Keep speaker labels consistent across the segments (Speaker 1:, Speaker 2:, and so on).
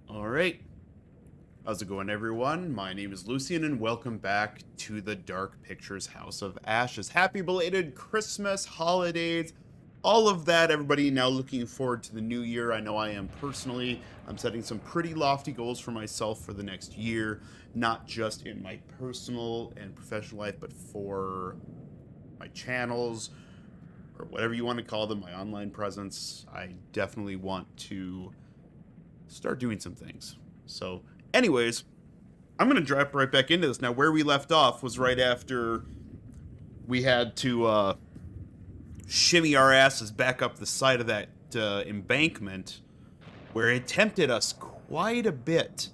Speaker 1: Alright. How's it going, everyone? My name is Lucian, and welcome back to the Dark Pictures House of Ashes. Happy belated Christmas, holidays, all of that. Everybody now looking forward to the new year. I know I am personally. I'm setting some pretty lofty goals for myself for the next year, not just in my personal and professional life, but for my channels, or whatever you want to call them, my online presence. I definitely want to start doing some things. So, anyways, I'm going to drop right back into this. Now, where we left off was right after we had to shimmy our asses back up the side of that embankment, where it tempted us quite a bit,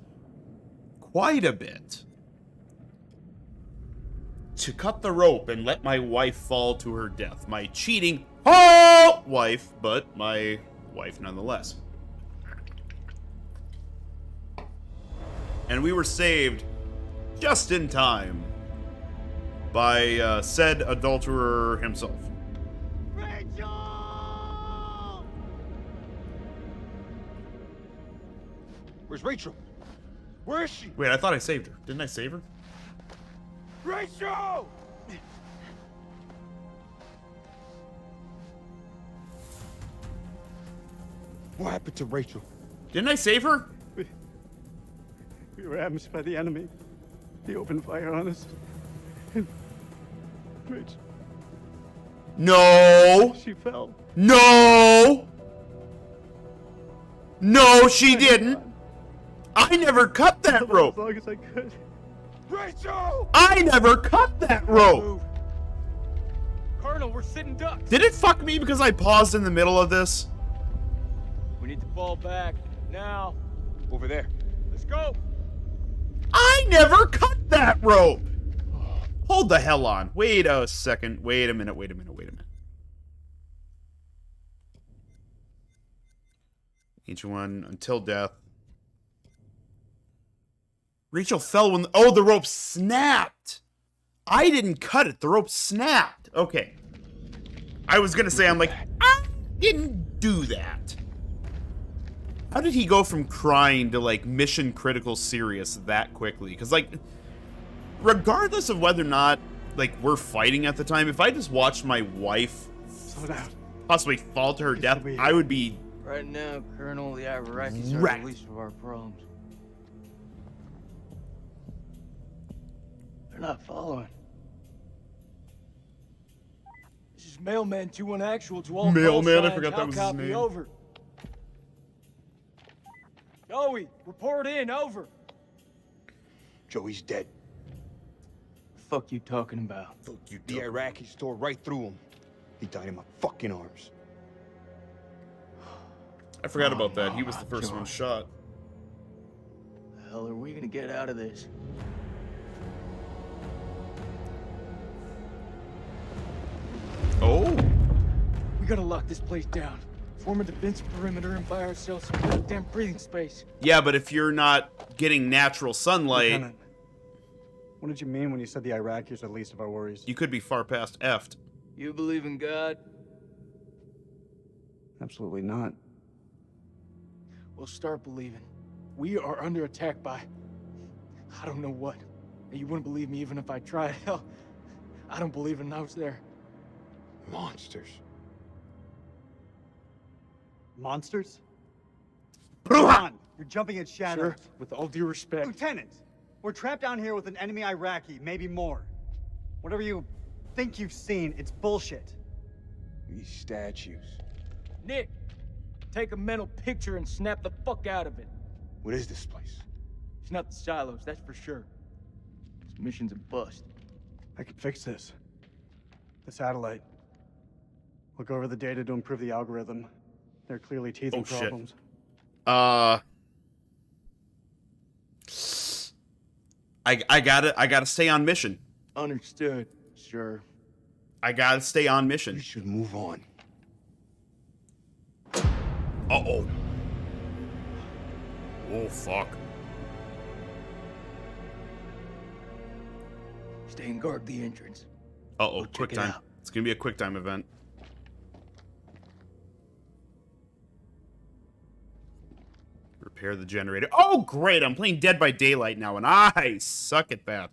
Speaker 1: to cut the rope and let my wife fall to her death. My cheating wife, but my wife nonetheless. And we were saved just in time by said adulterer himself.
Speaker 2: Rachel! Where's Rachel? Where is she?
Speaker 1: Wait, I thought I saved her. Didn't I save her?
Speaker 2: Rachel! What happened to Rachel?
Speaker 1: Didn't I save her?
Speaker 3: We were ambushed by the enemy. He opened fire on us. And Rich,
Speaker 1: No!
Speaker 3: she fell.
Speaker 1: No! No, she didn't! I never cut that
Speaker 3: As
Speaker 1: rope!
Speaker 3: long as I could.
Speaker 2: Rachel!
Speaker 1: I never cut that rope!
Speaker 2: Move. Colonel, we're sitting ducks.
Speaker 1: Did it fuck me because I paused in the middle of this?
Speaker 2: We need to fall back. Now. Over there. Let's go.
Speaker 1: I never cut that rope! Hold the hell on. Wait a second. Wait a minute. Each one until death. Rachel fell when... Oh, the rope snapped! I didn't cut it. The rope snapped. Okay. I was gonna say, I'm like, I didn't do that. How did he go from crying to, like, mission critical serious that quickly? Because, like, regardless of whether or not, like, we're fighting at the time, if I just watched my wife
Speaker 3: Slow down.
Speaker 1: possibly fall to her death, I would be...
Speaker 4: Right now, Colonel, the Iraqis are
Speaker 1: Wrecked.
Speaker 4: the least of our problems. They're not following.
Speaker 2: This is Mailman 2-1 actual to all
Speaker 1: Mailman,
Speaker 2: call
Speaker 1: I forgot that
Speaker 2: signs.
Speaker 1: was
Speaker 2: How
Speaker 1: his
Speaker 2: copy?
Speaker 1: name.
Speaker 2: Over. Joey, report in. Over.
Speaker 5: Joey's dead.
Speaker 4: The fuck you talking about?
Speaker 1: Fuck you,
Speaker 5: The Iraqis tore right through him. He died in my fucking arms.
Speaker 1: I forgot about that. He was the first one shot.
Speaker 4: The hell are we gonna get out of this?
Speaker 1: Oh.
Speaker 2: We gotta lock this place down. Form a defense perimeter and buy ourselves some goddamn breathing space.
Speaker 1: Yeah, but if you're not getting natural sunlight,
Speaker 3: Lieutenant, what did you mean when you said the Iraqis are the least of our worries?
Speaker 1: you could be far past effed.
Speaker 4: You believe in God?
Speaker 3: Absolutely not.
Speaker 2: We'll start believing. We are under attack by... I don't know what. And you wouldn't believe me even if I tried. Hell, I don't believe it, and I was there.
Speaker 5: Monsters.
Speaker 3: Monsters? Come on, you're jumping at shadows.
Speaker 2: Sir, with all due respect.
Speaker 3: Lieutenant, we're trapped down here with an enemy Iraqi, maybe more. Whatever you think you've seen, it's bullshit.
Speaker 5: These statues.
Speaker 2: Nick, take a mental picture and snap the fuck out of it.
Speaker 5: What is this place?
Speaker 2: It's not the silos, that's for sure.
Speaker 4: This mission's a bust.
Speaker 3: I can fix this. The satellite. Look over the data to improve the algorithm. There are clearly teething
Speaker 1: Oh, shit.
Speaker 3: problems.
Speaker 1: I gotta stay on mission.
Speaker 4: Understood, sure.
Speaker 1: I gotta stay on
Speaker 5: We
Speaker 1: mission.
Speaker 5: should move on.
Speaker 1: Uh-oh. Oh, fuck.
Speaker 4: Stay and guard the entrance.
Speaker 1: Uh-oh,
Speaker 4: check
Speaker 1: quick
Speaker 4: it
Speaker 1: time.
Speaker 4: out.
Speaker 1: It's gonna be a quick time event. repair the generator. Oh, great! I'm playing Dead by Daylight now, and I suck at that.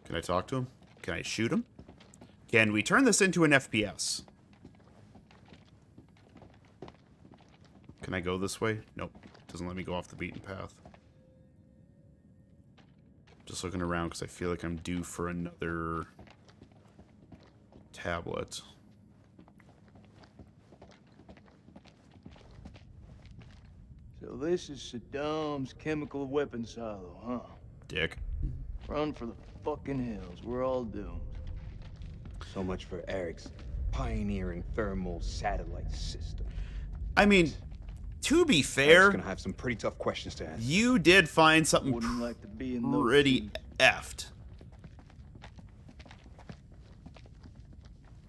Speaker 1: Can I talk to him? Can I shoot him? Can we turn this into an FPS? Can I go this way? Nope. Doesn't let me go off the beaten path. Just looking around because I feel like I'm due for another tablet.
Speaker 4: So this is Saddam's chemical weapon silo, huh?
Speaker 1: Dick.
Speaker 4: Run for the fucking hills. We're all doomed.
Speaker 5: So much for Eric's pioneering thermal satellite system.
Speaker 1: I mean, to be
Speaker 5: Eric's
Speaker 1: fair,
Speaker 5: gonna have some pretty tough questions to answer.
Speaker 1: you did find something
Speaker 4: Wouldn't like to be in those
Speaker 1: pretty
Speaker 4: shoes.
Speaker 1: effed.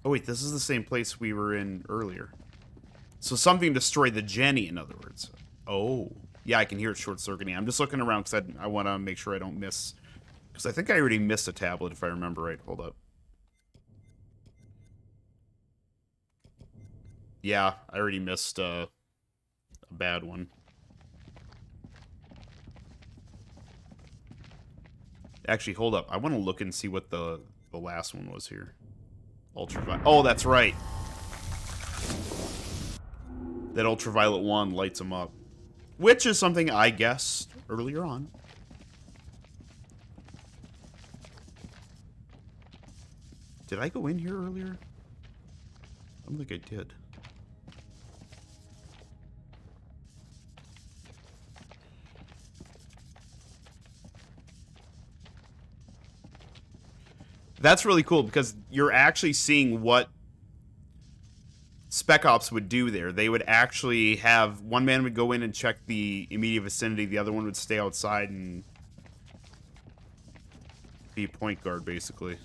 Speaker 1: Oh wait, this is the same place we were in earlier. So something destroyed the Jenny, in other words. Oh. Yeah, I can hear it short-circuiting. I'm just looking around because I want to make sure I don't miss... Because I think I already missed a tablet, if I remember right. Hold up. Yeah, I already missed a bad one. Actually, hold up. I want to look and see what the last one was here. Ultraviolet. Oh, that's right. That ultraviolet one lights them up. Which is something I guessed earlier on. Did I go in here earlier? I don't think I did. That's really cool because you're actually seeing what Spec Ops would do there. They would actually have one man would go in and check the immediate vicinity, the other one would stay outside and be a point guard, basically.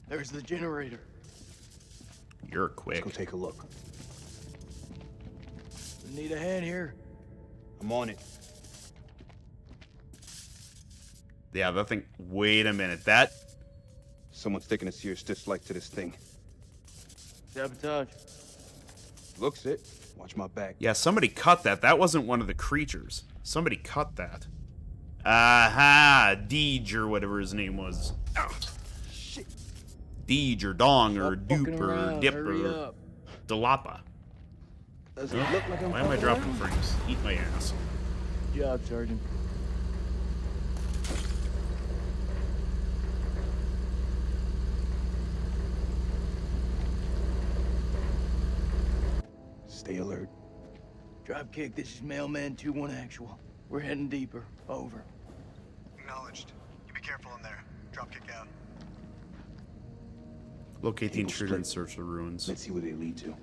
Speaker 2: There's the generator.
Speaker 1: You're quick.
Speaker 5: Let's go take a look.
Speaker 4: Need a hand here?
Speaker 5: I'm on it.
Speaker 1: Yeah, that thing... Wait a minute. That...
Speaker 5: Someone's taking a serious dislike to this thing.
Speaker 4: Sabotage.
Speaker 5: Looks it. Watch my back.
Speaker 1: Yeah, somebody cut that. That wasn't one of the creatures. Somebody cut that. Aha! Deej or whatever his name was.
Speaker 5: Oh, shit.
Speaker 1: Deej or Dong or
Speaker 4: Stop fucking
Speaker 1: Dupe or
Speaker 4: around,
Speaker 1: Dip
Speaker 4: hurry
Speaker 1: or
Speaker 4: up.
Speaker 1: Dalapa.
Speaker 5: Does it look like I'm
Speaker 1: Why am I
Speaker 5: fucking
Speaker 1: dropping
Speaker 5: around?
Speaker 1: frames? Eat my ass.
Speaker 4: Good job, Sergeant.
Speaker 5: Stay alert.
Speaker 4: Dropkick, this is Mailman 2-1 actual. We're heading deeper. Over.
Speaker 3: Acknowledged. You be careful in there. Dropkick out.
Speaker 1: Locate the
Speaker 5: Cable
Speaker 1: intruder
Speaker 5: split.
Speaker 1: and search the ruins.
Speaker 5: Let's see where they lead to.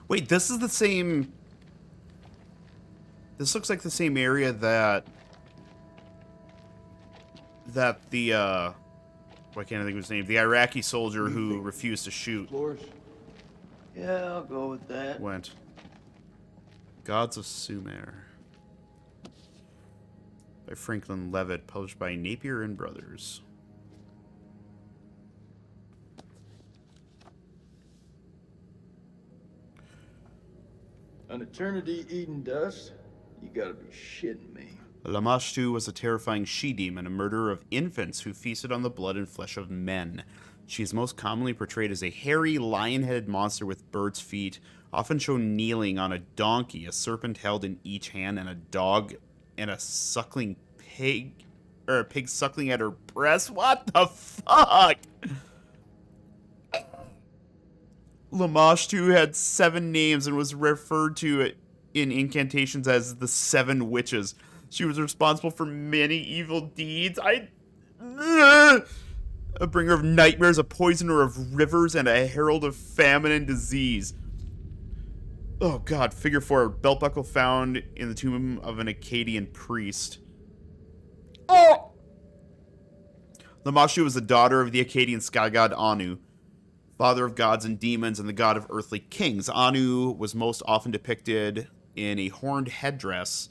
Speaker 1: Wait, this is the same... This looks like the same area that the, why can't I think of his name? The Iraqi soldier who refused to shoot
Speaker 4: Floors? Yeah, I'll go with that.
Speaker 1: went. Gods of Sumer. By Franklin Levitt, published by Napier and Brothers.
Speaker 4: An eternity eating dust? You gotta be shitting me.
Speaker 1: Lamashtu was a terrifying she-demon, a murderer of infants who feasted on the blood and flesh of men. She is most commonly portrayed as a hairy, lion-headed monster with bird's feet, often shown kneeling on a donkey, a serpent held in each hand, and a dog and a suckling pig, or a pig suckling at her breast. What the fuck? Lamashtu had 7 names and was referred to in incantations as the 7 witches. She was responsible for many evil deeds. A bringer of nightmares, a poisoner of rivers, and a herald of famine and disease. Oh god, figure 4. Belt buckle found in the tomb of an Akkadian priest. Oh! Lamashtu was the daughter of the Akkadian sky god Anu, father of gods and demons and the god of earthly kings. Anu was most often depicted in a horned headdress,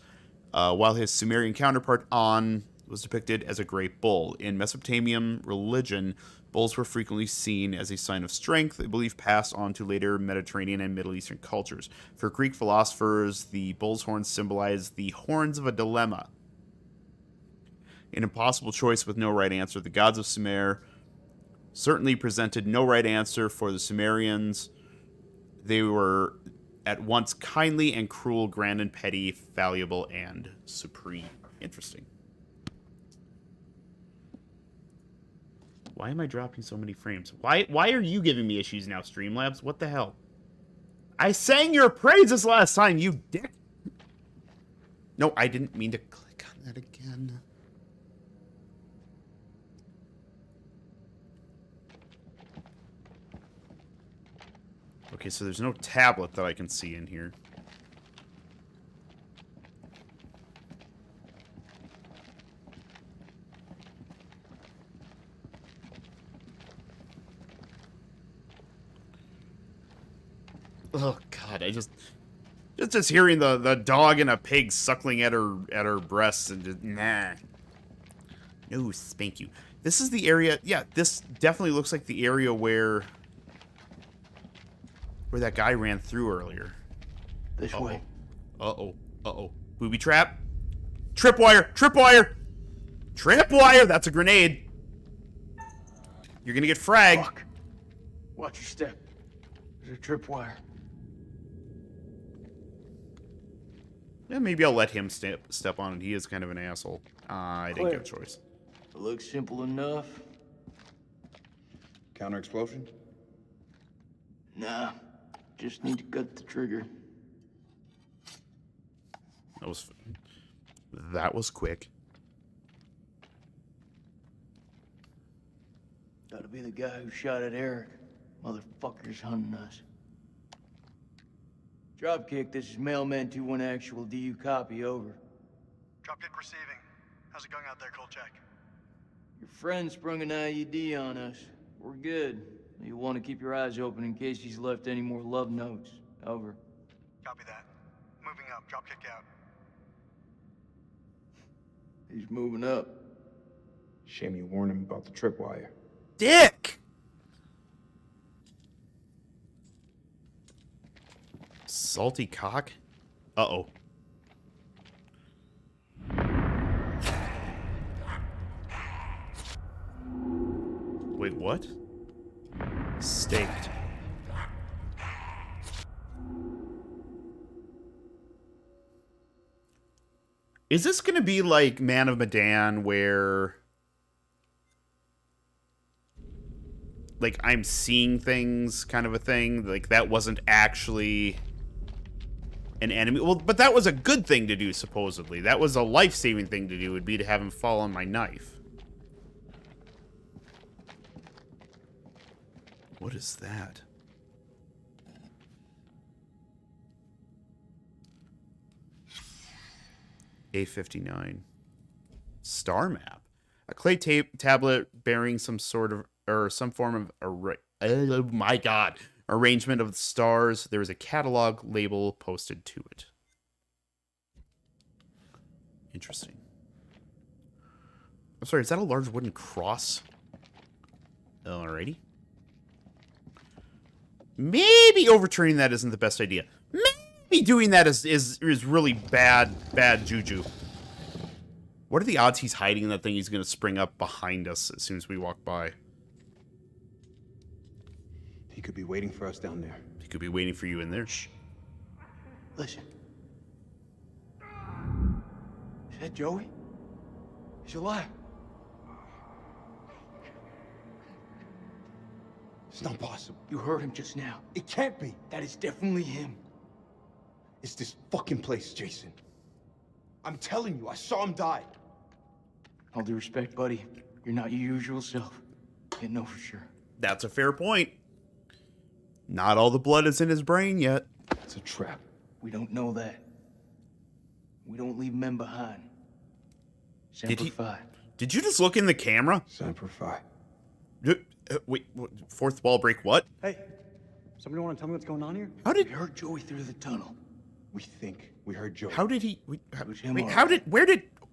Speaker 1: while his Sumerian counterpart An was depicted as a great bull. In Mesopotamian religion, bulls were frequently seen as a sign of strength, a belief passed on to later Mediterranean and Middle Eastern cultures. For Greek philosophers, the bull's horns symbolized the horns of a dilemma, an impossible choice with no right answer. The gods of Sumer certainly presented no right answer for the Sumerians. They were at once kindly and cruel, grand and petty, fallible and supreme. Interesting. Why am I dropping so many frames? Why are you giving me issues now, Streamlabs? What the hell? I sang your praises last time, you dick. No, I didn't mean to click on that again. Okay, so there's no tablet that I can see in here. Oh God, I just hearing the dog and a pig suckling at her breasts and just nah. No, spank you. This is the area. Yeah, this definitely looks like the area where that guy ran through earlier.
Speaker 2: This way.
Speaker 1: Uh-oh. Uh-oh. Booby trap. Tripwire! Tripwire! Tripwire! That's a grenade. You're gonna get fragged.
Speaker 2: Fuck. Watch your step. There's a tripwire.
Speaker 1: Yeah, maybe I'll let him step on it. He is kind of an asshole. I didn't get a choice.
Speaker 4: It looks simple enough.
Speaker 5: Counter explosion?
Speaker 4: Nah. Just need to cut the trigger.
Speaker 1: That was quick.
Speaker 4: Gotta be the guy who shot at Eric. Motherfucker's hunting us. Dropkick, this is Mailman 2-1 actual. Do you copy? Over.
Speaker 3: Dropkick receiving. How's it going out there, Kolchak?
Speaker 4: Your friend sprung an IED on us. We're good. You'll want to keep your eyes open in case he's left any more love notes. Over.
Speaker 3: Copy that. Moving up. Dropkick out.
Speaker 4: He's moving up.
Speaker 5: Shame you warned him about the tripwire.
Speaker 1: Dick! Salty cock? Uh-oh. Wait, what? Staked. Is this gonna be like Man of Medan, where like I'm seeing things kind of a thing? Like that wasn't actually an enemy. Well, but that was a good thing to do, supposedly. That was a life-saving thing to do, would be to have him fall on my knife. What is that? A59. Star map. A clay tablet bearing some sort of, or some form of oh my God, arrangement of the stars. There is a catalog label posted to it. Interesting. I'm sorry, is that a large wooden cross? Alrighty. Maybe overturning that isn't the best idea. Maybe doing that is really bad juju. What are the odds he's hiding in that thing? He's going to spring up behind us as soon as we walk by.
Speaker 5: He could be waiting for us down there.
Speaker 1: He could be waiting for you in there. Shh.
Speaker 2: Listen. Is that Joey? He's alive.
Speaker 5: It's not possible.
Speaker 2: You heard him just now.
Speaker 5: It can't be.
Speaker 2: That is definitely him.
Speaker 5: It's this fucking place, Jason. I'm telling you, I saw him die.
Speaker 2: All due respect, buddy, you're not your usual self. Can't know for sure.
Speaker 1: That's a fair point. Not all the blood is in his brain yet.
Speaker 5: It's a trap.
Speaker 2: We don't know that. We don't leave men behind. Semper Fi.
Speaker 1: Did you just look in the camera?
Speaker 5: Semper Fi.
Speaker 1: Wait, fourth wall break what?
Speaker 3: Hey, somebody want to tell me what's going on here?
Speaker 1: How did...
Speaker 2: We heard Joey through the tunnel.
Speaker 5: We think we heard Joe.
Speaker 1: How did he...
Speaker 2: It was him,
Speaker 1: Wait,
Speaker 2: all
Speaker 1: how
Speaker 2: right.
Speaker 1: did... Where did...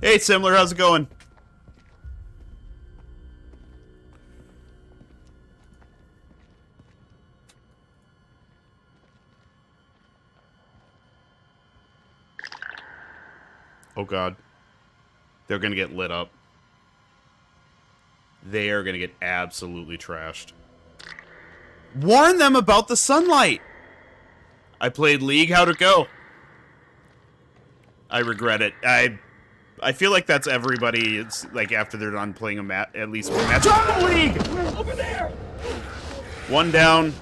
Speaker 1: Hey, Simler, how's it going? Oh, God. They're gonna get lit up. They are gonna get absolutely trashed. Warn them about the sunlight! I played League, how'd it go? I regret it. I feel like that's everybody, it's like after they're done playing at least one match. Oh, League!
Speaker 4: Over there!
Speaker 1: One down,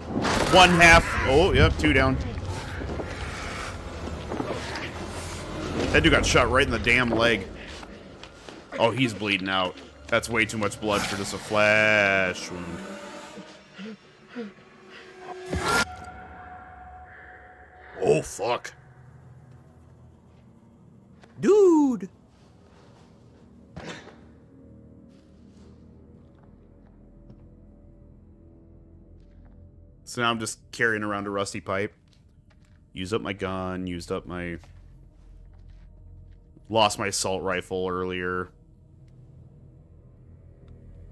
Speaker 1: one half. Oh, yep, two down. That dude got shot right in the damn leg. Oh, he's bleeding out. That's way too much blood for just a flash wound. Oh, fuck. Dude! So now I'm just carrying around a rusty pipe. Used up my gun, used up my... Lost my assault rifle earlier.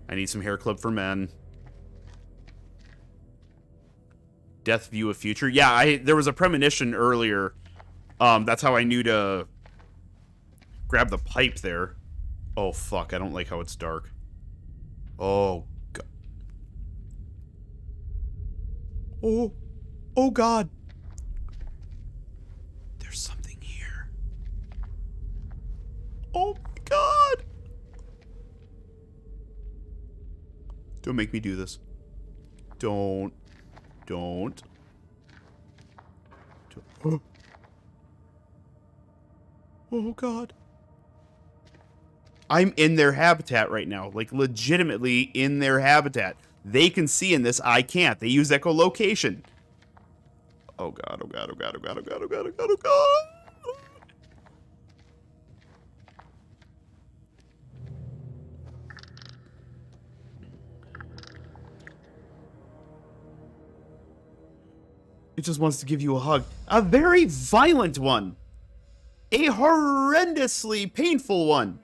Speaker 1: I need some hair clip for men. Death view of future. Yeah, there was a premonition earlier. That's how I knew to grab the pipe there. Oh, fuck. I don't like how it's dark. Oh, God. Oh. Oh, God. There's something here. Oh, my God. Don't make me do this. Don't. Oh, God. I'm in their habitat right now. Like, legitimately in their habitat. They can see in this, I can't. They use echolocation. Oh, God, oh, God, oh, God, oh, God, oh, God, oh, God, oh, God, oh, God. It just wants to give you a hug. A very violent one. A horrendously painful one.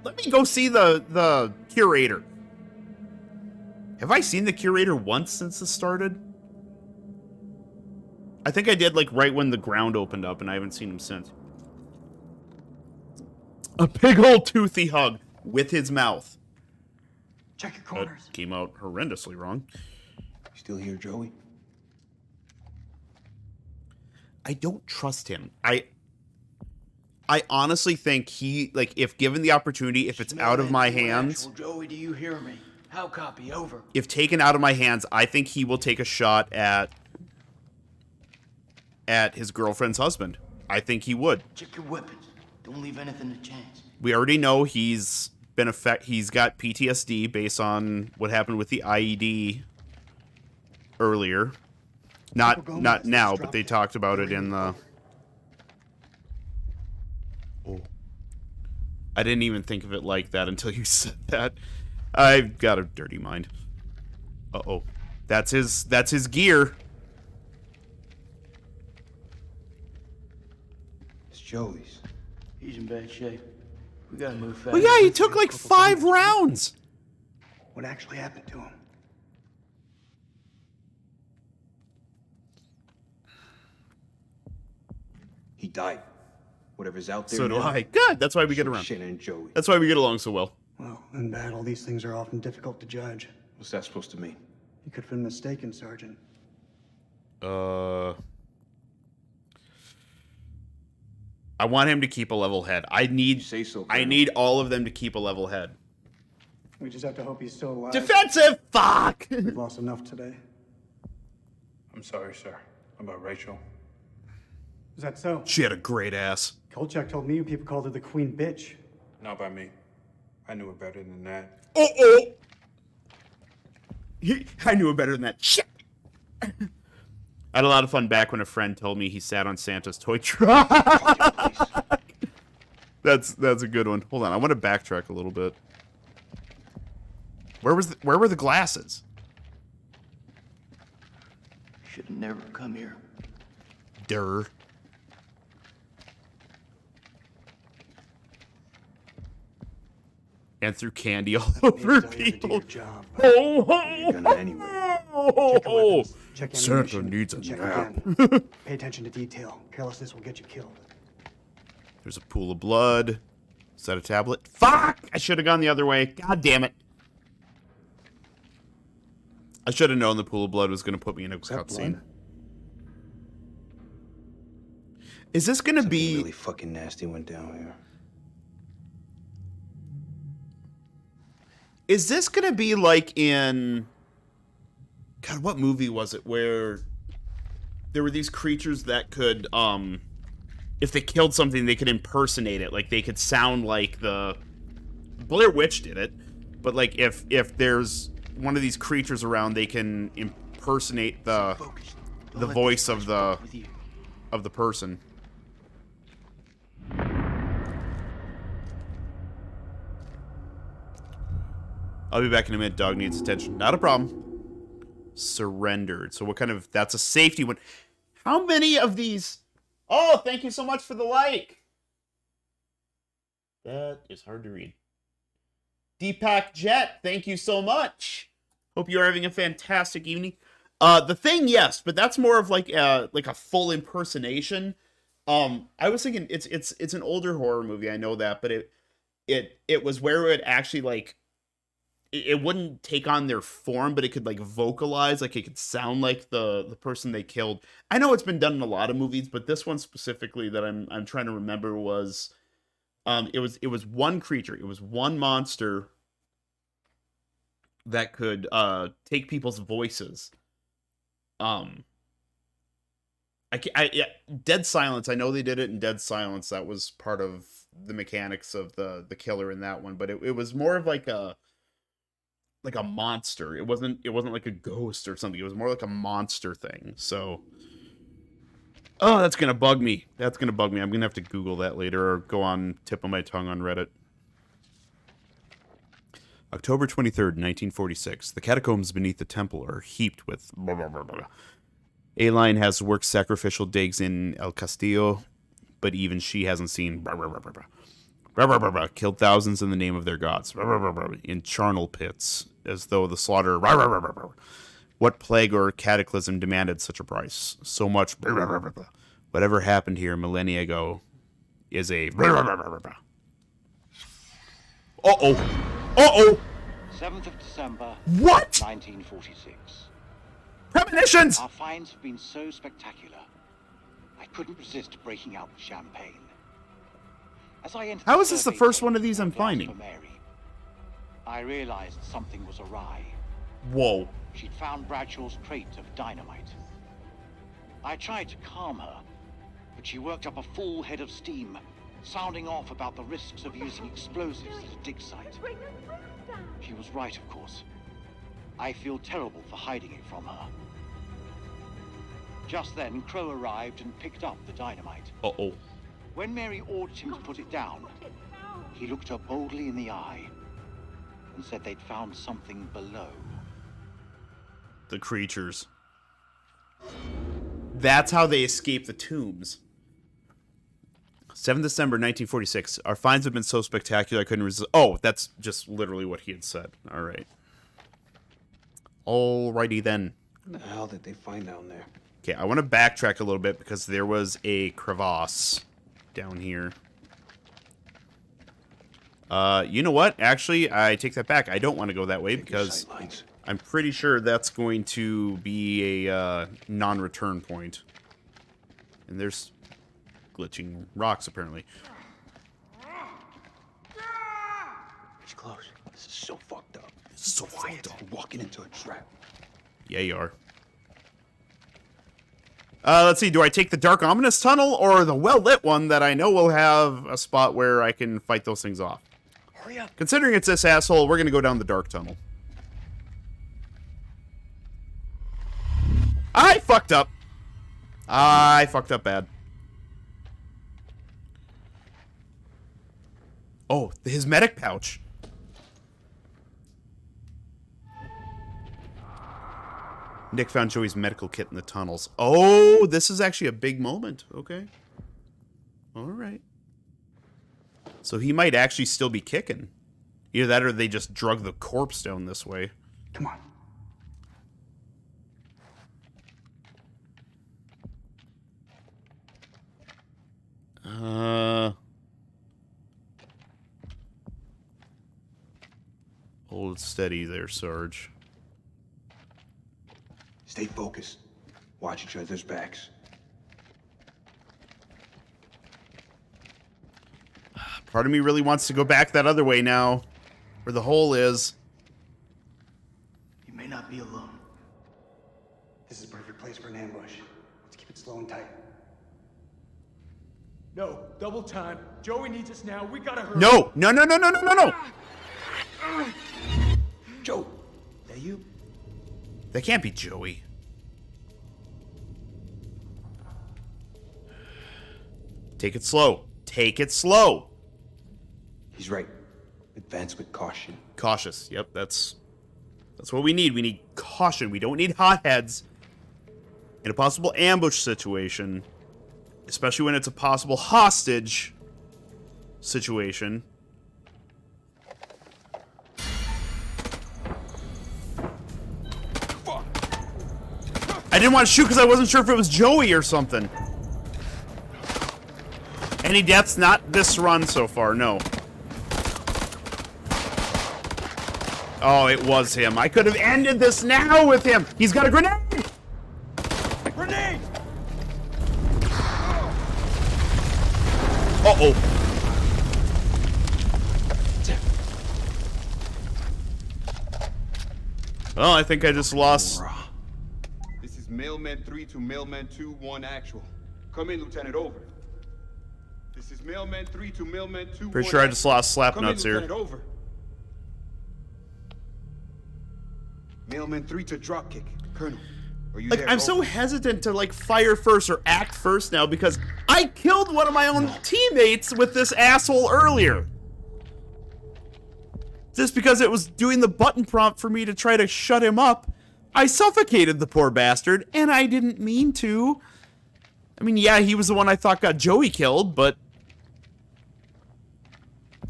Speaker 1: Let me go see the curator. Have I seen the curator once since this started? I think I did, like, right when the ground opened up, and I haven't seen him since. A big old toothy hug with his mouth.
Speaker 2: Check your corners.
Speaker 1: That came out horrendously wrong.
Speaker 5: You still here, Joey?
Speaker 1: I don't trust him. I honestly think he, like, if given the opportunity, if it's out of my hands...
Speaker 4: Joey, do you hear me? How copy? Over.
Speaker 1: If taken out of my hands, I think he will take a shot at his girlfriend's husband. I think he would.
Speaker 4: Check your weapons. Don't leave anything to chance.
Speaker 1: We already know he's got PTSD based on what happened with the IED earlier. Not now, but they talked about it in the... Oh. I didn't even think of it like that until you said that. I've got a dirty mind. Uh-oh. That's his gear.
Speaker 5: It's Joey's.
Speaker 4: He's in bad shape. We gotta move fast.
Speaker 1: Well, yeah, he took like 5 rounds.
Speaker 3: What actually happened to him?
Speaker 5: He died. Whatever's out there
Speaker 1: So do
Speaker 5: now,
Speaker 1: I. Good. That's why we get around.
Speaker 5: Shannon and Joey.
Speaker 1: That's why we get along so well.
Speaker 3: Well, in battle, these things are often difficult to judge.
Speaker 5: What's that supposed to mean?
Speaker 3: You could have been mistaken, Sergeant.
Speaker 1: I want him to keep a level head. I need all of them to keep a level head.
Speaker 3: We just have to hope he's still alive.
Speaker 1: Defensive! Fuck!
Speaker 3: We've lost enough today.
Speaker 6: I'm sorry, sir. About Rachel.
Speaker 3: Is that so?
Speaker 1: She had a great ass.
Speaker 3: Kolchak told me you people called her the Queen Bitch.
Speaker 6: Not by me. I knew it better than that.
Speaker 1: Oh! I knew it better than that. Shit! I had a lot of fun back when a friend told me he sat on Santa's toy truck. That's a good one. Hold on, I want to backtrack a little bit. Where were the glasses?
Speaker 4: Should have never come here.
Speaker 1: and threw candy all
Speaker 3: Need
Speaker 1: over
Speaker 3: to tell you to do
Speaker 1: people.
Speaker 3: your job.
Speaker 1: Ho, ho,
Speaker 5: You're gonna anyway.
Speaker 3: Check your
Speaker 1: ho,
Speaker 3: weapons. Check
Speaker 1: Santa
Speaker 3: ammunition.
Speaker 1: needs a
Speaker 3: and check
Speaker 1: nap.
Speaker 3: again. Pay attention to detail. Carelessness will get you killed.
Speaker 1: There's a pool of blood. Is that a tablet? Fuck! I should have gone the other way. God damn it. I should have known the pool of blood was going to put me in a cutscene. Is this going to
Speaker 5: Something
Speaker 1: be...
Speaker 5: really fucking nasty went down here.
Speaker 1: Is this going to be like in... God, what movie was it where there were these creatures that could, if they killed something, they could impersonate it. Like, they could sound like the... Blair Witch did it. But, like, if there's one of these creatures around, they can impersonate the voice of the person. I'll be back in a minute. Dog needs attention. Not a problem. Surrendered. So what kind of... That's a safety one. How many of these... Oh, thank you so much for the like. That is hard to read. Deepak Jet, thank you so much. Hope you're having a fantastic evening. The Thing, yes, but that's more of like a full impersonation. I was thinking it's an older horror movie. I know that, but it was where it actually like it wouldn't take on their form, but it could like vocalize, like it could sound like the person they killed. I know it's been done in a lot of movies, but this one specifically that I'm trying to remember was it was one creature, it was one monster that could take people's voices. Dead Silence, I know they did it in Dead Silence. That was part of the mechanics of the killer in that one, but it was more of like a monster. It wasn't like a ghost or something. It was more like a monster thing. So oh, that's gonna bug me. I'm gonna have to Google that later or go on tip of my tongue on Reddit. October 23rd, 1946. The catacombs beneath the temple are heaped with blah, blah, blah, blah. Aileen has worked sacrificial digs in El Castillo, but even she hasn't seen blah, blah, blah, blah, blah. Blah, blah, blah, blah. Killed thousands in the name of their gods. Blah, blah, blah, blah. In charnel pits, as though the slaughter. Blah, blah, blah, blah, blah. What plague or cataclysm demanded such a price? So much. Blah, blah, blah, blah, blah. Whatever happened here millennia ago is a. Blah, blah, blah, blah, blah. Uh-oh. Uh-oh.
Speaker 7: 7th of December.
Speaker 1: What?
Speaker 7: 1946.
Speaker 1: Premonitions!
Speaker 7: Our finds have been so spectacular, I couldn't resist breaking out with champagne. As I entered
Speaker 1: How is this the
Speaker 7: survey
Speaker 1: first
Speaker 7: tent
Speaker 1: one of these
Speaker 7: for a
Speaker 1: I'm
Speaker 7: glass
Speaker 1: finding?
Speaker 7: for Mary, I realized something was awry.
Speaker 1: Whoa.
Speaker 7: She'd found Bradshaw's crate of dynamite. I tried to calm her, but she worked up a full head of steam, sounding off about the risks of using explosives at a dig site. She was right, of course. I feel terrible for hiding it from her. Just then, Crow arrived and picked up the dynamite.
Speaker 1: Uh-oh.
Speaker 7: When Mary ordered him to put it down, he looked her boldly in the eye and said they'd found something below.
Speaker 1: The creatures. That's how they escape the tombs. 7th December 1946. Our finds have been so spectacular I couldn't resist. Oh, that's just literally what he had said. All right. Alrighty then.
Speaker 5: What the hell did they find down there?
Speaker 1: Okay, I want to backtrack a little bit because there was a crevasse down here. You know what? Actually, I take that back. I don't want to go that way because I'm pretty sure that's going to be a non-return point. And there's glitching rocks, apparently.
Speaker 5: It's close. This is so fucked up.
Speaker 1: This is so fucked up.
Speaker 5: We're walking into a trap.
Speaker 1: Yeah, you are. Let's see. Do I take the dark, ominous tunnel or the well-lit one that I know will have a spot where I can fight those things off?
Speaker 5: Hurry up.
Speaker 1: Considering it's this asshole, we're going to go down the dark tunnel. I fucked up. I fucked up bad. Oh, his medic pouch. Nick found Joey's medical kit in the tunnels. Oh, this is actually a big moment. Okay. All right. So he might actually still be kicking. Either that or they just drug the corpse down this way.
Speaker 3: Come on.
Speaker 1: Hold steady there, Sarge.
Speaker 5: Stay focused. Watch each other's backs.
Speaker 1: Part of me really wants to go back that other way now, where the hole is.
Speaker 4: You may not be alone.
Speaker 3: This is a perfect place for an ambush. Let's keep it slow and tight.
Speaker 2: No, double time. Joey needs us now. We gotta hurry.
Speaker 1: No! No, no, no, no, no, no, no!
Speaker 5: Joe, that you?
Speaker 1: That can't be Joey. Take it slow. Take it slow.
Speaker 5: He's right. Advance with caution.
Speaker 1: Cautious. Yep, that's what we need. We need caution. We don't need hotheads in a possible ambush situation, especially when it's a possible hostage situation. I didn't want to shoot because I wasn't sure if it was Joey or something. Any deaths? Not this run so far, no. Oh, it was him. I could have ended this now with him. He's got a grenade!
Speaker 2: Grenade!
Speaker 1: Uh-oh. Well, I think I just lost.
Speaker 5: This is Mailman 3 to Mailman 2-1 actual. Come in, Lieutenant, over. This is Mailman 3 to Mailman 2-1.
Speaker 1: Pretty sure I just lost Slapnuts here.
Speaker 5: Lieutenant, over. Mailman 3 to Dropkick. Colonel, are you
Speaker 1: Like,
Speaker 5: there?
Speaker 1: I'm so hesitant to, like, fire first or act first now because I killed one of my own teammates with this asshole earlier. Just because it was doing the button prompt for me to try to shut him up, I suffocated the poor bastard, and I didn't mean to. I mean, yeah, he was the one I thought got Joey killed, but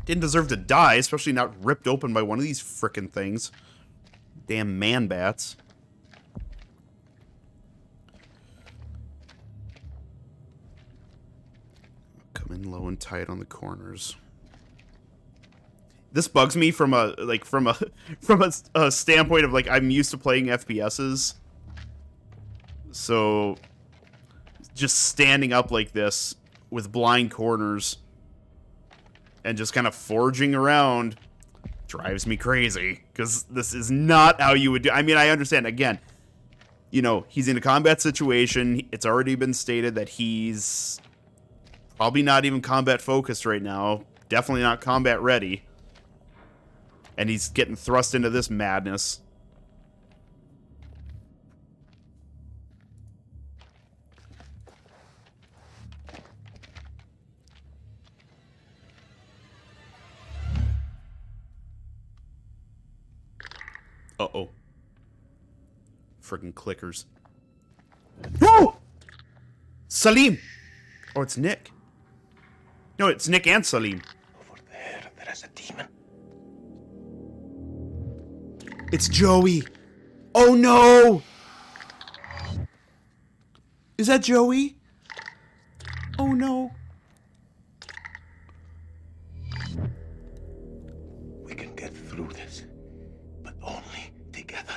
Speaker 1: didn't deserve to die, especially not ripped open by one of these frickin' things. Damn man-bats. Come in low and tight on the corners. This bugs me from a standpoint of like I'm used to playing FPSs. So just standing up like this with blind corners and just kind of forging around drives me crazy because this is not how you would do. I mean, I understand again, you know, he's in a combat situation. It's already been stated that he's probably not even combat focused right now. Definitely not combat ready. And he's getting thrust into this madness. Uh-oh. Friggin' clickers. No! Salim! Oh, it's Nick. No, it's Nick and Salim.
Speaker 5: Over there is a demon.
Speaker 1: It's Joey. Oh no! Is that Joey? Oh no.
Speaker 5: We can get through this, but only together.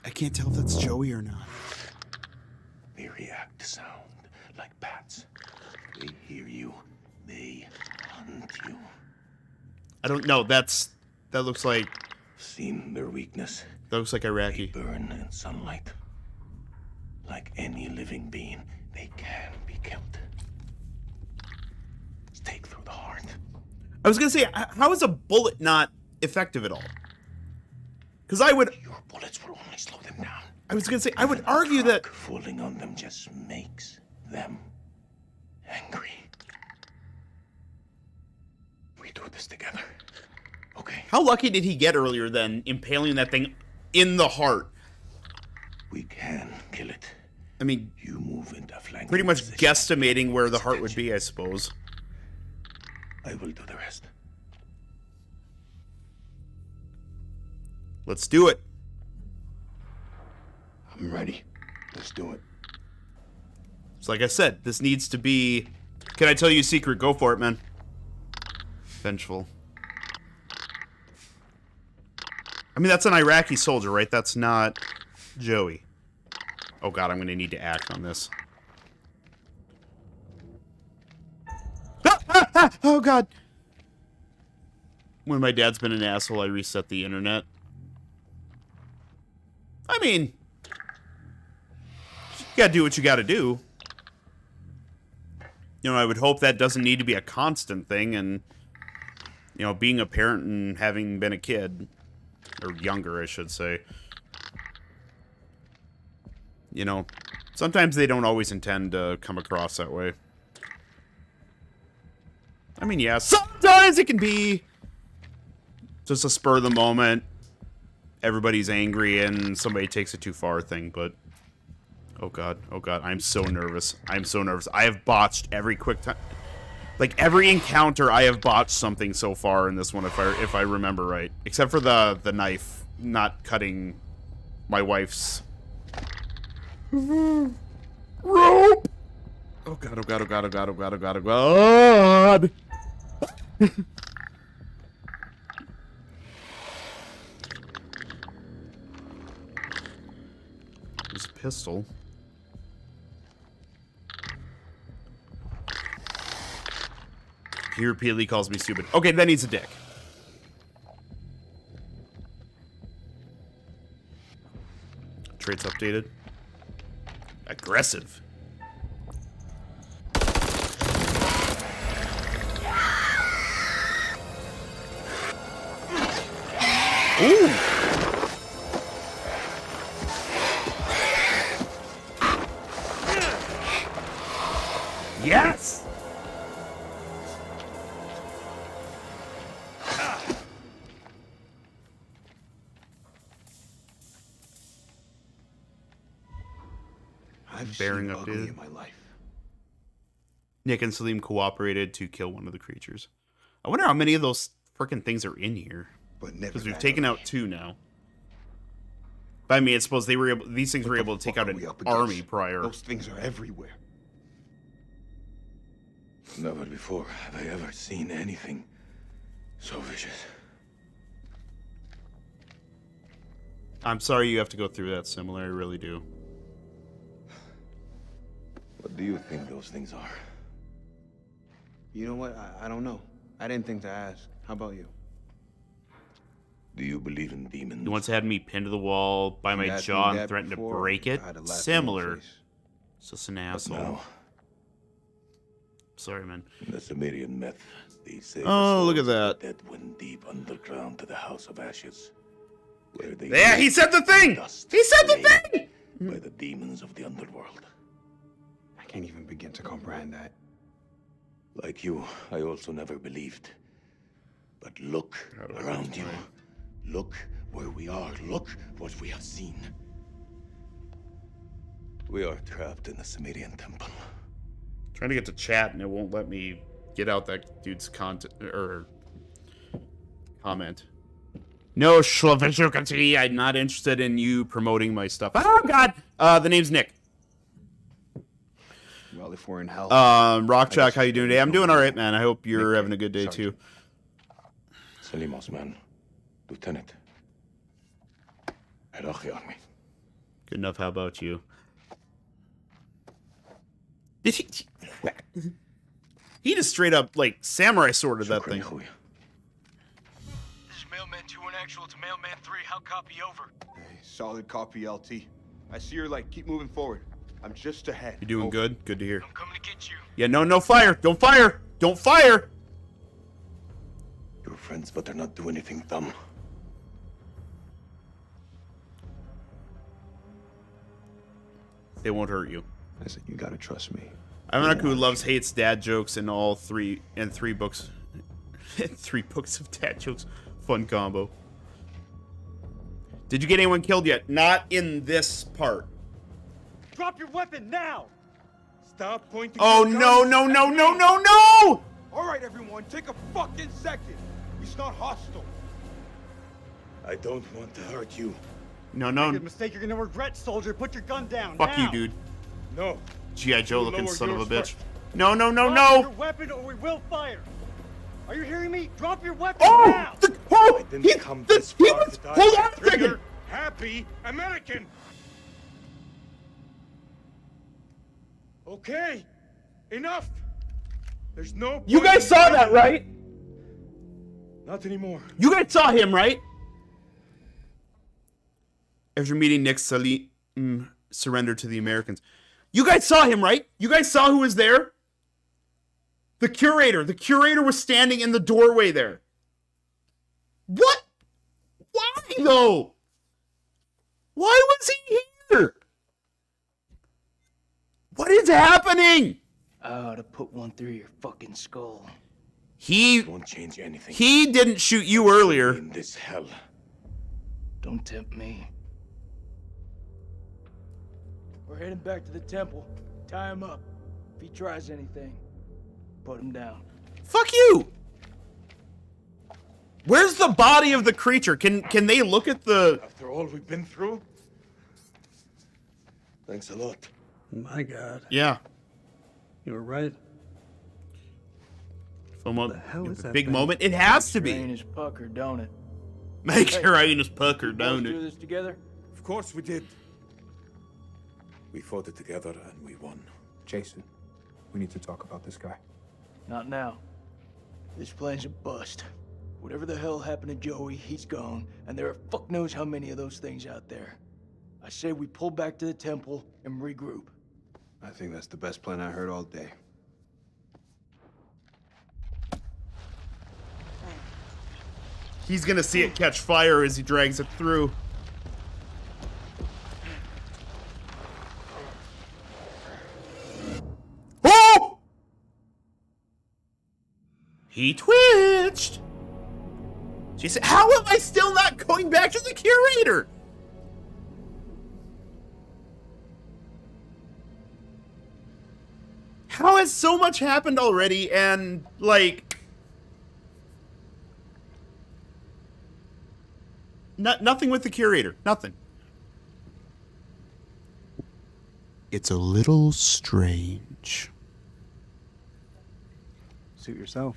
Speaker 1: I can't tell if that's Joey or not.
Speaker 5: They react to sound like bats. They hear you. They hunt you.
Speaker 1: I don't know. That looks like
Speaker 5: Seen their weakness.
Speaker 1: that looks like
Speaker 5: They
Speaker 1: Iraqi.
Speaker 5: burn in sunlight. Like any living being, they can be killed. Stake through the heart.
Speaker 1: I was gonna say, how is a bullet not effective at all? Because I would.
Speaker 5: Your bullets will only slow them down.
Speaker 1: I was gonna say I would argue that.
Speaker 5: Falling on them just makes them angry. We do this together. Okay.
Speaker 1: How lucky did he get earlier than impaling that thing in the heart?
Speaker 5: We can kill it.
Speaker 1: I mean,
Speaker 5: You move into flanking
Speaker 1: pretty much
Speaker 5: position.
Speaker 1: guesstimating where the heart would be, I suppose.
Speaker 6: I will do the rest.
Speaker 1: Let's do it.
Speaker 6: I'm ready. Let's do it.
Speaker 1: So like I said, this needs to be... Can I tell you a secret? Go for it, man. Vengeful. I mean, that's an Iraqi soldier, right? That's not Joey. Oh god, I'm gonna need to act on this. Oh god! When my dad's been an asshole, I reset the internet. I mean... You gotta do what you gotta do. You know, I would hope that doesn't need to be a constant thing, and... You know, being a parent and having been a kid... Or younger, I should say. You know, sometimes they don't always intend to come across that way. I mean, yeah, sometimes it can be just a spur of the moment, everybody's angry and somebody takes it too far thing, but... Oh god, I'm so nervous. I'm so nervous. I have botched every quick time. Like, every encounter, I have botched something so far in this one, if I remember right. Except for the knife not cutting my wife's... Rope! Oh god, oh god, oh god, oh god, oh god, oh god, oh god! There's a pistol. He repeatedly calls me stupid. Okay, then he's a dick. Traits updated. Aggressive. Ooh. Yes.
Speaker 6: I've
Speaker 1: Bearing
Speaker 6: seen ugly
Speaker 1: updated.
Speaker 6: in my life.
Speaker 1: Nick and Salim cooperated to kill one of the creatures. I wonder how many of those freaking things are in here.
Speaker 6: But never
Speaker 1: Because we've
Speaker 6: that
Speaker 1: taken
Speaker 6: ugly.
Speaker 1: out 2 now. But I mean, I suppose they were able, these things
Speaker 6: What
Speaker 1: were
Speaker 6: the
Speaker 1: able to take
Speaker 6: fuck
Speaker 1: out
Speaker 6: are we
Speaker 1: an
Speaker 6: up against?
Speaker 1: army prior.
Speaker 6: Those things are everywhere. Never before have I ever seen anything so vicious.
Speaker 1: I'm sorry you have to go through that, Similar. I really do.
Speaker 6: What do you think those things are?
Speaker 8: You know what? I don't know. I didn't think to ask. How about you?
Speaker 6: Do you believe in demons?
Speaker 1: He once had me pinned to the wall by my
Speaker 8: You asked me
Speaker 1: jaw and
Speaker 8: that
Speaker 1: threatened to
Speaker 8: before,
Speaker 1: break it.
Speaker 8: I had a laugh on my
Speaker 1: Similar.
Speaker 8: face.
Speaker 1: It's just an
Speaker 6: But
Speaker 1: asshole.
Speaker 6: now,
Speaker 1: Sorry, man.
Speaker 6: in the Sumerian myth, they say
Speaker 1: Oh,
Speaker 6: the
Speaker 1: look at
Speaker 6: souls of
Speaker 1: that.
Speaker 6: the dead went deep underground to the House of Ashes, where they
Speaker 1: Yeah, he said the thing!
Speaker 6: dust
Speaker 1: He said the
Speaker 6: laid
Speaker 1: thing!
Speaker 6: by the demons of the underworld.
Speaker 8: I can't even begin to comprehend that.
Speaker 6: Like you, I also never believed. But look
Speaker 1: How do I
Speaker 6: around you.
Speaker 1: explain?
Speaker 6: Look where we are. Look what we have seen. We are trapped in the Sumerian temple.
Speaker 1: Trying to get to chat and it won't let me get out that dude's content or comment. No, Shlavishukati, I'm not interested in you promoting my stuff. Oh god! The name's Nick.
Speaker 8: Well, if we're in hell.
Speaker 1: Rockchuck, how you doing today? I'm doing alright, man. I hope you're
Speaker 8: Nick,
Speaker 1: having a good day too.
Speaker 8: Sergeant.
Speaker 6: Salimos, man. Lieutenant. Iraqi army.
Speaker 1: Good enough, how about you? Did he... He just straight up, like, samurai sworded that thing.
Speaker 6: Shukran, Akhuya.
Speaker 2: This is Mailman 2 on actual to Mailman 3. How copy over?
Speaker 5: Hey, solid copy, LT. I see your light. Keep moving forward. I'm just ahead.
Speaker 1: You doing
Speaker 5: Over.
Speaker 1: good? Good to hear.
Speaker 2: I'm coming to get you.
Speaker 1: Yeah, no fire! Don't fire! Don't fire!
Speaker 6: Your friends better not do anything dumb.
Speaker 1: They won't hurt you.
Speaker 8: Listen, you gotta trust me.
Speaker 1: Amanaku loves, hates dad jokes in all three books. 3 books of dad jokes. Fun combo. Did you get anyone killed yet? Not in this part.
Speaker 2: Drop your weapon now!
Speaker 5: Stop pointing.
Speaker 1: Oh
Speaker 5: your
Speaker 1: no,
Speaker 5: guns
Speaker 1: no,
Speaker 5: at
Speaker 1: no,
Speaker 5: me.
Speaker 1: no, no, no!
Speaker 5: All right, everyone, take a fucking second. It's not hostile.
Speaker 6: I don't want to hurt you.
Speaker 1: No,
Speaker 3: Make a
Speaker 1: no.
Speaker 3: mistake you're gonna regret, soldier. Put your gun down.
Speaker 1: Fuck
Speaker 3: now.
Speaker 1: you, dude.
Speaker 5: No.
Speaker 1: G.I. Joe
Speaker 5: You
Speaker 1: looking
Speaker 5: lower
Speaker 1: son of a
Speaker 5: yours
Speaker 1: bitch.
Speaker 5: first.
Speaker 1: No, no, no,
Speaker 3: Drop your
Speaker 1: no.
Speaker 3: weapon or we will fire. Are you hearing me? Drop your weapon
Speaker 1: Oh!
Speaker 3: now.
Speaker 6: I didn't come this
Speaker 1: he
Speaker 6: far
Speaker 1: was,
Speaker 6: to die
Speaker 1: hold
Speaker 6: by
Speaker 1: on a second.
Speaker 5: Trigger, happy American. Okay, enough. There's no.
Speaker 1: You
Speaker 5: point
Speaker 1: guys
Speaker 5: in
Speaker 1: saw that,
Speaker 5: fighting.
Speaker 1: right?
Speaker 5: Not anymore.
Speaker 1: You guys saw him, right? After meeting Nick, Salim surrendered to the Americans. You guys saw him, right? You guys saw who was there? The curator. The curator was standing in the doorway there. What? Why, though? Why was he here? What is happening?
Speaker 4: I ought to put one through your fucking skull.
Speaker 1: He
Speaker 6: Won't change anything.
Speaker 1: didn't shoot you earlier.
Speaker 6: In this hell.
Speaker 4: Don't tempt me.
Speaker 2: We're heading back to the temple. Tie him up. If he tries anything, put him down.
Speaker 1: Fuck you. Where's the body of the creature? Can they look at the...
Speaker 6: After all we've been through? Thanks a lot.
Speaker 3: My God,
Speaker 1: Yeah.
Speaker 3: you were right.
Speaker 1: From
Speaker 3: The hell is that
Speaker 1: big
Speaker 3: thing?
Speaker 1: moment. It has to
Speaker 4: Brain
Speaker 1: be.
Speaker 4: is puckered, don't it?
Speaker 1: Make
Speaker 2: Hey,
Speaker 1: your anus pucker,
Speaker 2: Both
Speaker 1: don't
Speaker 2: do
Speaker 1: it?
Speaker 2: this together?
Speaker 5: Of course we did.
Speaker 6: We fought it together and we won.
Speaker 9: Jason, we need to talk about this guy.
Speaker 2: Not now. This plan's a bust. Whatever the hell happened to Joey, he's gone, and there are fuck knows how many of those things out there. I say we pull back to the temple and regroup.
Speaker 8: I think that's the best plan I heard all day.
Speaker 1: He's gonna see it catch fire as he drags it through. Oh! He twitched. She said, how am I still not going back to the curator? How has so much happened already and, like... nothing with the curator. Nothing. It's a little strange.
Speaker 3: Suit yourself.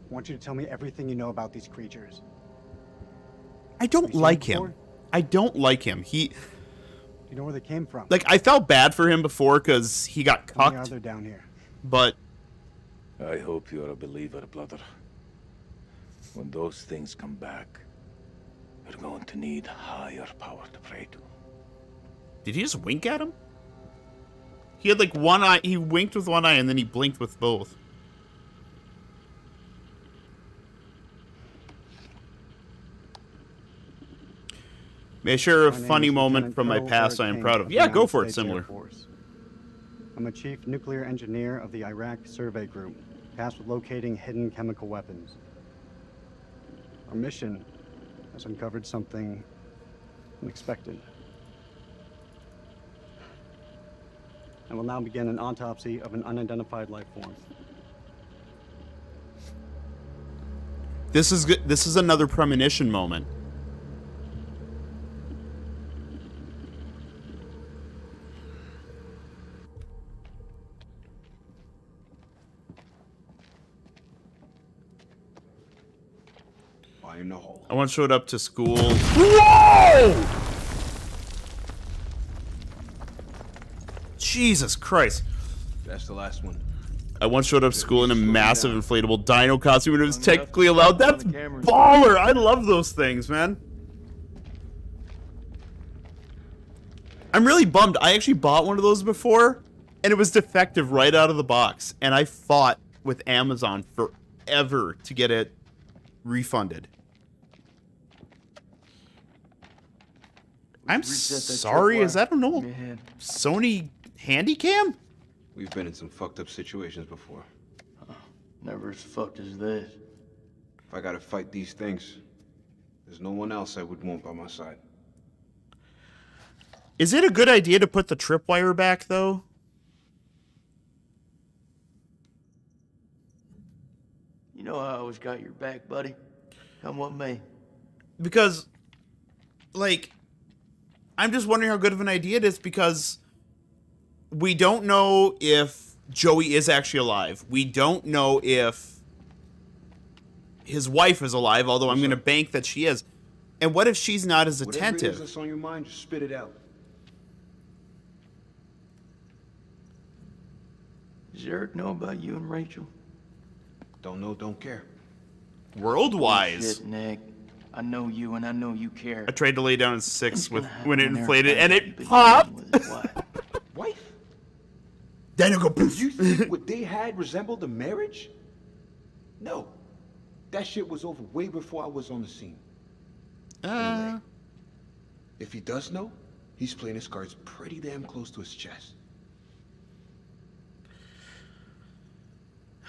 Speaker 3: I want you to tell me everything you know about these creatures.
Speaker 1: I don't
Speaker 3: Have you seen
Speaker 1: like
Speaker 3: them
Speaker 1: him.
Speaker 3: before?
Speaker 1: I don't like him.
Speaker 3: You know where they came from?
Speaker 1: Like, I felt bad for him before because he got
Speaker 3: How many are
Speaker 1: cucked,
Speaker 3: there down here?
Speaker 1: but
Speaker 6: I hope you're a believer, brother. When those things come back, you're going to need higher power to pray to.
Speaker 1: did he just wink at him? He had like one eye. He winked with one eye and then he blinked with both. May I share a
Speaker 3: My name
Speaker 1: funny
Speaker 3: is
Speaker 1: moment
Speaker 3: Lieutenant
Speaker 1: from my
Speaker 3: Colonel
Speaker 1: past I
Speaker 3: Eric
Speaker 1: am
Speaker 3: King
Speaker 1: proud of?
Speaker 3: the
Speaker 1: Yeah, go
Speaker 3: United
Speaker 1: for it,
Speaker 3: States Air
Speaker 1: similar.
Speaker 3: Force. I'm a chief nuclear engineer of the Iraq Survey Group, tasked with locating hidden chemical weapons. Our mission has uncovered something unexpected. I will now begin an autopsy of an unidentified life form.
Speaker 1: This is good. This is another premonition moment.
Speaker 8: Why in the hole?
Speaker 1: I once showed up to school. Whoa! Jesus Christ.
Speaker 8: That's the last one.
Speaker 1: I once showed up to school in a massive
Speaker 8: down.
Speaker 1: inflatable dino costume and it was
Speaker 2: Long enough
Speaker 1: technically
Speaker 2: to
Speaker 1: allowed.
Speaker 2: stop on
Speaker 1: That's
Speaker 2: the cameras.
Speaker 1: baller! I love those things, man. I'm really bummed. I actually bought one of those before and it was defective right out of the box. And I fought with Amazon forever to get it refunded. I'm
Speaker 2: Reset that
Speaker 1: sorry,
Speaker 2: tripwire.
Speaker 1: is that an old
Speaker 2: Give me a hand.
Speaker 1: Sony Handycam?
Speaker 8: We've been in some fucked up situations before.
Speaker 4: Never as fucked as this.
Speaker 8: If I gotta fight these things, there's no one else I would want by my side.
Speaker 1: Is it a good idea to put the tripwire back, though?
Speaker 4: You know I always got your back, buddy. Come what may.
Speaker 1: Because, like, I'm just wondering how good of an idea it is, because we don't know if Joey is actually alive. We don't know if his wife is alive, although I'm going to bank that she is. And what if she's not as
Speaker 5: Whatever it
Speaker 1: attentive?
Speaker 5: is that's on your mind, just spit it out.
Speaker 4: Does Eric know about you and Rachel?
Speaker 5: Don't know, don't care.
Speaker 1: World-wise.
Speaker 4: Shit, Nick. I know you and I know you care.
Speaker 1: I tried to lay down a 6 with when it
Speaker 4: Eric
Speaker 1: inflated,
Speaker 4: finds
Speaker 1: and
Speaker 4: out
Speaker 1: it
Speaker 4: you've been
Speaker 1: popped.
Speaker 4: dealing with his wife.
Speaker 5: Wife?
Speaker 1: Then it'll go
Speaker 5: Did
Speaker 1: poof.
Speaker 5: you think what they had resembled a marriage? No. That shit was over way before I was on the scene. If he does know, he's playing his cards pretty damn close to his chest.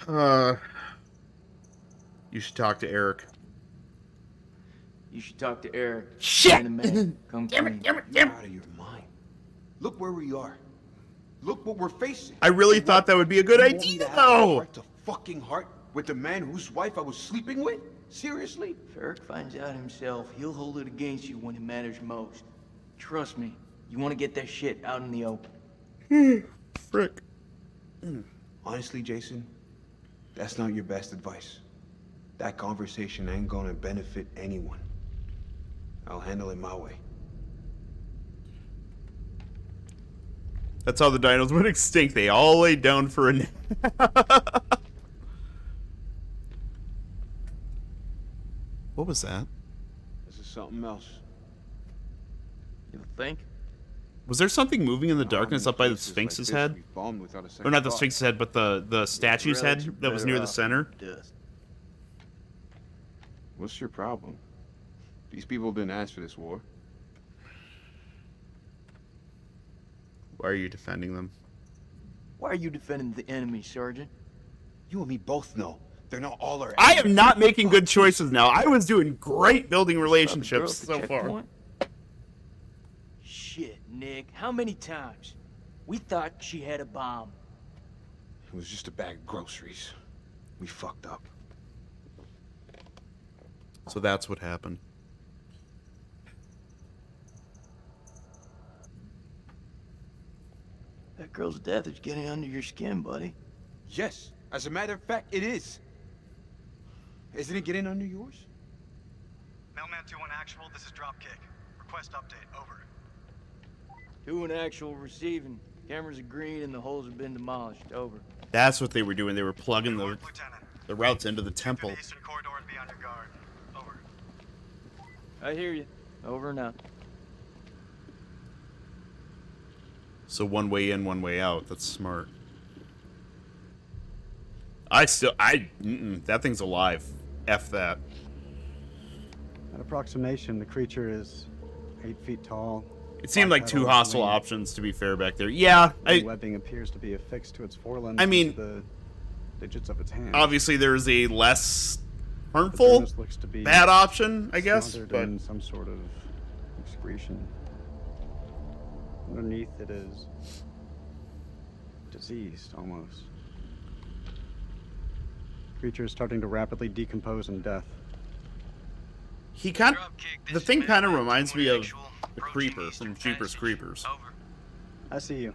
Speaker 1: You should talk to Eric.
Speaker 4: You should talk to Eric.
Speaker 1: Shit!
Speaker 4: Man to man. Come clean.
Speaker 5: You're out of your mind. Look where we are. Look what we're facing.
Speaker 1: I really
Speaker 5: And
Speaker 1: thought
Speaker 5: what?
Speaker 1: that would be a good
Speaker 5: You want me
Speaker 1: idea,
Speaker 5: to have
Speaker 1: though.
Speaker 5: Heart to fucking heart with the man whose wife I was sleeping with? Seriously?
Speaker 4: If Eric finds out himself, he'll hold it against you when it matters most. Trust me. You want to get that shit out in the open.
Speaker 1: Frick.
Speaker 5: Honestly, Jason, that's not your best advice. That conversation ain't gonna benefit anyone. I'll handle it my way.
Speaker 1: That's how the dinos went extinct. They all laid down for a nap. What was that?
Speaker 5: This is something else.
Speaker 4: You think?
Speaker 1: Was there something moving in the
Speaker 5: How
Speaker 1: darkness
Speaker 5: many
Speaker 1: up by the
Speaker 5: places like
Speaker 1: Sphinx's
Speaker 5: this
Speaker 1: head?
Speaker 5: we bombed without a
Speaker 1: Or
Speaker 5: second
Speaker 1: not the
Speaker 5: thought?
Speaker 1: Sphinx's head, but the statue's head
Speaker 4: Relics are
Speaker 1: that was
Speaker 4: better
Speaker 1: near the
Speaker 4: off
Speaker 1: center?
Speaker 4: in dust.
Speaker 5: What's your problem? These people didn't ask for this war.
Speaker 1: Why are you defending them?
Speaker 4: Why are you defending the enemy, Sergeant?
Speaker 5: You and me both know they're not all our
Speaker 1: I am not making good choices now. I was doing great building relationships
Speaker 4: Stop the girl
Speaker 1: so
Speaker 4: at the
Speaker 1: far.
Speaker 4: checkpoint? Shit, Nick. How many times? We thought she had a bomb.
Speaker 5: It was just a bag of groceries. We fucked up.
Speaker 1: So that's what happened.
Speaker 4: That girl's death is getting under your skin, buddy.
Speaker 5: Yes, as a matter of fact, it is. Isn't it getting under yours?
Speaker 10: Mailman 2-1 actual, this is Dropkick. Request update, over.
Speaker 4: 2 in actual receiving. Cameras are green and the holes have been demolished. Over.
Speaker 1: That's what they were doing. They were plugging
Speaker 10: Report, Lieutenant.
Speaker 1: the routes into the
Speaker 10: Through
Speaker 1: temple.
Speaker 10: the eastern corridor and be on your guard. Over.
Speaker 4: I hear you. Over and out.
Speaker 1: So one way in, one way out. That's smart. That thing's alive. F that.
Speaker 3: At approximation, the creature is 8 feet tall.
Speaker 1: It seemed like two hostile options, to be fair, back there. Yeah,
Speaker 3: The webbing appears to be affixed to its forelimbs.
Speaker 1: I mean,
Speaker 3: the digits of its hands.
Speaker 1: obviously there's a less
Speaker 3: The
Speaker 1: harmful,
Speaker 3: dermis looks to be
Speaker 1: bad option, I guess.
Speaker 3: smothered
Speaker 1: But
Speaker 3: in some sort of excretion. Underneath it is diseased, almost. Creature is starting to rapidly decompose in death.
Speaker 1: he kind
Speaker 10: Dropkick,
Speaker 1: the
Speaker 10: this
Speaker 1: thing
Speaker 10: is
Speaker 1: kind of
Speaker 10: Mailman
Speaker 1: reminds
Speaker 10: 2-1
Speaker 1: me of
Speaker 10: actual.
Speaker 1: the
Speaker 10: Approaching
Speaker 1: Creeper
Speaker 10: eastern
Speaker 1: from Jeepers
Speaker 10: passage.
Speaker 1: Creepers.
Speaker 10: Over.
Speaker 3: I see you.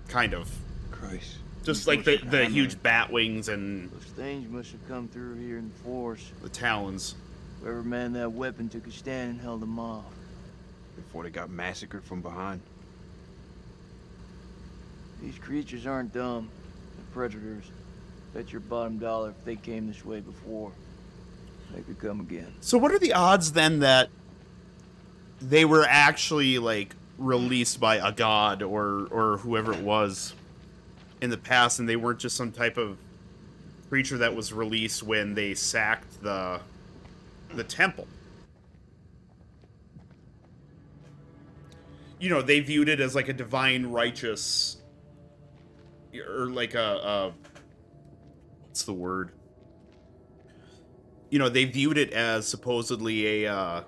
Speaker 1: Kind of.
Speaker 5: Christ.
Speaker 1: Just like the huge bat wings and
Speaker 4: Those things must have come through here in force.
Speaker 1: the talons.
Speaker 4: Whoever manned that weapon took a stand and held them off.
Speaker 5: Before they got massacred from behind.
Speaker 4: These creatures aren't dumb. They're predators. Bet your bottom dollar if they came this way before, they could come again.
Speaker 1: So what are the odds then that they were actually like released by a god or whoever it was in the past, and they weren't just some type of creature that was released when they sacked the temple? You know, they viewed it as like a divine righteous, or like a what's the word? You know, they viewed it as supposedly a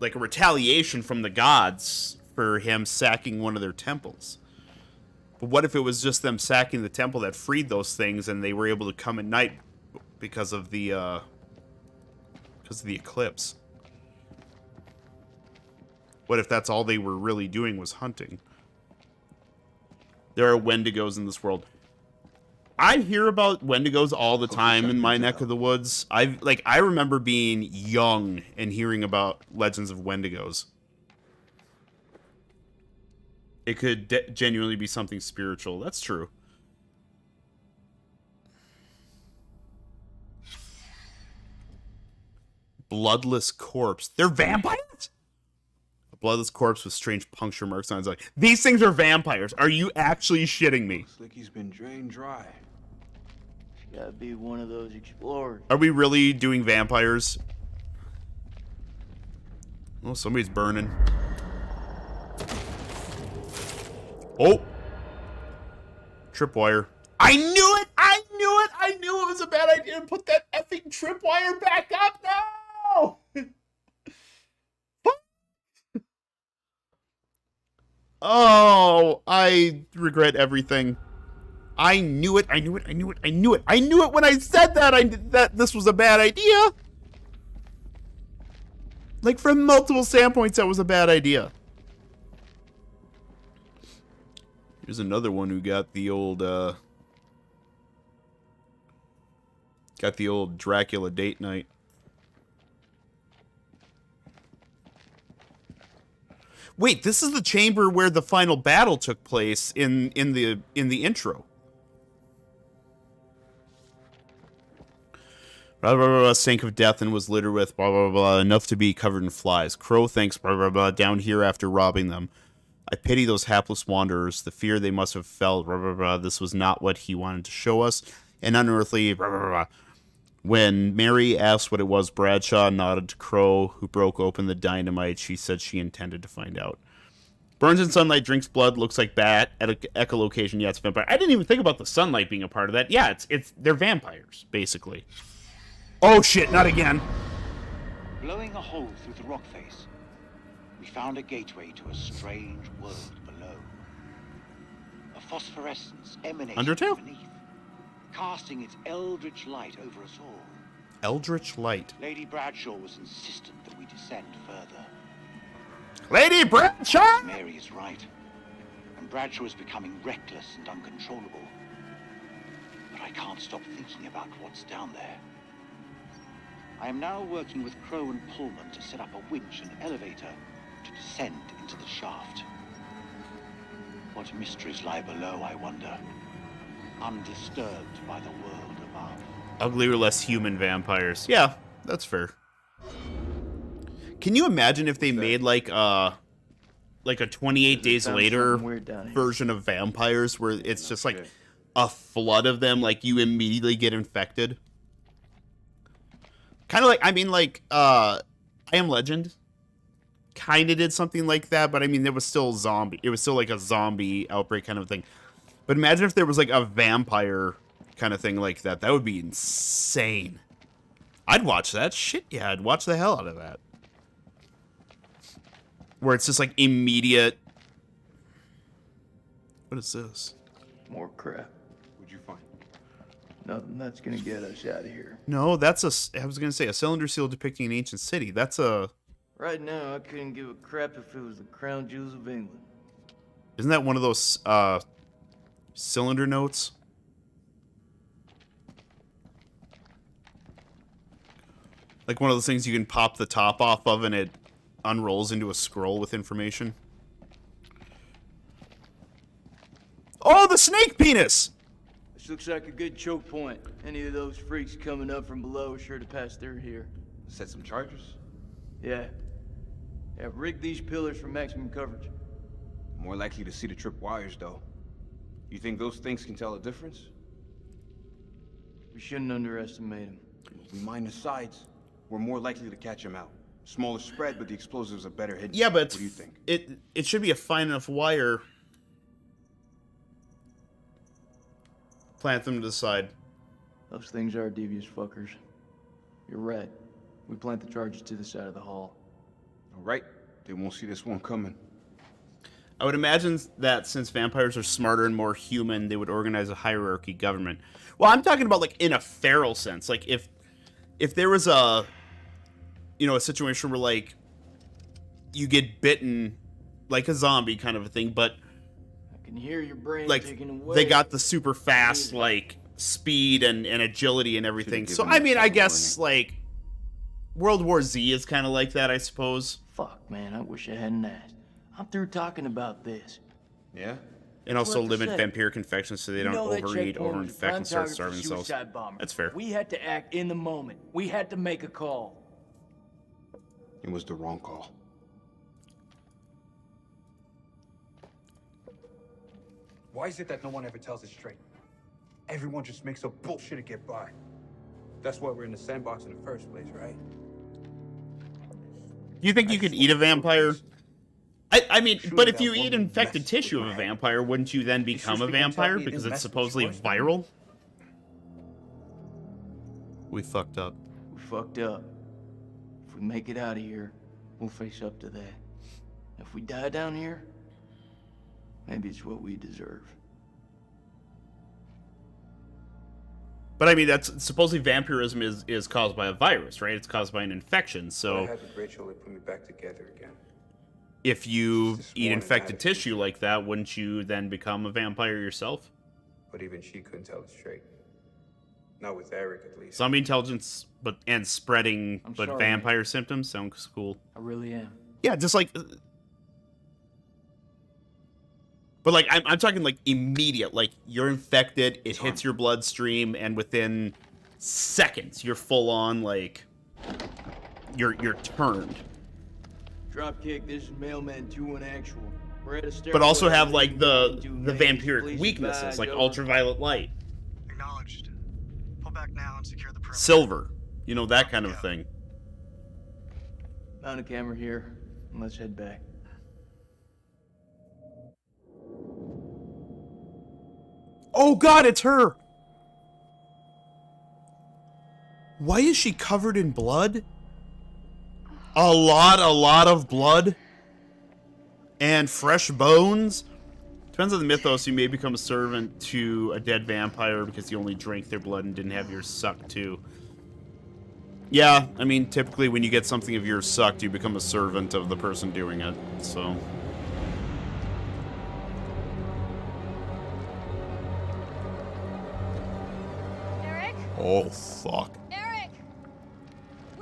Speaker 1: like a retaliation from the gods for him sacking one of their temples. But what if it was just them sacking the temple that freed those things, and they were able to come at night because of the eclipse? What if that's all they were really doing was hunting? There are Wendigos in this world. I hear about Wendigos all the time in my neck of the woods. I remember being young and hearing about legends of Wendigos. It could genuinely be something spiritual. That's true. Bloodless corpse. They're vampires? A bloodless corpse with strange puncture marks on its leg. These things are vampires. Are you actually shitting me?
Speaker 5: Looks like he's been drained dry.
Speaker 4: Gotta be one of those explorers.
Speaker 1: Are we really doing vampires? Oh, somebody's burning. Oh! Tripwire. I knew it! I knew it! I knew it was a bad idea to put that effing tripwire back up now! Oh, I regret everything. I knew it. I knew it. I knew it. I knew it. I knew it when I said that that this was a bad idea. Like, from multiple standpoints, that was a bad idea. Here's another one who got the old Dracula date night. Wait, this is the chamber where the final battle took place in the intro. Blah, blah, blah, blah, sank of death and was littered with blah, blah, blah, enough to be covered in flies. Crow thinks blah, blah, blah, down here after robbing them. I pity those hapless wanderers, the fear they must have felt, blah, blah, blah. This was not what he wanted to show us. An unearthly, blah, blah, blah. When Mary asked what it was, Bradshaw nodded to Crow, who broke open the dynamite. She said she intended to find out. Burns in sunlight, drinks blood, looks like bat at an echolocation. Yeah, it's vampire. I didn't even think about the sunlight being a part of that. Yeah, they're vampires, basically. Oh shit, not again.
Speaker 7: Blowing a hole through the rock face, we found a gateway to a strange world below. A phosphorescence emanating
Speaker 1: Undertale?
Speaker 7: from beneath, casting its eldritch light over us all.
Speaker 1: Eldritch light.
Speaker 7: Lady Bradshaw was insistent that we descend further.
Speaker 1: Lady Bradshaw!
Speaker 7: Mary is right, and Bradshaw is becoming reckless and uncontrollable. But I can't stop thinking about what's down there. I am now working with Crow and Pullman to set up a winch and elevator to descend into the shaft. What mysteries lie below, I wonder, undisturbed by the world above.
Speaker 1: Uglier, less human vampires. Yeah, that's fair. Can you imagine if they made like a 28 Days Later version of vampires where it's just like a flood of them, like you immediately get infected? Kind of like, I mean, like, I Am Legend kind of did something like that, but I mean, there was still zombie. It was still like a zombie outbreak kind of thing. But imagine if there was like a vampire kind of thing like that. That would be insane. I'd watch that. Shit, yeah, I'd watch the hell out of that. Where it's just like immediate. What is this?
Speaker 4: More crap.
Speaker 5: What'd you find?
Speaker 4: Nothing that's gonna get us out of here.
Speaker 1: No, that's I was gonna say a cylinder seal depicting an ancient city. That's a.
Speaker 4: Right now, I couldn't give a crap if it was the crown jewels of England.
Speaker 1: Isn't that one of those cylinder notes? Like one of those things you can pop the top off of and it unrolls into a scroll with information. Oh, the snake penis!
Speaker 4: This looks like a good choke point. Any of those freaks coming up from below are sure to pass through here.
Speaker 5: Set some charges?
Speaker 4: Yeah. Yeah, rig these pillars for maximum coverage.
Speaker 5: More likely to see the trip wires, though. You think those things can tell a difference?
Speaker 4: We shouldn't underestimate them.
Speaker 5: If we mine the sides, we're more likely to catch them out. Smaller spread, but the explosives are better hidden.
Speaker 1: Yeah, but
Speaker 5: what do you think?
Speaker 1: It should be a fine enough wire. Plant them to the side.
Speaker 4: Those things are devious fuckers. You're right. We plant the charges to the side of the hall.
Speaker 5: All right, they won't see this one coming.
Speaker 1: I would imagine that since vampires are smarter and more human, they would organize a hierarchy government. Well, I'm talking about like in a feral sense. Like if there was a, you know, a situation where like you get bitten like a zombie kind of a thing, but
Speaker 4: I can hear your brain
Speaker 1: like
Speaker 4: ticking away.
Speaker 1: they got the super fast like speed and agility and everything. So I mean, I guess like World War Z is kind of like that, I suppose.
Speaker 4: Fuck, man, I wish I hadn't asked. I'm through talking about this.
Speaker 5: Yeah?
Speaker 1: And also
Speaker 4: What to
Speaker 1: limit
Speaker 4: say?
Speaker 1: vampire infections so they don't
Speaker 4: You know that
Speaker 1: overeat,
Speaker 4: checkpoint was
Speaker 1: overinfect, and start
Speaker 4: prime target
Speaker 1: starving
Speaker 4: for
Speaker 1: themselves.
Speaker 4: suicide bombers.
Speaker 1: That's fair.
Speaker 4: We had to act in the moment. We had to make a call.
Speaker 5: It was the wrong call.
Speaker 9: Why is it that no one ever tells it straight? Everyone just makes up bullshit to get by. That's why we're in the sandbox in the first place, right?
Speaker 1: Do you think you could eat a vampire? I mean, but if you eat infected tissue of a vampire, wouldn't you then become a vampire because it's supposedly viral? We fucked up.
Speaker 4: We fucked up. If we make it out of here, we'll face up to that. If we die down here, maybe it's what we deserve.
Speaker 1: But I mean, that's supposedly vampirism is caused by a virus, right? It's caused by an infection.
Speaker 9: I
Speaker 1: So
Speaker 9: had to gracefully put me back together again.
Speaker 1: if you
Speaker 9: Just
Speaker 1: eat
Speaker 9: one
Speaker 1: infected
Speaker 9: attitude.
Speaker 1: tissue like that, wouldn't you then become a vampire yourself?
Speaker 9: But even she couldn't tell it straight. Not with Eric, at least.
Speaker 1: Zombie intelligence, and spreading,
Speaker 4: I'm
Speaker 1: but
Speaker 4: sorry,
Speaker 1: vampire symptoms sounds cool.
Speaker 4: I really am.
Speaker 1: Yeah, just like. But like, I'm talking like immediate. Like you're infected, it hits your bloodstream, and within seconds, you're full on like. You're turned.
Speaker 4: Dropkick, this is Mailman 2-1 actual. We're at a stairwell.
Speaker 1: But also have like the
Speaker 4: leading to
Speaker 1: vampiric
Speaker 4: Please
Speaker 1: weaknesses,
Speaker 4: advise
Speaker 1: like
Speaker 4: over.
Speaker 1: ultraviolet light,
Speaker 10: Acknowledged. Pull back now and secure the perimeter.
Speaker 1: silver, you know, that kind of thing.
Speaker 4: Mount a camera here, and let's head back.
Speaker 1: Oh God, it's her! Why is she covered in blood? A lot of blood. And fresh bones. Depends on the mythos, you may become a servant to a dead vampire because you only drank their blood and didn't have yours sucked too. Yeah, I mean, typically when you get something of yours sucked, you become a servant of the person doing it, so...
Speaker 11: Eric?
Speaker 1: Oh, fuck.
Speaker 11: Eric!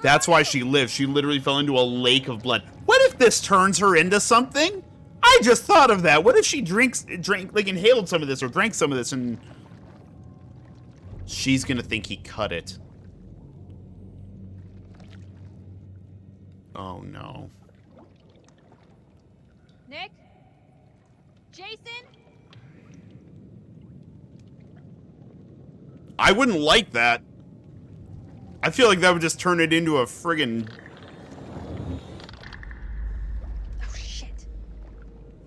Speaker 1: That's why she lived. She literally fell into a lake of blood. What if this turns her into something? I just thought of that. What if she drank, like, inhaled some of this or drank some of this and... She's gonna think he cut it. Oh, no.
Speaker 11: Nick? Jason?
Speaker 1: I wouldn't like that. I feel like that would just turn it into a friggin'...
Speaker 11: Oh, shit.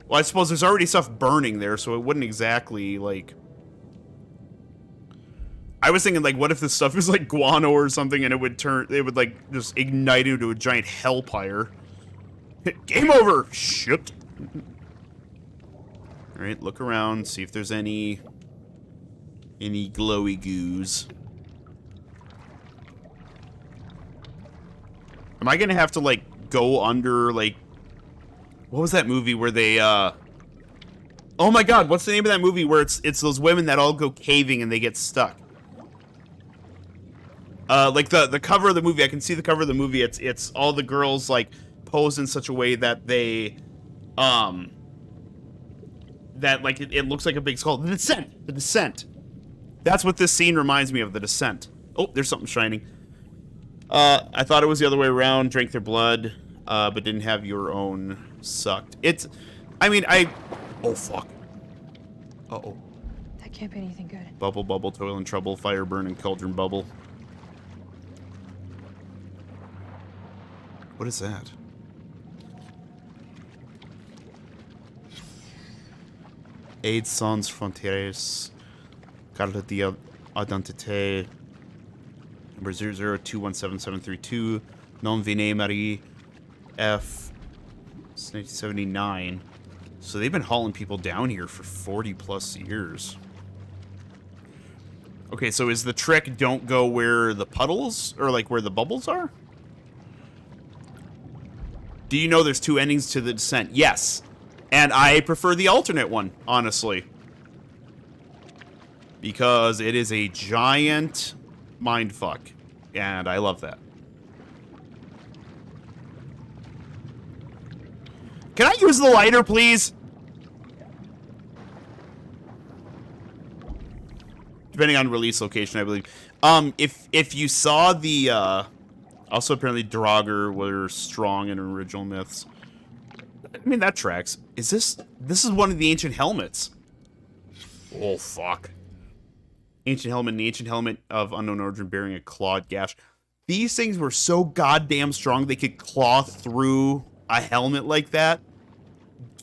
Speaker 1: Well, I suppose there's already stuff burning there, so it wouldn't exactly, like... I was thinking, like, what if this stuff is, like, guano or something, and it would, like, just ignite into a giant hellfire. Game over! Shit. Alright, look around, see if there's any glowy goos. Am I gonna have to, like, go under, like... What was that movie where they, Oh my god, what's the name of that movie where it's those women that all go caving and they get stuck? Like the cover of the movie, I can see the cover of the movie. It's all the girls like pose in such a way that they, that like it looks like a big skull. The Descent. The Descent. That's what this scene reminds me of. The Descent. Oh, there's something shining. I thought it was the other way around. Drank their blood, but didn't have your own sucked. I mean, oh fuck. Uh-oh.
Speaker 11: That can't be anything good.
Speaker 1: Bubble, bubble, toil and trouble, fire, burn, and cauldron bubble. What is that? Aide sans frontières. Carte d'identité. Number 002177732. Non venez Marie. F. It's 1979. So they've been hauling people down here for 40 plus years. Okay, so is the trick don't go where the puddles, or like where the bubbles are? Do you know there's 2 endings to the descent? Yes. And I prefer the alternate one, honestly. Because it is a giant mindfuck. And I love that. Can I use the lighter, please? Depending on release location, I believe. If you saw the, also apparently Draugr were strong in original myths. I mean, that tracks. Is this is one of the ancient helmets. Oh, fuck. Ancient helmet and the ancient helmet of unknown origin bearing a clawed gash. These things were so goddamn strong they could claw through a helmet like that.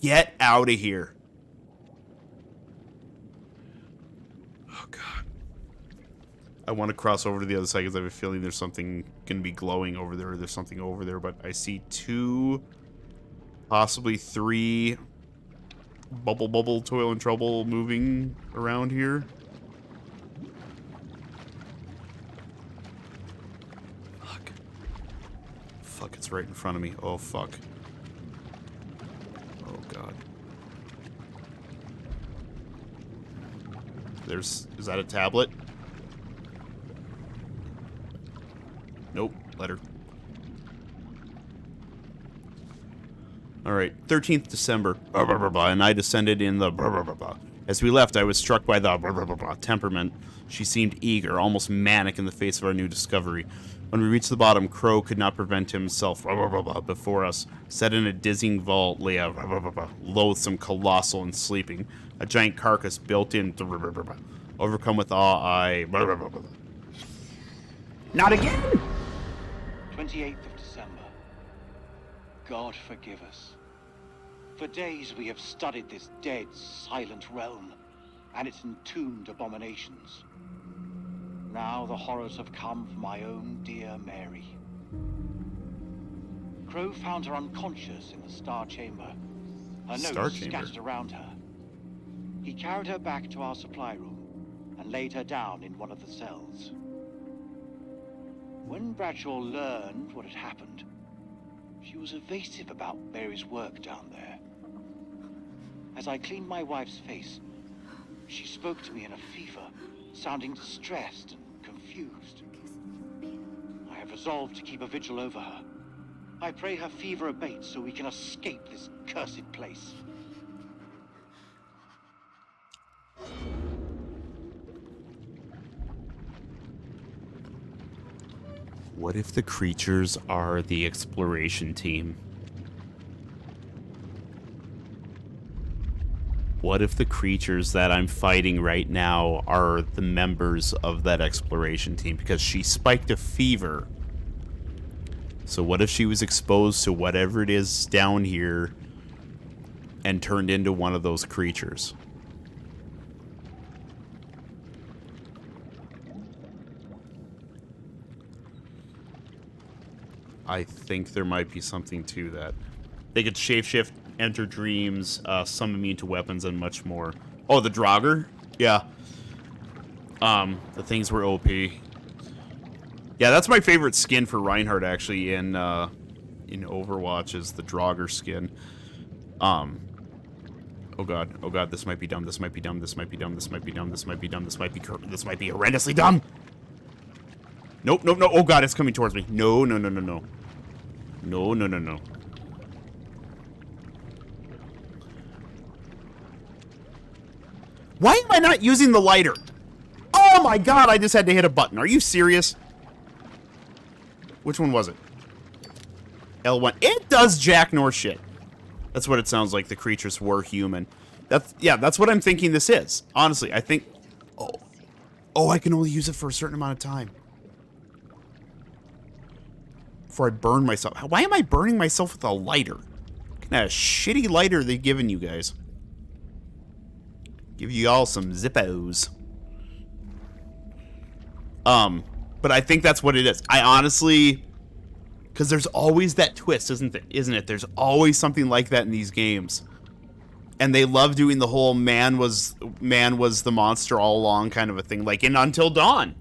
Speaker 1: Get out of here. Oh, God. I want to cross over to the other side because I have a feeling there's something going to be glowing over there, or there's something over there, but I see 2, possibly 3 bubble, toil and trouble moving around here. Fuck. Fuck, it's right in front of me. Oh, fuck. Oh, God. Is that a tablet? Nope, letter. Alright, 13th December, and I descended in the As we left, I was struck by the temperament. She seemed eager, almost manic in the face of our new discovery. When we reached the bottom, Crow could not prevent himself before us. Set in a dizzying vault lay a loathsome, colossal, and sleeping. A giant carcass built in. Overcome with awe, I. Not again!
Speaker 7: 28th of December. God forgive us. For days we have studied this dead, silent realm and its entombed abominations. Now the horrors have come for my own dear Mary. Crow found her unconscious in the Star Chamber. Her notes scattered around her. He carried her back to our supply room and laid her down in one of the cells. When Bradshaw learned what had happened, she was evasive about Mary's work down there. As I cleaned my wife's face, she spoke to me in a fever, sounding distressed and confused. I have resolved to keep a vigil over her. I pray her fever abates so we can escape this cursed place.
Speaker 1: What if the creatures are the exploration team? What if the creatures that I'm fighting right now are the members of that exploration team? Because she spiked a fever. So what if she was exposed to whatever it is down here and turned into one of those creatures? I think there might be something to that. They could shapeshift, enter dreams, some immune to weapons, and much more. Oh, the Draugr? Yeah. The things were OP. Yeah, that's my favorite skin for Reinhardt, actually, in Overwatch, is the Draugr skin. Oh god, this might be dumb, this might be dumb, this might be dumb, this might be dumb, this might be dumb, this might be horrendously dumb! Nope, nope, no. Oh god, it's coming towards me. No, no, no, no, no. No, no, no, no. Why am I not using the lighter? Oh my god, I just had to hit a button. Are you serious? Which one was it? L1. It does jack nor shit. That's what it sounds like. The creatures were human. That's what I'm thinking this is. Honestly, I think... Oh, I can only use it for a certain amount of time. Before I burn myself. Why am I burning myself with a lighter? What kind of shitty lighter they've given you guys? Give you all some Zippos. But I think that's what it is. I honestly Because there's always that twist, isn't it? There's always something like that in these games. And they love doing the whole man was the monster all along kind of a thing. Like in Until Dawn.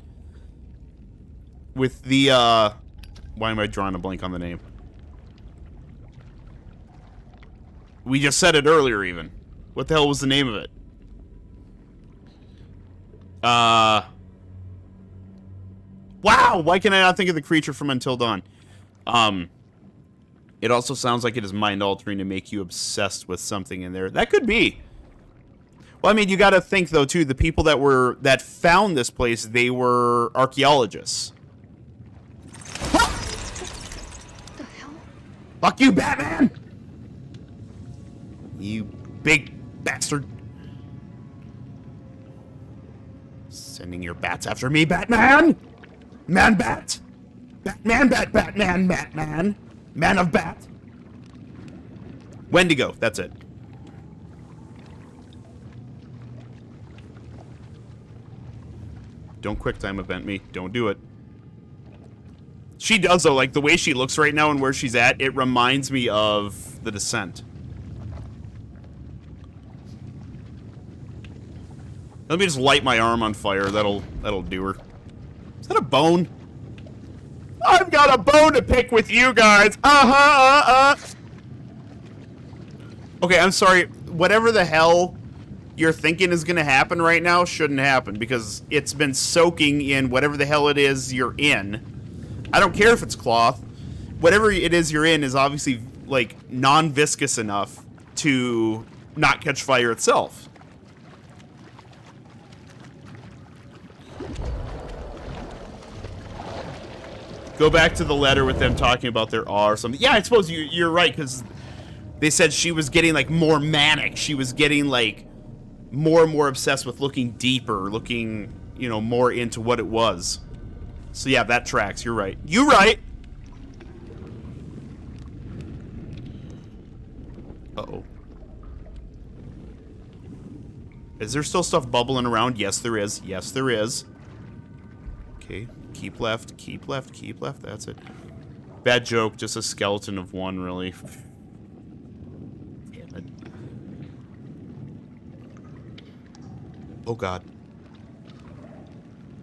Speaker 1: With the, why am I drawing a blank on the name? We just said it earlier even. What the hell was the name of it? Wow, why can I not think of the creature from Until Dawn? It also sounds like it is mind-altering to make you obsessed with something in there. That could be. Well, I mean, you gotta think, though, too, the people that found this place, they were archaeologists. What the hell? Fuck you, Batman! You big bastard. Sending your bats after me, Batman! Man-Bat! Batman, Batman, Batman. Man of Bat. Wendigo, that's it. Don't QuickTime event me. Don't do it. She does, though. Like, the way she looks right now and where she's at, it reminds me of The Descent. Let me just light my arm on fire. That'll do her. Is that a bone? I've got a bone to pick with you guys. Okay, I'm sorry. Whatever the hell you're thinking is going to happen right now shouldn't happen because it's been soaking in whatever the hell it is you're in. I don't care if it's cloth. Whatever it is you're in is obviously, like, non-viscous enough to not catch fire itself. Go back to the letter with them talking about their awe or something. Yeah, I suppose you're right, because they said she was getting, like, more manic. She was getting, like, more and more obsessed with looking deeper, looking, you know, more into what it was. So, yeah, that tracks. You're right. You're right! Uh-oh. Is there still stuff bubbling around? Yes, there is. Yes, there is. Okay. Keep left, keep left, keep left. That's it. Bad joke. Just a skeleton of one, really. Damn it. Oh, God.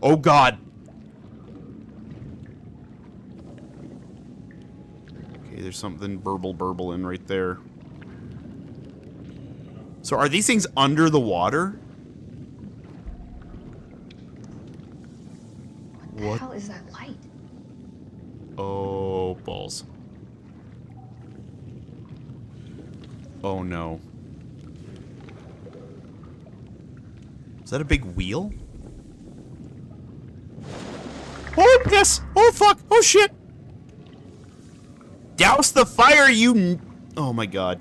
Speaker 1: Oh, God. Okay, there's something burbling right there. So are these things under the water?
Speaker 11: What the hell is that light?
Speaker 1: Oh, balls. Oh, no. Is that a big wheel? Oh, piss! Oh, fuck! Oh, shit! Douse the fire, you... Oh, my God.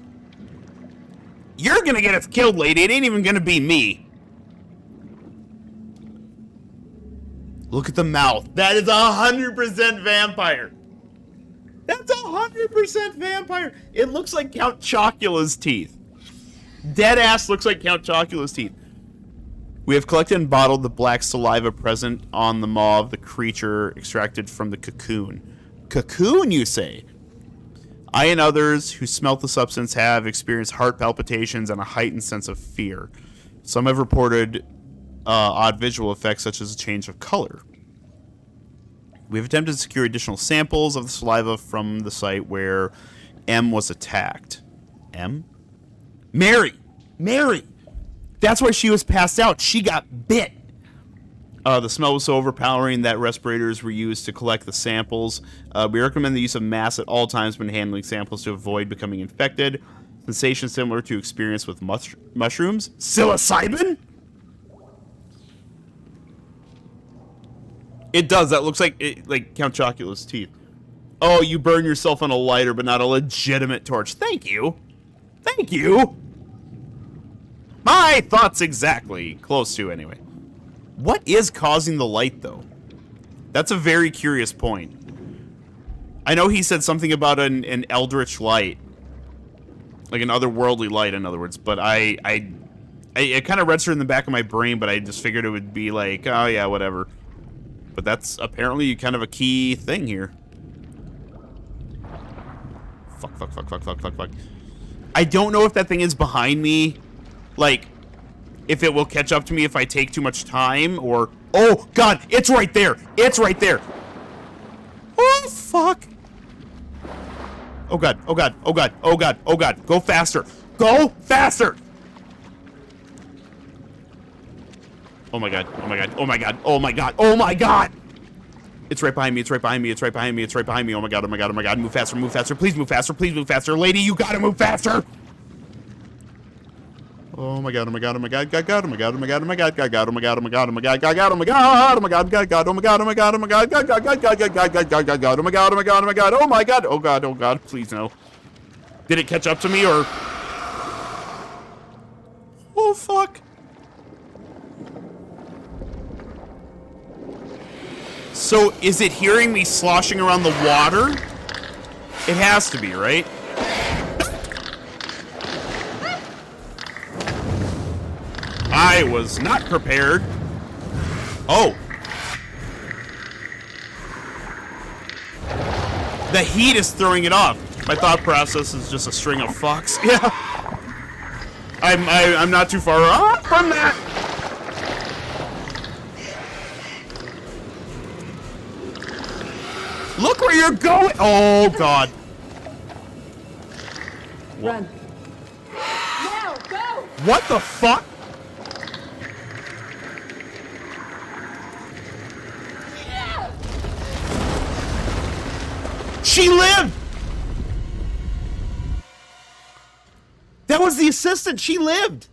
Speaker 1: You're gonna get us killed, lady. It ain't even gonna be me. Look at the mouth. That is 100% vampire. That's 100% vampire. It looks like Count Chocula's teeth. Dead ass looks like Count Chocula's teeth. We have collected and bottled the black saliva present on the maw of the creature extracted from the cocoon. Cocoon, you say? I and others who smelt the substance have experienced heart palpitations and a heightened sense of fear. Some have reported odd visual effects such as a change of color. We have attempted to secure additional samples of the saliva from the site where M was attacked. M? Mary! Mary! That's why she was passed out. She got bit. The smell was so overpowering that respirators were used to collect the samples. We recommend the use of masks at all times when handling samples to avoid becoming infected. Sensation similar to experience with mushrooms. Psilocybin? It does. That looks like Count Chocula's teeth. Oh, you burn yourself on a lighter, but not a legitimate torch. Thank you. Thank you. My thoughts exactly. Close to, anyway. What is causing the light, though? That's a very curious point. I know he said something about an eldritch light. Like an otherworldly light, in other words. But it kind of registered in the back of my brain, but I just figured it would be like, oh yeah, whatever. But that's apparently kind of a key thing here. Fuck, fuck, fuck, fuck, fuck, fuck, fuck. I don't know if that thing is behind me. Like, if it will catch up to me if I take too much time, or... Oh, God, it's right there. It's right there. Oh, fuck. Oh, God, oh, God, oh, God, oh, God, oh, God. Go faster. Go faster. Oh, my God, oh, my God, oh, my God, oh, my God, oh, my God. It's right behind me, it's right behind me, it's right behind me, it's right behind me. Oh, my God, oh, my God, oh, my God. Move faster, move faster. Please move faster, please move faster. Lady, you gotta move faster. Oh my God, oh my God, oh my God, God, God, oh my God, oh my God, oh my God, God, God, oh my God, oh my God, oh my God, God, God, oh my God, oh my God, God, God, oh my God, oh my God, oh my God, God, God, God, God, God, God, God, God, God, God, oh my God, oh my God, oh my God, oh my God, oh God, oh God, please no. Did it catch up to me or? Oh fuck. So is it hearing me sloshing around the water? It has to be, right? I was not prepared. Oh. The heat is throwing it off. My thought process is just a string of fucks. Yeah. I'm not too far off from that. Look where you're going. Oh God.
Speaker 11: Run. Now, go!
Speaker 1: What the fuck? She lived! That was the assistant. She lived.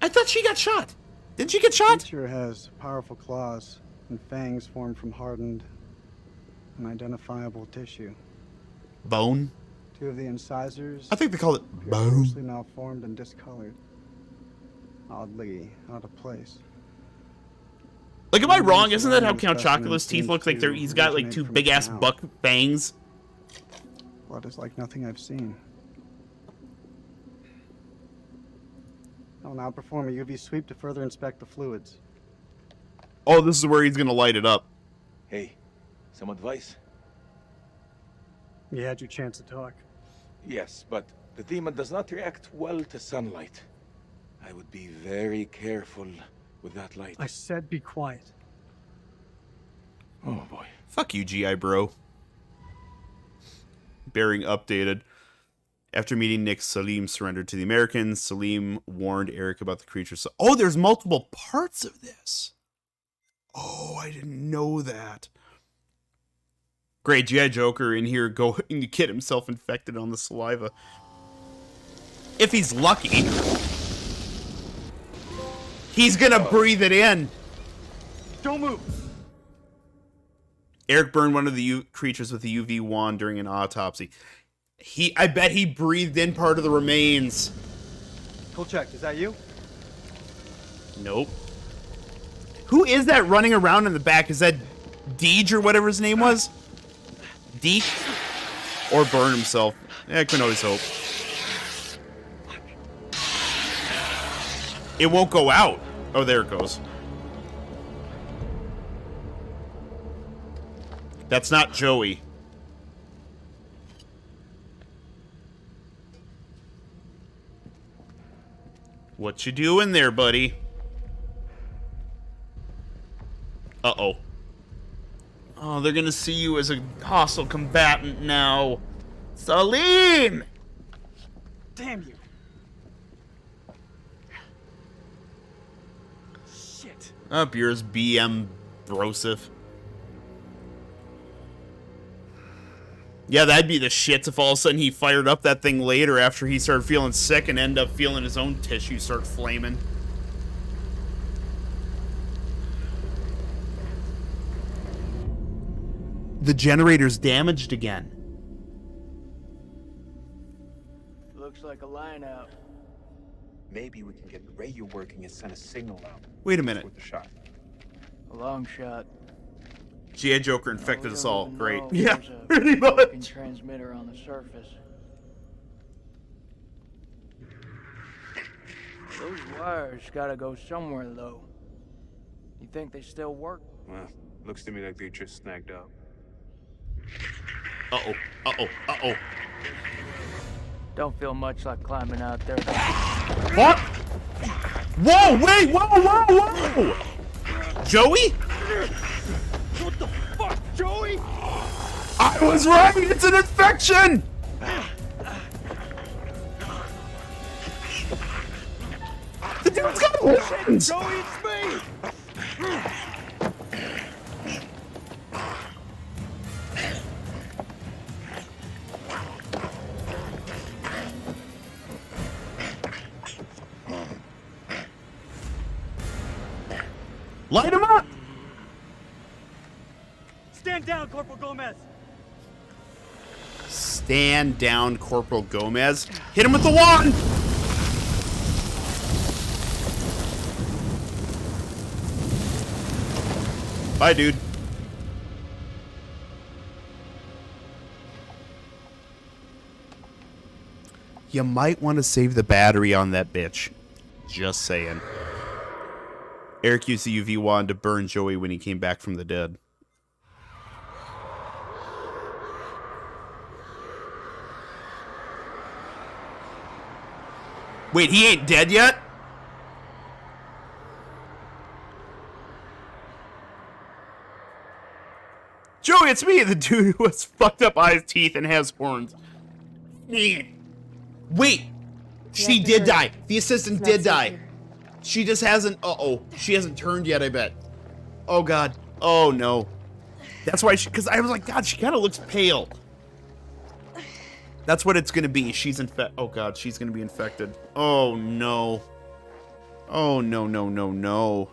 Speaker 1: I thought she got shot. Didn't she get shot?
Speaker 3: The creature has powerful claws and fangs formed from hardened, unidentifiable tissue.
Speaker 1: Bone?
Speaker 3: Two of the incisors.
Speaker 1: I think they call it bone.
Speaker 3: Grossly malformed and discolored. Oddly out of place.
Speaker 1: Like, am I wrong? Isn't that how Count Chocula's teeth look like he's got like two big ass buck fangs?
Speaker 3: Blood is like nothing I've seen. I'll now perform a UV sweep to further inspect the fluids.
Speaker 1: Oh, this is where he's gonna light it up.
Speaker 6: Hey, some advice?
Speaker 3: You had your chance to talk.
Speaker 6: Yes, but the demon does not react well to sunlight. I would be very careful with that light.
Speaker 3: I said be quiet.
Speaker 6: Oh boy.
Speaker 1: Fuck you, GI bro. Bearing updated. After meeting Nick, Salim surrendered to the Americans. Salim warned Eric about the creature. So, oh, there's multiple parts of this. Oh, I didn't know that. Great, GI Joker in here going to get himself infected on the saliva. If he's lucky. He's gonna breathe it in.
Speaker 3: Don't move.
Speaker 1: Eric burned one of the creatures with the UV wand during an autopsy. I bet he breathed in part of the remains.
Speaker 3: Kolchak, is that you?
Speaker 1: Nope. Who is that running around in the back? Is that Deej or whatever his name was? Deej? Or burn himself. Yeah, I can always hope. It won't go out. Oh, there it goes. That's not Joey. What you doing there, buddy? Uh-oh. Oh, they're gonna see you as a hostile combatant now. Salim!
Speaker 3: Damn you. Shit.
Speaker 1: Up yours, BM Broseph. Yeah, that'd be the shits if all of a sudden he fired up that thing later after he started feeling sick and ended up feeling his own tissue start flaming. The generator's damaged again.
Speaker 2: Looks like a line out.
Speaker 9: Maybe we can get the radio working and send a signal out.
Speaker 1: Wait a minute.
Speaker 9: With the shot.
Speaker 2: A long shot.
Speaker 1: G.I. Joker infected us all. Great.
Speaker 2: No,
Speaker 1: Yeah,
Speaker 2: there's a
Speaker 1: pretty
Speaker 2: fucking
Speaker 1: much.
Speaker 2: transmitter on the surface. Those wires gotta go somewhere, though. You think they still work?
Speaker 9: Well, looks to me like they just snagged up.
Speaker 1: Uh-oh. Uh-oh. Uh-oh.
Speaker 2: Don't feel much like climbing out there.
Speaker 1: What? Whoa, wait, whoa! Joey?
Speaker 2: What the fuck, Joey?
Speaker 1: I was right! It's an infection! The dude's got horns!
Speaker 2: Joey, it's me!
Speaker 1: Light him up!
Speaker 2: Stand down, Corporal Gomez!
Speaker 1: Stand down, Corporal Gomez. Hit him with the wand! Bye, dude. You might want to save the battery on that bitch. Just saying. Eric used the UV wand to burn Joey when he came back from the dead. Wait, he ain't dead yet? Joey, it's me, the dude who has fucked up eyes, teeth, and has horns. Wait, she did die. The assistant did die. She just hasn't, she hasn't turned yet, I bet. Oh, God. Oh, no. That's why because I was like, God, she kind of looks pale. That's what it's going to be. She's infected. Oh, God, she's going to be infected. Oh, no. Oh, no, no, no, no.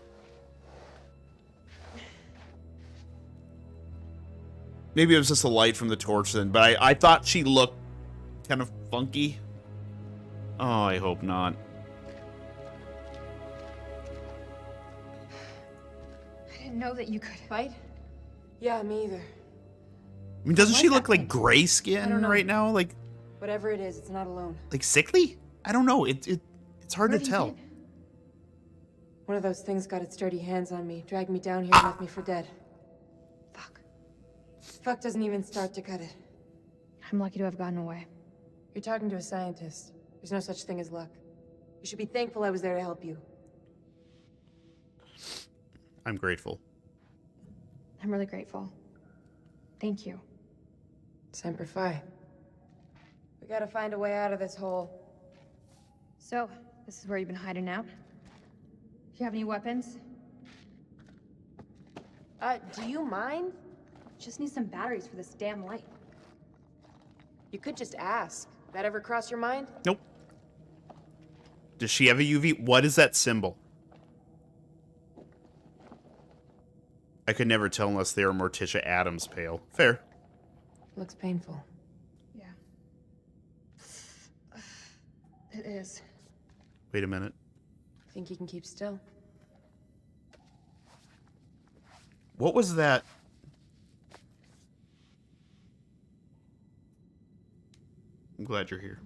Speaker 1: Maybe it was just the light from the torch then, but I thought she looked kind of funky. Oh, I hope not.
Speaker 12: I didn't know that you could fight. Yeah, me either.
Speaker 1: I mean, doesn't she look like gray skin right now? Like,
Speaker 12: whatever it is, it's not alone.
Speaker 1: like sickly? I don't know. It's hard to tell.
Speaker 12: One of those things got its dirty hands on me, dragged me down here and left me for dead. Fuck. Fuck doesn't even start to cut it.
Speaker 11: I'm lucky to have gotten away.
Speaker 12: You're talking to a scientist. There's no such thing as luck. You should be thankful I was there to help you.
Speaker 1: I'm grateful.
Speaker 11: I'm really grateful. Thank you.
Speaker 12: Semper Fi. We gotta find a way out of this hole.
Speaker 11: So, this is where you've been hiding out? Do you have any weapons?
Speaker 12: Do you mind?
Speaker 11: Just need some batteries for this damn light.
Speaker 12: You could just ask. That ever cross your mind?
Speaker 1: Nope. Does she have a UV? What is that symbol? I could never tell unless they were Morticia Adams pale. Fair.
Speaker 12: Looks painful.
Speaker 11: Yeah. It is.
Speaker 1: Wait a minute.
Speaker 12: Think you can keep still?
Speaker 1: What was that? I'm glad you're here.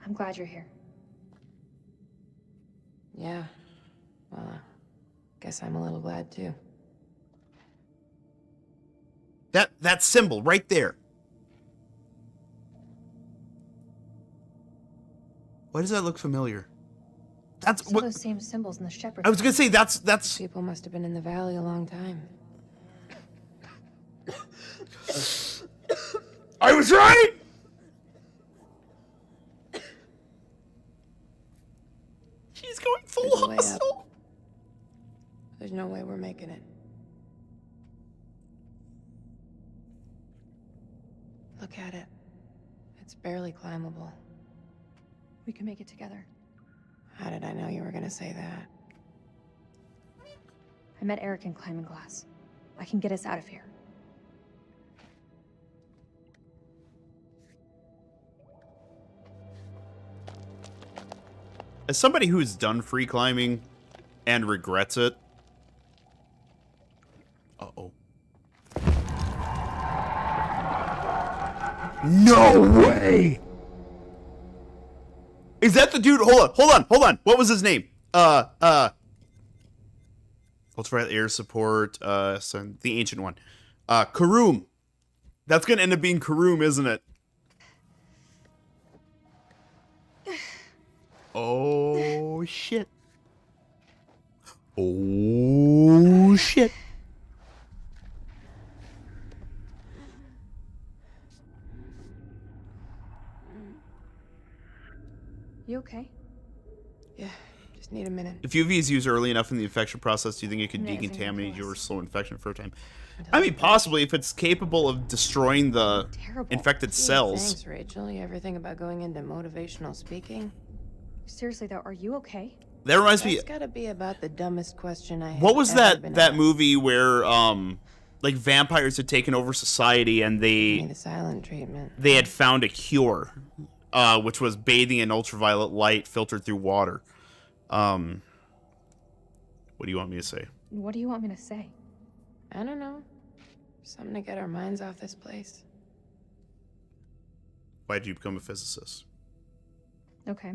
Speaker 11: I'm glad you're here.
Speaker 12: Yeah. Well, guess I'm a little glad too.
Speaker 1: That symbol right there. Why does that look familiar? That's
Speaker 11: Some
Speaker 1: what
Speaker 11: of those same symbols in the shepherd.
Speaker 1: I was gonna say. That's
Speaker 12: People must have been in the valley a long time.
Speaker 1: I was right. She's going full
Speaker 12: There's a way up.
Speaker 1: hustle.
Speaker 12: There's no way we're making it. Look at it. It's barely climbable.
Speaker 11: We can make it together.
Speaker 12: How did I know you were gonna say that?
Speaker 11: I met Eric in climbing class. I can get us out of here.
Speaker 1: As somebody who's done free climbing and regrets it. Uh-oh. No way! Is that the dude? Hold on. What was his name? Ultraviolet air support, the ancient one. Karoom. That's gonna end up being Karoom, isn't it? Oh, shit. Oh, shit.
Speaker 11: You okay?
Speaker 12: Yeah, just need a minute.
Speaker 1: If UV is used early enough in the infection process, do you think it could
Speaker 11: Amazing,
Speaker 1: decontaminate you or
Speaker 11: Nicholas.
Speaker 1: slow infection for a time? I mean, possibly if it's capable of destroying the
Speaker 11: Terrible.
Speaker 1: infected
Speaker 12: Gee,
Speaker 1: cells.
Speaker 12: Thanks, Rachel. You ever think about going into motivational speaking?
Speaker 11: Seriously though, are you okay?
Speaker 1: That reminds me.
Speaker 12: That's gotta be about the dumbest question I have
Speaker 1: What was
Speaker 12: ever been
Speaker 1: that
Speaker 12: asked.
Speaker 1: movie where like vampires had taken over society and
Speaker 12: Give me
Speaker 1: they
Speaker 12: the silent treatment.
Speaker 1: had found a cure, which was bathing in ultraviolet light filtered through water. What do you want me to say?
Speaker 11: What do you want me to say?
Speaker 12: I don't know. Something to get our minds off this place.
Speaker 1: Why did you become a physicist?
Speaker 11: Okay.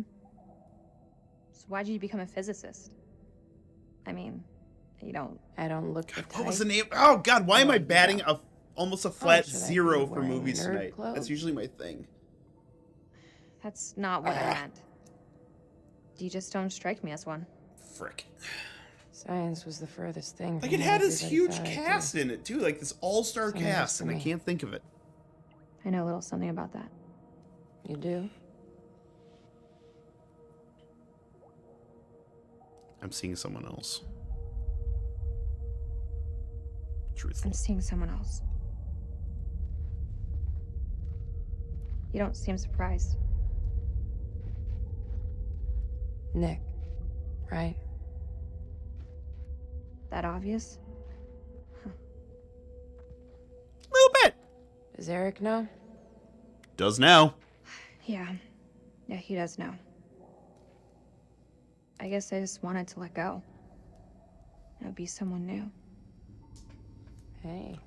Speaker 11: So why'd you become a physicist? I mean, you don't...
Speaker 12: I don't look the
Speaker 1: What
Speaker 12: type.
Speaker 1: was the name? Oh God, why am I batting almost a flat
Speaker 12: should I be
Speaker 1: 0 for
Speaker 12: wearing
Speaker 1: movies
Speaker 12: nerd
Speaker 1: tonight?
Speaker 12: clothes?
Speaker 1: That's usually my thing.
Speaker 11: That's not what I meant. You just don't strike me as one.
Speaker 1: Frick.
Speaker 12: Science was the furthest thing.
Speaker 1: Like
Speaker 12: from
Speaker 1: it
Speaker 12: what
Speaker 1: had this
Speaker 12: everybody
Speaker 1: huge
Speaker 12: thought I'd do.
Speaker 1: cast in it too, like this all-star
Speaker 12: Sounds
Speaker 1: cast,
Speaker 12: to
Speaker 1: and I
Speaker 12: me.
Speaker 1: can't think of it.
Speaker 11: I know a little something about that.
Speaker 12: You do?
Speaker 1: I'm seeing someone else. Truthful.
Speaker 11: I'm seeing someone else. You don't seem surprised.
Speaker 12: Nick, right?
Speaker 11: That obvious?
Speaker 1: Little bit.
Speaker 12: Does Eric know?
Speaker 1: Does now.
Speaker 11: Yeah. Yeah, he does know. I guess I just wanted to let go. It would be someone new.
Speaker 12: Hey.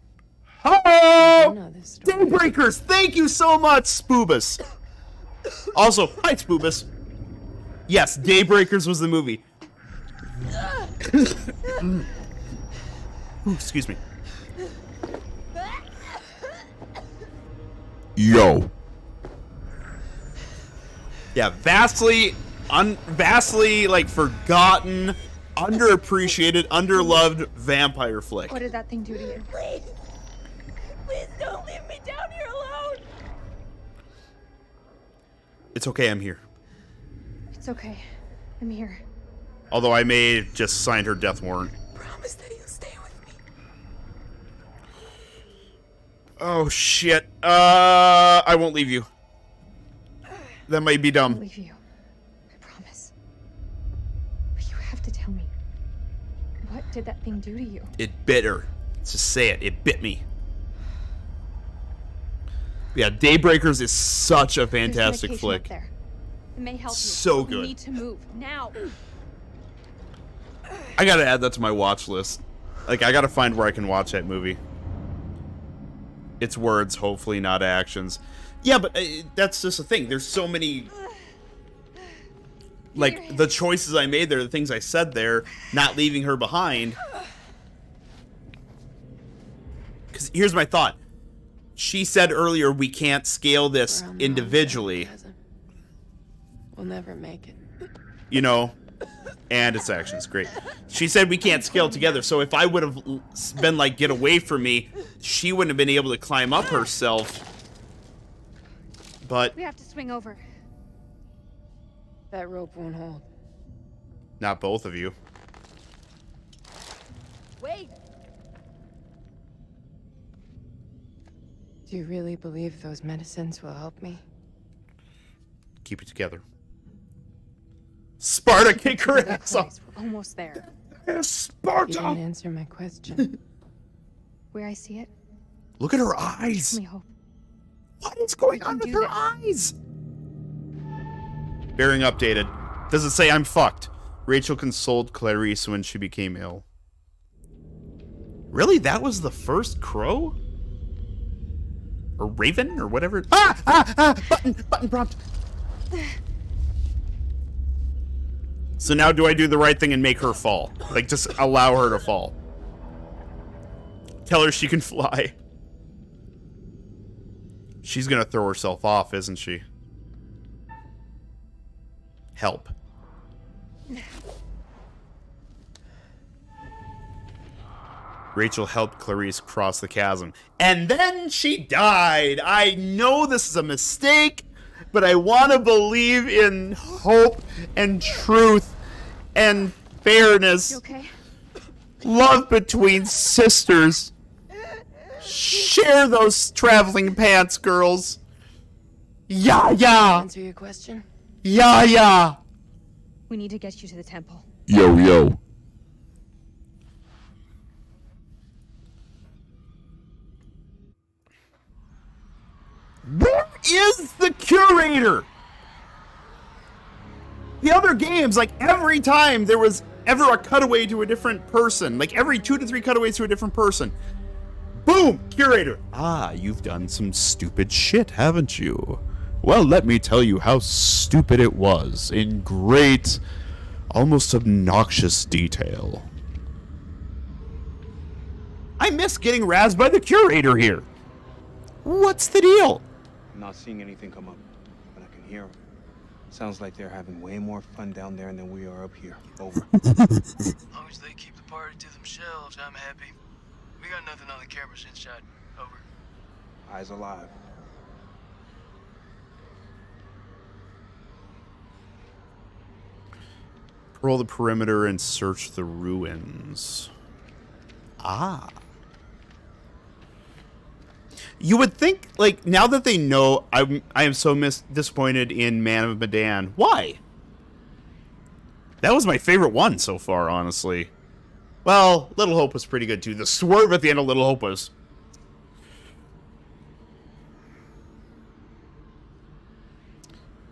Speaker 1: Hello!
Speaker 12: You know this story.
Speaker 1: Daybreakers, thank you so much, Spoobus. Also, hi, Spoobus. Yes, Daybreakers was the movie. Ooh, excuse me. Yo. Yeah, vastly like forgotten, underappreciated, underloved vampire flick.
Speaker 11: What did that thing do to you?
Speaker 13: Please! Please don't leave me down here alone!
Speaker 1: It's okay, I'm here.
Speaker 11: It's okay. I'm here.
Speaker 1: Although I may have just signed her death warrant.
Speaker 13: Promise that you'll stay with me.
Speaker 1: Oh shit. I won't leave you. That might be
Speaker 11: I'll
Speaker 1: dumb.
Speaker 11: leave you. I promise. But you have to tell me. What did that thing do to you?
Speaker 1: It bit her. Let's just say it. It bit me. Yeah, Daybreakers is such a
Speaker 11: There's
Speaker 1: fantastic
Speaker 11: medication
Speaker 1: flick.
Speaker 11: up there. It may help you.
Speaker 1: So
Speaker 11: but we
Speaker 1: good.
Speaker 11: need to move now.
Speaker 1: I gotta add that to my watch list. Like, I gotta find where I can watch that movie. It's words, hopefully, not actions. Yeah, but that's just the thing. There's so many... Like, the choices I made there, the things I said there, not leaving her behind. Because here's my thought. She said earlier we can't scale this individually.
Speaker 12: We'll never make it.
Speaker 1: You know, and its actions. Great. She said we can't scale together, so if I would have been like, get away from me, she wouldn't have been able to climb up herself. But
Speaker 11: We have to swing over.
Speaker 12: That rope won't hold.
Speaker 1: not both of you.
Speaker 13: Wait!
Speaker 12: Do you really believe those medicines will help me?
Speaker 1: Keep it together. Sparta, kick her
Speaker 11: Get
Speaker 1: ass off.
Speaker 11: close. We're almost there.
Speaker 12: You
Speaker 1: Sparta!
Speaker 12: didn't answer my question.
Speaker 11: Where I see it,
Speaker 1: Look at her
Speaker 11: gives
Speaker 1: eyes.
Speaker 11: me hope.
Speaker 1: What is going on
Speaker 11: can
Speaker 1: with
Speaker 11: do
Speaker 1: her
Speaker 11: this.
Speaker 1: eyes? Bearing updated. Does it say I'm fucked? Rachel consoled Clarice when she became ill. Really? That was the first crow? Or raven? Or whatever? Button prompt. So now do I do the right thing and make her fall? Like, just allow her to fall. Tell her she can fly. She's gonna throw herself off, isn't she? Help. Rachel helped Clarice cross the chasm. And then she died. I know this is a mistake, but I want to believe in hope and truth and fairness.
Speaker 11: You okay?
Speaker 1: Love between sisters. Share those traveling pants, girls. Yeah.
Speaker 12: Answer your question?
Speaker 1: Yeah.
Speaker 11: We need to get you to the temple.
Speaker 6: Yo.
Speaker 1: Where is the curator? The other games, like every time there was ever a cutaway to a different person, like every 2 to 3 cutaways to a different person, boom, curator. Ah, you've done some stupid shit, haven't you? Well, let me tell you how stupid it was in great, almost obnoxious detail. I miss getting razzed by the curator here. What's the deal?
Speaker 5: I'm not seeing anything come up, but I can hear them. Sounds like they're having way more fun down there than we are up here. Over.
Speaker 2: As long as they keep the party to themselves, I'm happy. We got nothing on the cameras inside. Over.
Speaker 5: Eyes alive.
Speaker 1: Patrol the perimeter and search the ruins. Ah. You would think, like, now that they know, I am so disappointed in Man of Medan. Why? That was my favorite one so far, honestly. Well, Little Hope was pretty good, too. The swerve at the end of Little Hope was...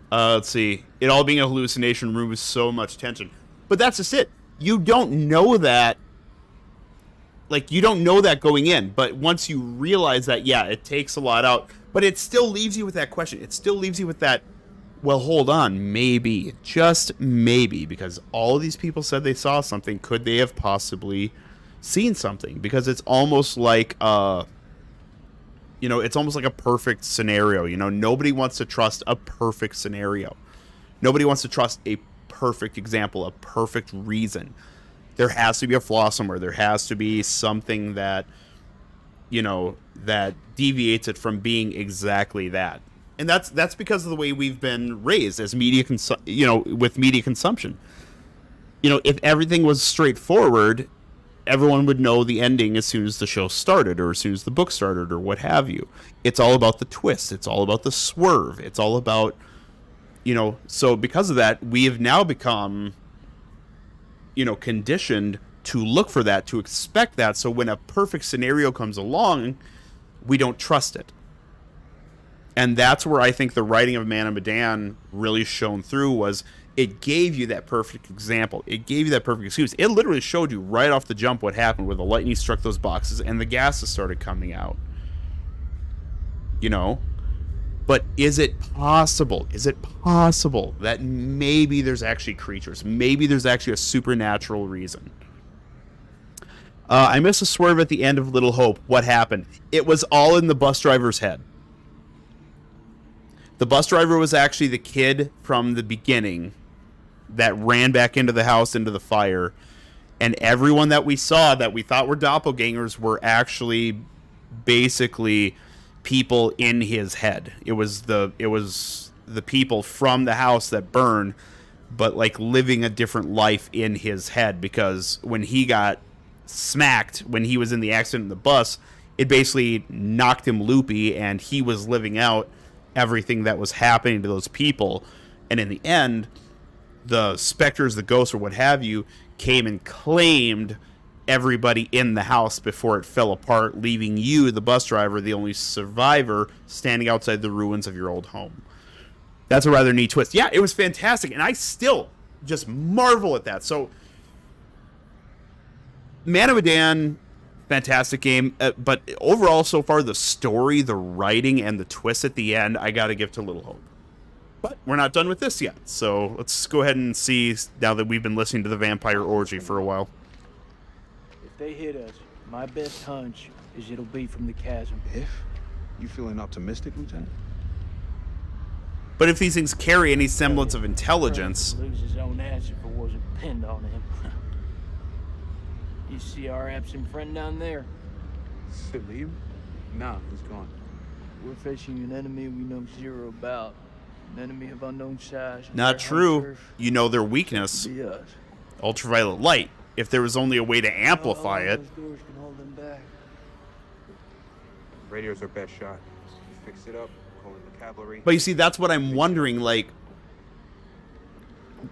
Speaker 1: let's see. It all being a hallucination removes so much tension. But that's just it. You don't know that. Like, you don't know that going in. But once you realize that, yeah, it takes a lot out. But it still leaves you with that question. It still leaves you with that, well, hold on, maybe. Just maybe. Because all these people said they saw something. Could they have possibly seen something? Because it's almost like, you know, it's almost like a perfect scenario. You know, nobody wants to trust a perfect scenario. Nobody wants to trust a perfect example, a perfect reason. There has to be a flaw somewhere. There has to be something that, you know, that deviates it from being exactly that. And that's because of the way we've been raised as media, you know, with media consumption. You know, if everything was straightforward, everyone would know the ending as soon as the show started or as soon as the book started or what have you. It's all about the twist. It's all about the swerve. It's all about, you know, so because of that, we have now become, you know, conditioned to look for that, to expect that. So when a perfect scenario comes along, we don't trust it. And that's where I think the writing of Man of Medan really shone through, was it gave you that perfect example. It gave you that perfect excuse. It literally showed you right off the jump what happened where the lightning struck those boxes and the gases started coming out. You know? But is it possible? Is it possible that maybe there's actually creatures? Maybe there's actually a supernatural reason? I missed a swerve at the end of Little Hope. What happened? It was all in the bus driver's head. The bus driver was actually the kid from the beginning that ran back into the house, into the fire. And everyone that we saw that we thought were doppelgangers were actually basically people in his head. It was the people from the house that burned, but like living a different life in his head, because when he got smacked, when he was in the accident in the bus, it basically knocked him loopy, and he was living out everything that was happening to those people. And in the end, the specters, the ghosts, or what have you, came and claimed everybody in the house before it fell apart, leaving you, the bus driver, the only survivor, standing outside the ruins of your old home. That's a rather neat twist. Yeah, it was fantastic, and I still just marvel at that. So, Man of Medan, fantastic game, but overall, so far, the story, the writing, and the twist at the end, I gotta give to Little Hope. But we're not done with this yet, so let's go ahead and see, now that we've been listening to the Vampire Orgy for a while.
Speaker 2: If they hit us, my best hunch is it'll be from the chasm.
Speaker 5: If? You feeling optimistic, Lieutenant?
Speaker 1: But if these things carry any semblance of intelligence...
Speaker 2: Lose his own ass if it wasn't pinned on him. You see our absent friend down there?
Speaker 9: Salim? Nah, he's gone.
Speaker 2: We're facing an enemy we know zero about. An enemy of unknown size.
Speaker 1: Not true. You know their weakness.
Speaker 2: Be us.
Speaker 1: Ultraviolet light. If there was only a way to amplify it.
Speaker 2: Those doors can hold them back.
Speaker 5: Radio's our best shot. Fix it up, call in the cavalry.
Speaker 1: But you see, that's what I'm wondering, like...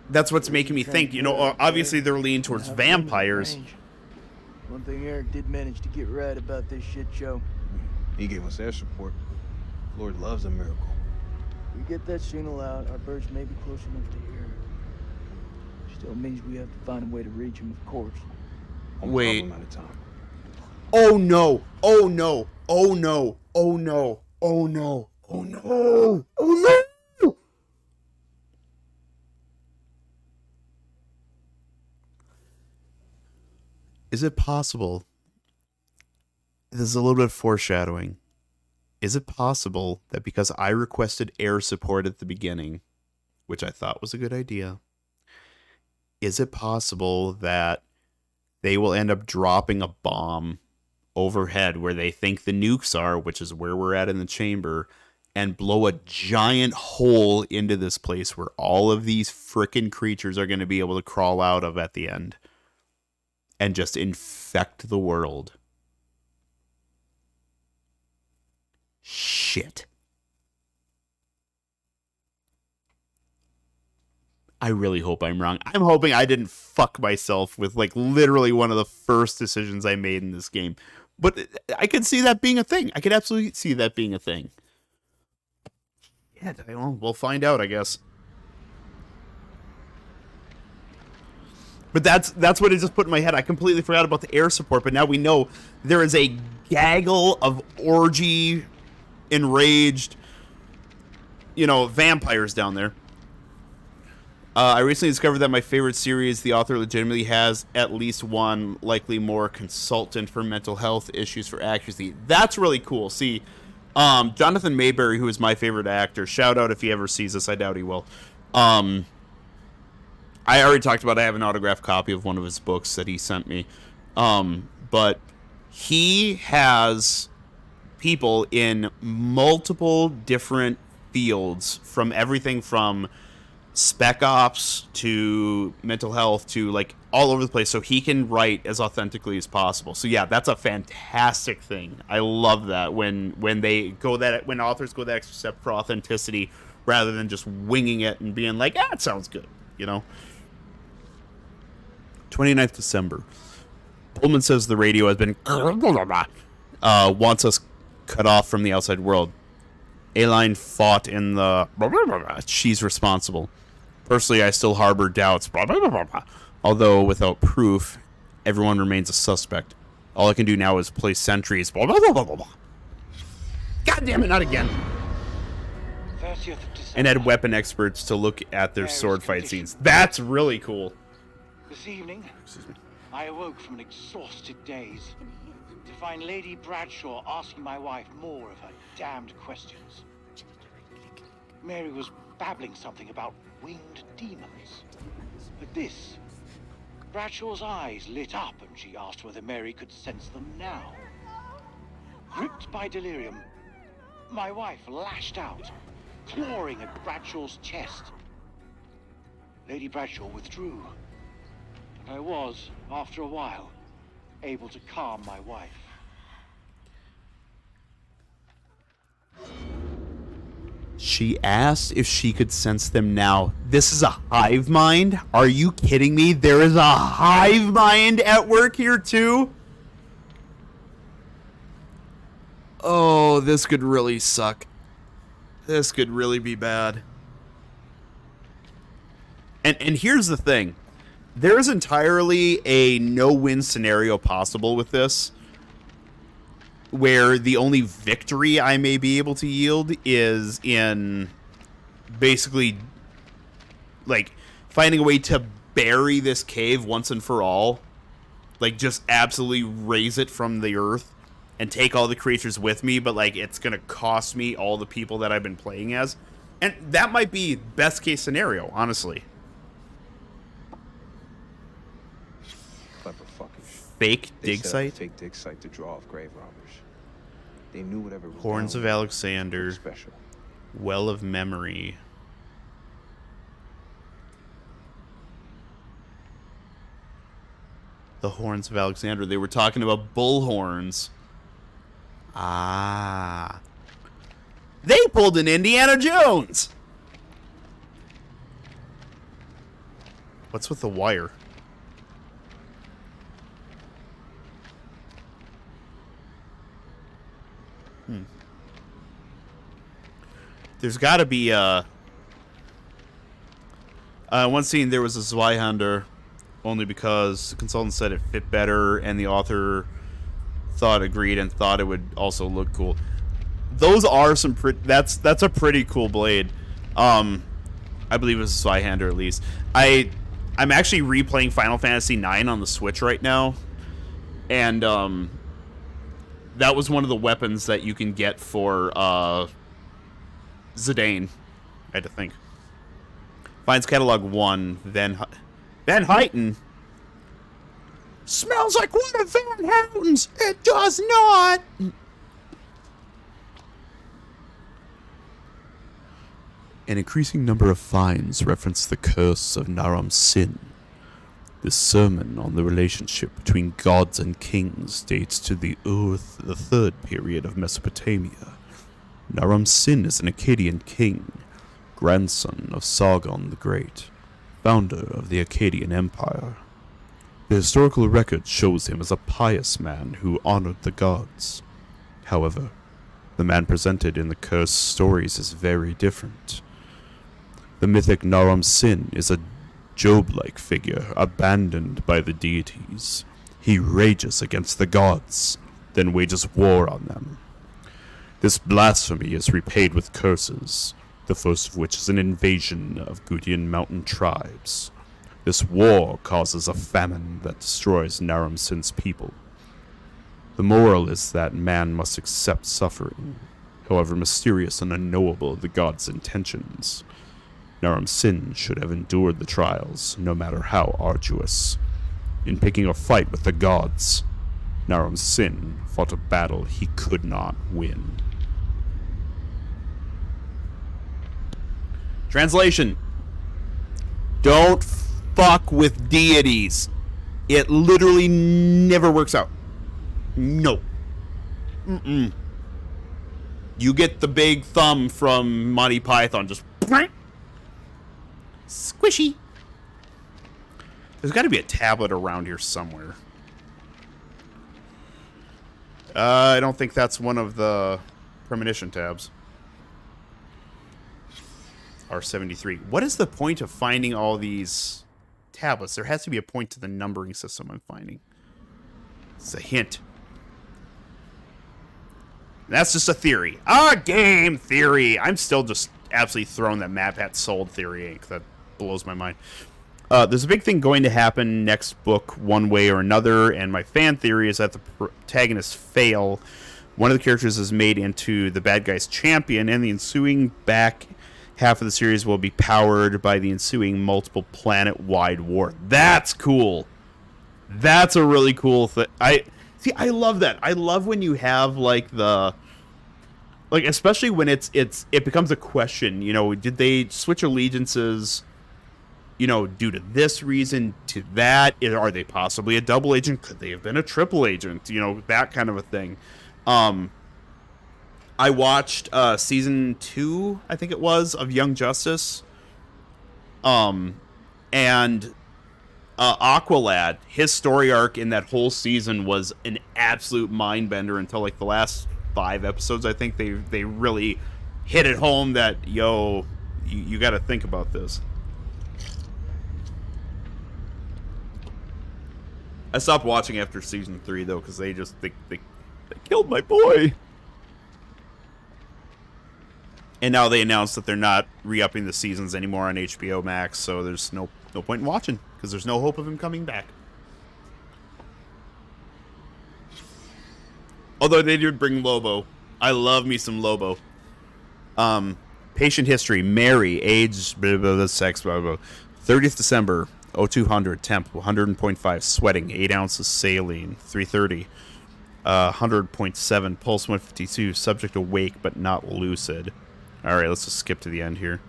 Speaker 1: That's what's making me think, you know, obviously they're leaning towards vampires.
Speaker 2: One thing Eric did manage to get right about this shit show.
Speaker 8: He gave us air support. Lord loves a miracle.
Speaker 2: We get that signal out, our birds may be close enough to hear. Still means we have to find a way to reach him, of course.
Speaker 1: Wait.
Speaker 8: Problem at a time.
Speaker 1: Oh no! Oh no! Oh no! Oh no! Oh no! Oh no! Oh no! Is it possible? This is a little bit of foreshadowing. Is it possible that because I requested air support at the beginning, which I thought was a good idea, is it possible that they will end up dropping a bomb overhead where they think the nukes are, which is where we're at in the chamber, and blow a giant hole into this place where all of these frickin' creatures are going to be able to crawl out of at the end and just infect the world? Shit. I really hope I'm wrong. I'm hoping I didn't fuck myself with, like, literally one of the first decisions I made in this game. But I could see that being a thing. I could absolutely see that being a thing. Yeah, well, we'll find out, I guess. But that's what it just put in my head. I completely forgot about the air support, but now we know there is a gaggle of orgy, enraged, you know, vampires down there. I recently discovered that my favorite series, the author legitimately has at least one, likely more, consultant for mental health issues for accuracy. That's really cool. See, Jonathan Mayberry, who is my favorite actor, shout out if he ever sees this. I doubt he will. I already talked about I have an autographed copy of one of his books that he sent me. But he has people in multiple different fields, from everything from spec ops to mental health to, like, all over the place, so he can write as authentically as possible. So yeah, that's a fantastic thing. I love that when authors go that extra step for authenticity rather than just winging it and being like, it sounds good, you know. 29th December. Pullman says the radio has been wants us cut off from the outside world. A-Line fought in the she's responsible. Personally, I still harbor doubts. Although without proof, everyone remains a suspect. All I can do now is place sentries. God damn it, not again. And add weapon experts to look at their sword fight scenes. That's really cool.
Speaker 7: This evening, I awoke from an exhausted daze to find Lady Bradshaw asking my wife more of her damned questions. Mary was babbling something about winged demons. At this, Bradshaw's eyes lit up and she asked whether Mary could sense them now. Gripped by delirium, my wife lashed out, clawing at Bradshaw's chest. Lady Bradshaw withdrew, and I was, after a while, able to calm my wife.
Speaker 1: She asked if she could sense them now. This is a hive mind? Are you kidding me? There is a hive mind at work here too? Oh, this could really suck. This could really be bad. And here's the thing. There is entirely a no-win scenario possible with this, where the only victory I may be able to yield is in basically, like, finding a way to bury this cave once and for all. Like, just absolutely raise it from the earth and take all the creatures with me, but, like, it's gonna cost me all the people that I've been playing as. And that might be best case scenario, honestly.
Speaker 5: Clever fucking.
Speaker 1: fake
Speaker 5: They
Speaker 1: dig
Speaker 5: set up a
Speaker 1: site?
Speaker 5: fake dig site to draw off grave robbers. They knew whatever was
Speaker 1: Horns
Speaker 5: down
Speaker 1: of
Speaker 5: there
Speaker 1: Alexander.
Speaker 5: was special.
Speaker 1: Well of Memory. The Horns of Alexander. They were talking about bull horns. Ah. They pulled an Indiana Jones! What's with the wire? There's got to be one scene there was a Zweihander, only because the consultant said it fit better and the author agreed and thought it would also look cool. Those are some that's a pretty cool blade. I believe it was a Zweihander at least. I'm actually replaying Final Fantasy IX on the Switch right now, and that was one of the weapons that you can get for Zidane, I had to think. Finds Catalog 1, Van Huyten. Smells like one of Van Houten's. It does not. An increasing number of finds reference the curse of Naram Sin. This sermon on the relationship between gods and kings dates to the the third period of Mesopotamia. Naram Sin is an Akkadian king, grandson of Sargon the Great, founder of the Akkadian Empire. The historical record shows him as a pious man who honored the gods. However, the man presented in the cursed stories is very different. The mythic Naram Sin is a Job-like figure abandoned by the deities. He rages against the gods, then wages war on them. This blasphemy is repaid with curses, the first of which is an invasion of Gutian mountain tribes. This war causes a famine that destroys Naram Sin's people. The moral is that man must accept suffering, however mysterious and unknowable the gods' intentions. Naram Sin should have endured the trials, no matter how arduous. In picking a fight with the gods, Naram Sin fought a battle he could not win. Translation. Don't fuck with deities. It literally never works out. No. Mm-mm. You get the big thumb from Monty Python, just squishy. There's got to be a tablet around here somewhere. I don't think that's one of the premonition tabs. R73. What is the point of finding all these tablets? There has to be a point to the numbering system I'm finding. It's a hint. That's just a theory. A game theory. I'm still just absolutely throwing that Mad Hat Sold theory ink. That blows my mind. There's a big thing going to happen next book one way or another, and my fan theory is that the protagonists fail. One of the characters is made into the bad guy's champion, and the ensuing back half of the series will be powered by the ensuing multiple planet-wide war. That's cool. That's a really cool thing. I love that. I love when you have especially when it becomes a question, did they switch allegiances, due to this reason, to that? Are they possibly a double agent? Could they have been a triple agent? That kind of a thing. I watched season 2, I think it was, of Young Justice. And Aqualad, his story arc in that whole season was an absolute mind bender until the last 5 episodes. I think they really hit it home that, you got to think about this. I stopped watching after season 3 though, because they killed my boy. And now they announced that they're not re-upping the seasons anymore on HBO Max, so there's no point in watching, because there's no hope of him coming back. Although they did bring Lobo. I love me some Lobo. Patient history. Mary, age, blah, blah, blah, sex, blah, blah. 30th December. O200 temp 100.5 sweating, 8 ounces saline 330, 100.7 pulse 152, subject awake but not lucid. All right, let's just skip to the end here.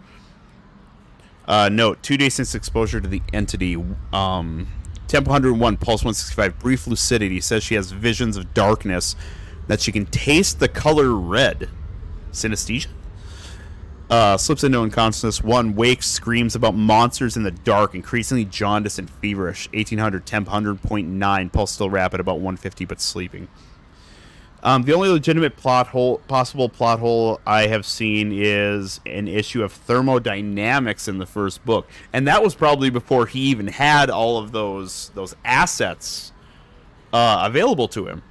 Speaker 1: Note: 2 days since exposure to the entity. Temp 101, pulse 165, brief lucidity. Says she has visions of darkness, that she can taste the color red. Synesthesia? Slips into unconsciousness. 1, wakes, screams about monsters in the dark, increasingly jaundiced and feverish. 1800, temp 100.9, pulse still rapid, about 150, but sleeping. The only legitimate possible plot hole I have seen is an issue of thermodynamics in the first book, and that was probably before he even had all of those assets available to him.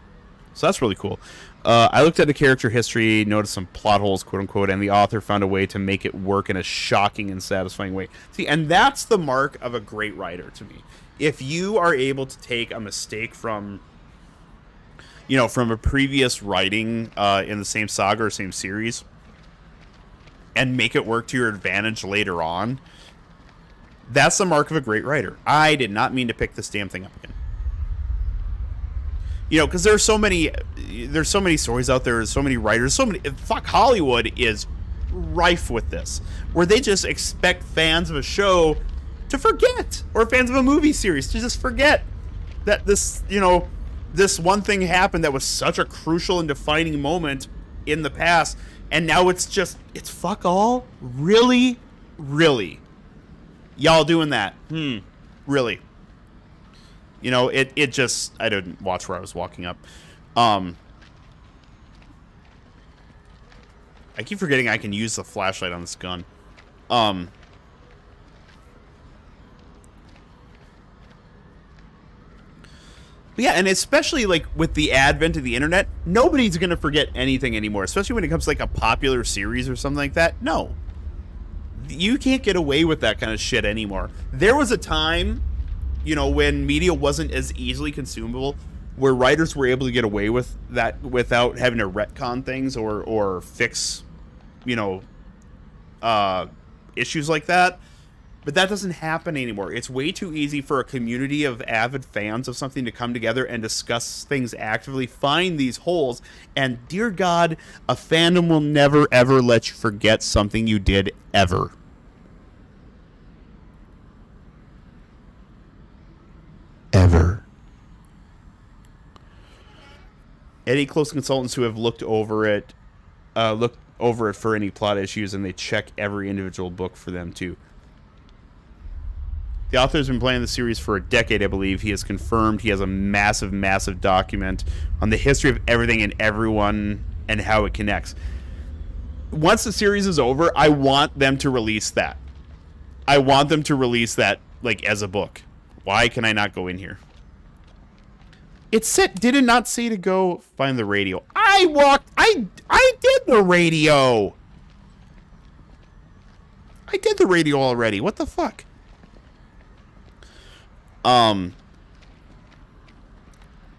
Speaker 1: So that's really cool. I looked at the character history, noticed some plot holes, quote unquote, and the author found a way to make it work in a shocking and satisfying way. See, and that's the mark of a great writer to me. If you are able to take a mistake from a previous writing in the same saga or same series and make it work to your advantage later on, that's the mark of a great writer. I did not mean to pick this damn thing up again. Because there's so many stories out there, there's so many writers, fuck, Hollywood is rife with this, where they just expect fans of a show to forget, or fans of a movie series to just forget that this one thing happened that was such a crucial and defining moment in the past, and now it's fuck all? Really? Really? Y'all doing that? Really? It just, I didn't watch where I was walking up. I keep forgetting I can use the flashlight on this gun. But yeah, and especially like with the advent of the internet, nobody's gonna forget anything anymore, especially when it comes to like a popular series or something like that. No. You can't get away with that kind of shit anymore. There was a time, when media wasn't as easily consumable, where writers were able to get away with that without having to retcon things or fix, issues like that. But that doesn't happen anymore. It's way too easy for a community of avid fans of something to come together and discuss things actively, find these holes, and dear God, a fandom will never ever let you forget something you did ever. Ever. Any close consultants who have looked over it for any plot issues, and they check every individual book for them too. The author has been planning the series for a decade, I believe. He has confirmed he has a massive, massive document on the history of everything and everyone and how it connects. Once the series is over, I want them to release that. I want them to release that, like, as a book. Why can I not go in here? It said, did it not say to go find the radio? I did the radio. I did the radio already. What the fuck? But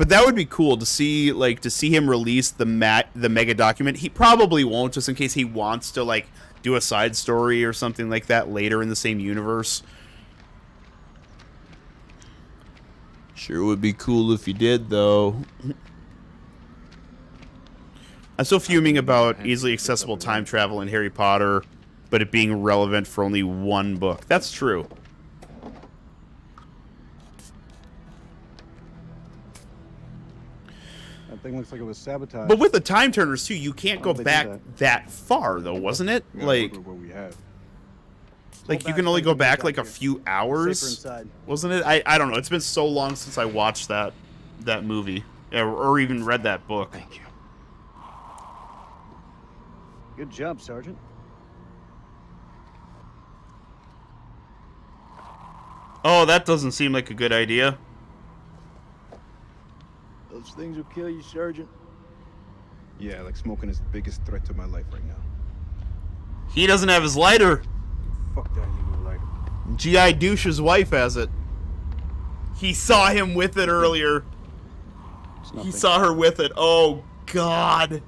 Speaker 1: that would be cool to see him release the mega document. He probably won't, just in case he wants to like do a side story or something like that later in the same universe. Sure would be cool if you did, though. I'm still fuming about easily accessible time travel in Harry Potter, but it being relevant for only one book. That's true.
Speaker 3: That thing looks like it was sabotaged.
Speaker 1: But with the time turners too, you can't go back that far, though, wasn't it?
Speaker 3: Yeah,
Speaker 1: like,
Speaker 3: what we have.
Speaker 1: Like you can only go back like a few hours, wasn't it? I don't know. It's been so long since I watched that movie or even read that book.
Speaker 4: Thank you.
Speaker 3: Good job, Sergeant.
Speaker 1: Oh, that doesn't seem like a good idea.
Speaker 2: Those things will kill you, Sergeant.
Speaker 5: Yeah, like smoking is the biggest threat to my life right now.
Speaker 1: He doesn't have his lighter.
Speaker 5: Fuck that, I need a lighter.
Speaker 1: G.I. Douche's wife has it. He saw him with it earlier. He saw her with it. Oh, God.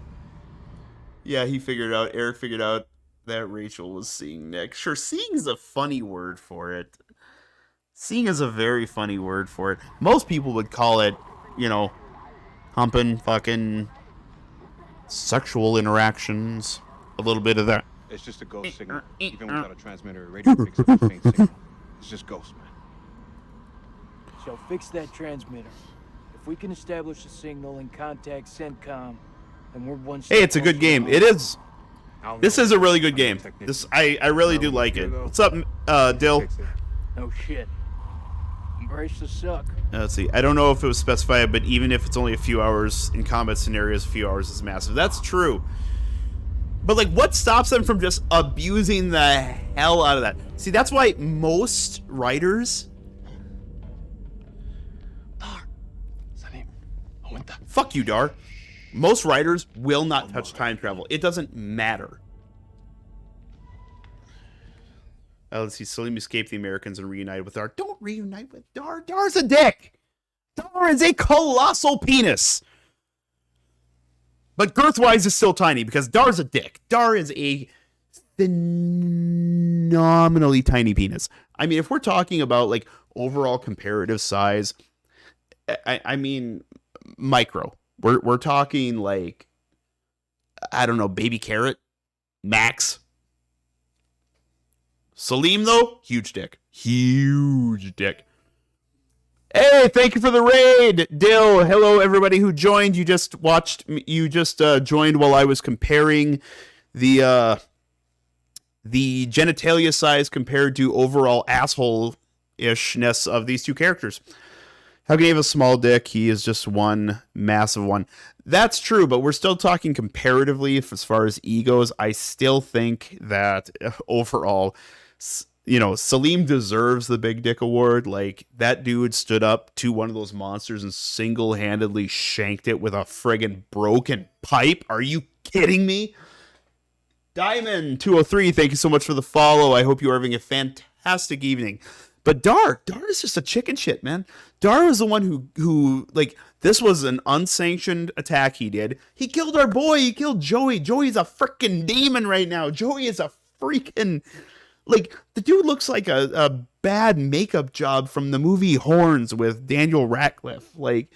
Speaker 1: Yeah, he figured out, Eric figured out that Rachel was seeing Nick. Sure, seeing is a funny word for it. Seeing is a very funny word for it. Most people would call it, you know, humping, fucking, sexual interactions. A little bit of that.
Speaker 5: It's just a ghost signal. Even without a transmitter or radio picks up a faint signal. It's just ghost, man.
Speaker 2: So fix that transmitter. If we can establish a signal and contact CENTCOM, then we're one step
Speaker 1: Hey, it's a good
Speaker 2: closer
Speaker 1: game.
Speaker 2: to
Speaker 1: It
Speaker 2: home.
Speaker 1: is. This is a really good game. This I really do like it. What's up, Dill?
Speaker 2: No shit. Embrace the suck.
Speaker 1: Let's see. I don't know if it was specified, but even if it's only a few hours in combat scenarios, a few hours is massive. That's true. But, like, what stops them from just abusing the hell out of that? See, that's why most writers... Fuck you, Dar. Most writers will not touch time travel. It doesn't matter. Let's see. Salim escaped the Americans and reunited with Dar. Don't reunite with Dar. Dar's a dick. Dar is a colossal penis. But girth-wise is still tiny because Dar's a dick. Dar is a phenomenally tiny penis. I mean, if we're talking about, like, overall comparative size, I mean, micro. We're talking, like, I don't know, baby carrot, max. Salim, though, huge dick. Huge dick. Hey, thank you for the raid, Dill. Hello, everybody who joined. You just joined while I was comparing the genitalia size compared to overall asshole-ishness of these two characters. How can he have a small dick? He is just one massive one. That's true, but we're still talking comparatively as far as egos. I still think that overall, you know, Salim deserves the Big Dick Award. Like, that dude stood up to one of those monsters and single-handedly shanked it with a friggin' broken pipe. Are you kidding me? Diamond203, thank you so much for the follow. I hope you are having a fantastic evening. But Dar is just a chicken shit, man. Dar was the one who, like, this was an unsanctioned attack he did. He killed our boy. He killed Joey. Joey's a freaking demon right now. Joey is a freaking, like, the dude looks like a bad makeup job from the movie Horns with Daniel Radcliffe. Like,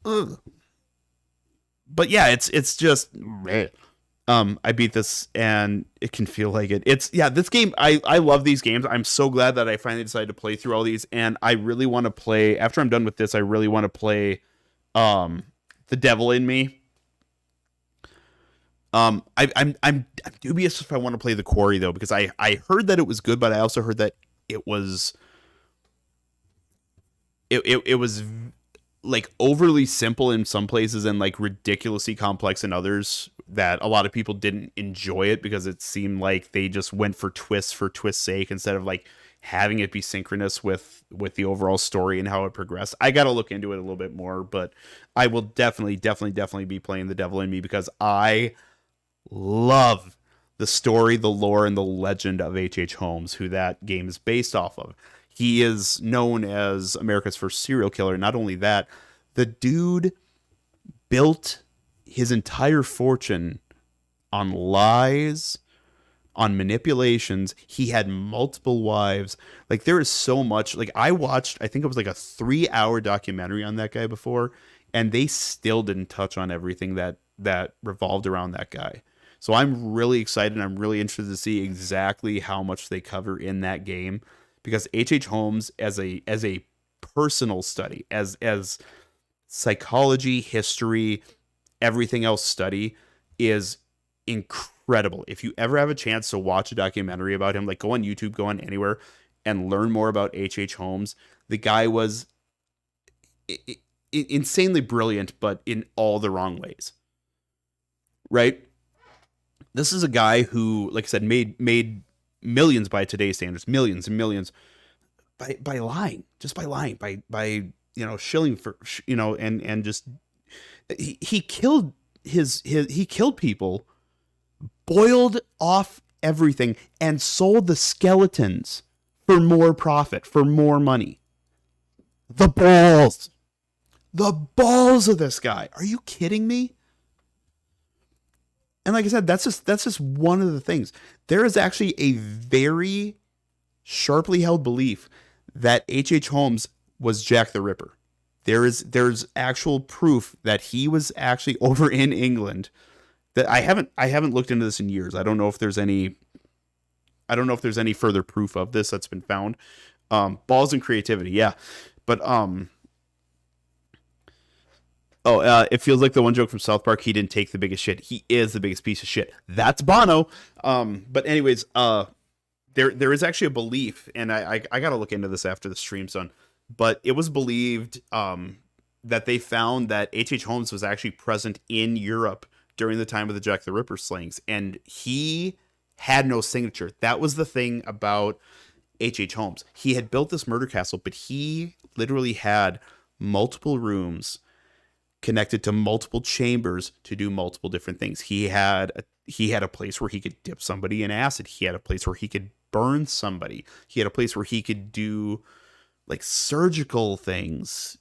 Speaker 1: ugh. But yeah, it's just, I beat this and it can feel like it. This game, I love these games. I'm so glad that I finally decided to play through all these, and I really want to play, after I'm done with this, I really want to play The Devil in Me. I'm dubious if I want to play The Quarry, though, because I heard that it was good, but I also heard that it was like overly simple in some places and like ridiculously complex in others, that a lot of people didn't enjoy it because it seemed like they just went for twist's sake instead of like having it be synchronous with the overall story and how it progressed. I got to look into it a little bit more, but I will definitely be playing The Devil in Me because I love the story, the lore, and the legend of H.H. Holmes, who that game is based off of. He is known as America's first serial killer. Not only that, the dude built his entire fortune on lies, on manipulations. He had multiple wives. Like, there is so much. Like, I watched, I think it was like a 3-hour documentary on that guy before, and they still didn't touch on everything that revolved around that guy. So I'm really excited. I'm really interested to see exactly how much they cover in that game. Because H.H. Holmes, as a personal study, as psychology, history, everything else study, is incredible. If you ever have a chance to watch a documentary about him, like, go on YouTube, go on anywhere, and learn more about H.H. Holmes. The guy was insanely brilliant, but in all the wrong ways. Right? This is a guy who, like I said, made millions by today's standards, millions and millions by lying, by shilling for, and just he killed he killed people, boiled off everything, and sold the skeletons for more profit, for more money. The balls of this guy. Are you kidding me? And like I said, that's just one of the things. There is actually a very sharply held belief that H.H. Holmes was Jack the Ripper. There's actual proof that he was actually over in England. That I haven't looked into this in years. I don't know if there's any further proof of this that's been found. Balls and creativity, yeah. But it feels like the one joke from South Park, he didn't take the biggest shit. He is the biggest piece of shit. That's Bono. But anyways, there is actually a belief, and I got to look into this after the stream's done, but it was believed that they found that H.H. Holmes was actually present in Europe during the time of the Jack the Ripper slayings, and he had no signature. That was the thing about H.H. Holmes. He had built this murder castle, but he literally had multiple rooms connected to multiple chambers to do multiple different things. He had a place where he could dip somebody in acid. He had a place where he could burn somebody. He had a place where he could do like surgical things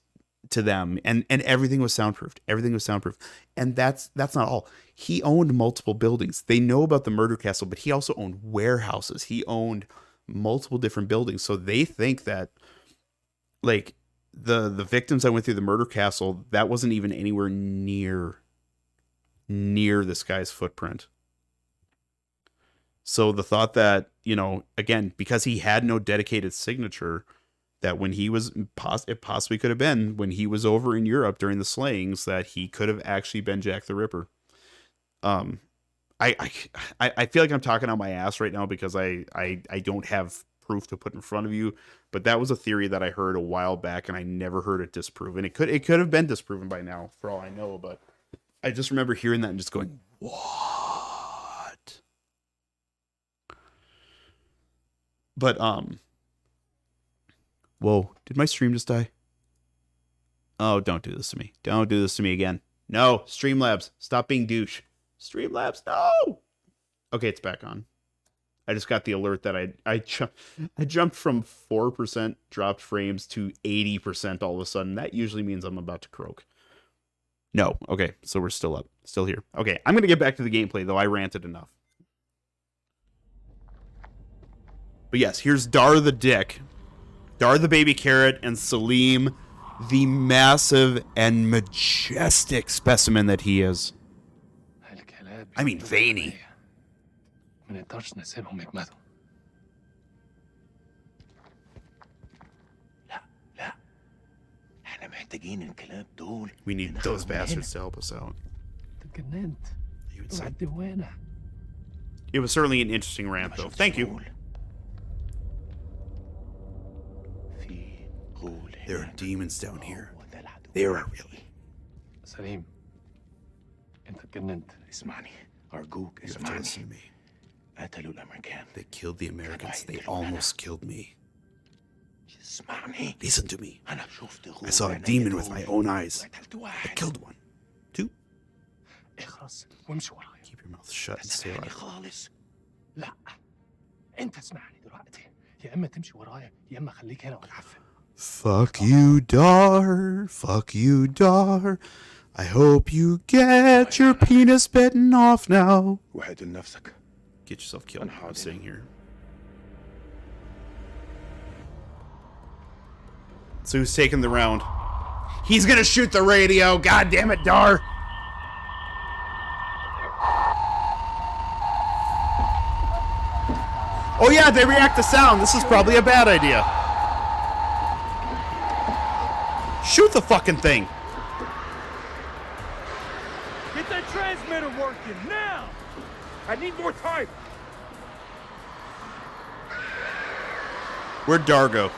Speaker 1: to them, and everything was soundproofed. Everything was soundproof. And that's not all. He owned multiple buildings. They know about the murder castle, but he also owned warehouses. He owned multiple different buildings. So they think that like the victims that went through the murder castle, that wasn't even anywhere near this guy's footprint. So the thought that, you know, again, because he had no dedicated signature, that when he was, it possibly could have been when he was over in Europe during the slayings, that he could have actually been Jack the Ripper. I feel like I'm talking on my ass right now because I don't have proof to put in front of you, but that was a theory that I heard a while back and I never heard it disproven. It could have been disproven by now for all I know, but I just remember hearing that and just going, what? But whoa, did my stream just die? Oh, don't do this to me. Don't do this to me again. No, Streamlabs, stop being douche. Streamlabs, no. Okay, it's back on. I just got the alert that I jumped from 4% dropped frames to 80% all of a sudden. That usually means I'm about to croak. No. Okay, so we're still up. Still here. Okay, I'm going to get back to the gameplay, though. I ranted enough. But yes, here's Dar the Dick, Dar the Baby Carrot, and Salim, the massive and majestic specimen that he is. I mean, veiny.
Speaker 14: ما نقدرش نسيبهم يجمدوا. لا احنا محتاجين الكلاب دول.
Speaker 1: We need those bastards to help us out.
Speaker 14: تجننت. اوعى الدوانة.
Speaker 1: It was certainly an interesting rant, though. Thank you. There are demons down here. There are really.
Speaker 14: سليم. انت تجننت.
Speaker 6: اسمعني أرجوك اسمعني. قتلوا الأمريكان.
Speaker 1: They killed the Americans. They almost killed me.
Speaker 6: اسمعني.
Speaker 1: Listen to me.
Speaker 6: أنا شفت
Speaker 1: I saw a demon with my own eyes. I killed one. 2.
Speaker 14: اخرس وامشي ورايا.
Speaker 1: Keep your mouth shut and stay alive.
Speaker 14: خالص. لا انت اسمعني دلوقتي. يا اما تمشي ورايا يا اما خليك هنا وتعفن.
Speaker 1: Fuck you, Dar. Fuck you, Dar. I hope you get your penis bitten off now.
Speaker 6: وحد لنفسك.
Speaker 1: Get yourself killed. I'm staying here. So who's taking the round? He's gonna shoot the radio. God damn it, Dar. Oh yeah, they react to sound. This is probably a bad idea. Shoot the fucking thing.
Speaker 15: Get that transmitter working now. I need more time.
Speaker 1: Where'd Dar go?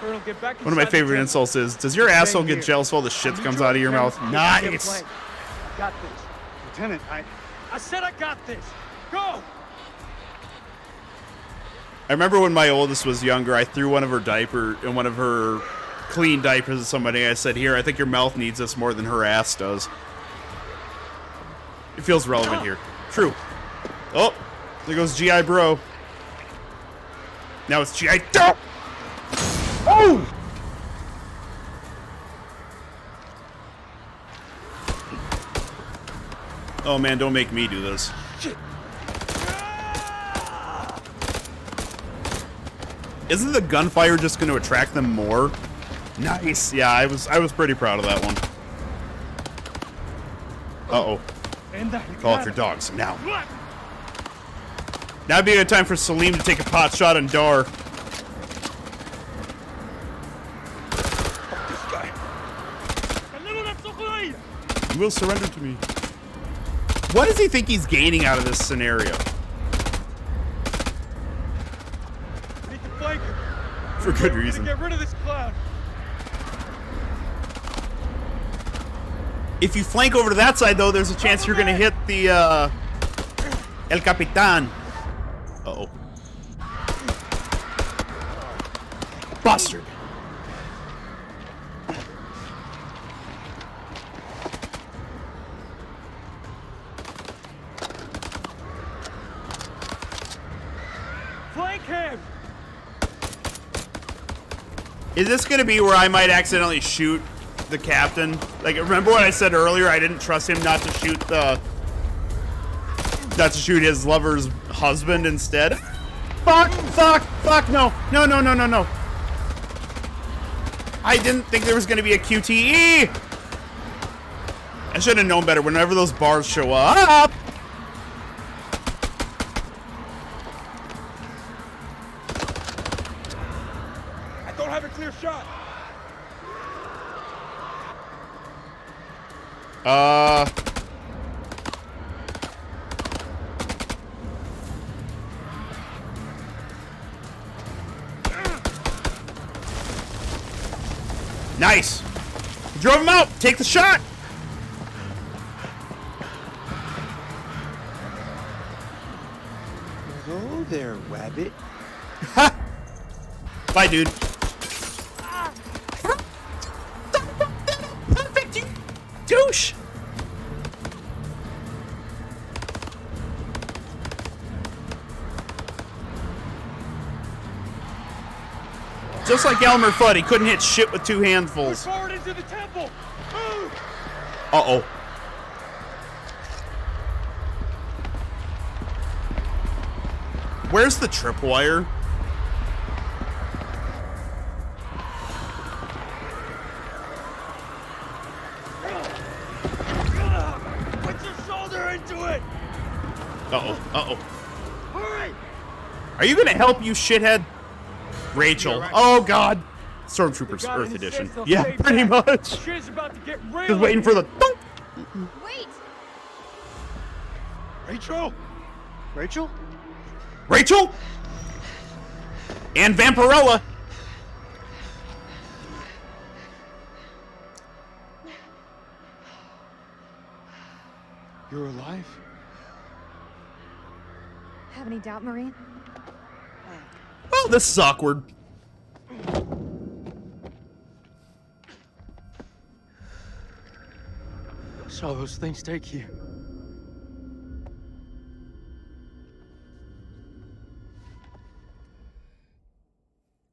Speaker 15: Colonel, get back.
Speaker 1: One of my favorite insults is, does your asshole get jealous while the shit comes out of your mouth? Nice.
Speaker 15: Got this.
Speaker 3: Lieutenant,
Speaker 15: I said I got this. Go.
Speaker 1: I remember when my oldest was younger, I threw one of her clean diapers at somebody. I said, here, I think your mouth needs this more than her ass does. It feels relevant here. True. Oh, there goes G.I. Bro. Now it's G.I. Dope! Oh! Oh man, don't make me do this. Isn't the gunfire just going to attract them more? Nice. Yeah, I was pretty proud of that one. Uh-oh. Call off your dogs now. Now would be a good time for Salim to take a pot shot on Dar. You will surrender to me. What does he think he's gaining out of this scenario? For good reason.
Speaker 15: Get rid of this cloud.
Speaker 1: If you flank over to that side, though, there's a chance you're gonna hit the El Capitan. Uh-oh. Bastard.
Speaker 15: Flank him.
Speaker 1: Is this gonna be where I might accidentally shoot the captain? Like, remember what I said earlier? I didn't trust him not to shoot his lover's husband instead. Fuck! No! No! I didn't think there was gonna be a QTE. I should have known better. Whenever those bars show up.
Speaker 15: I don't have a clear shot.
Speaker 1: Nice. Drove him out. Take the shot.
Speaker 5: Hello there, Wabbit.
Speaker 1: Bye, dude. Perfect, you douche. Just like Elmer Fudd, he couldn't hit shit with two handfuls.
Speaker 15: Forward into the temple. Move.
Speaker 1: Uh-oh. Where's the tripwire?
Speaker 15: Put your shoulder into it.
Speaker 1: Uh-oh.
Speaker 15: Hurry.
Speaker 1: Are you gonna help, you shithead? Rachel. Oh, God. Stormtroopers, Earth Edition. Yeah, pretty much.
Speaker 15: Shit's about to get real.
Speaker 1: Just waiting for the...
Speaker 11: Wait!
Speaker 15: Rachel?
Speaker 3: Rachel?
Speaker 1: Rachel? And Vampirella.
Speaker 5: You're alive?
Speaker 11: Have any doubt, Marine?
Speaker 1: Well, this is awkward.
Speaker 2: Saw those things take you.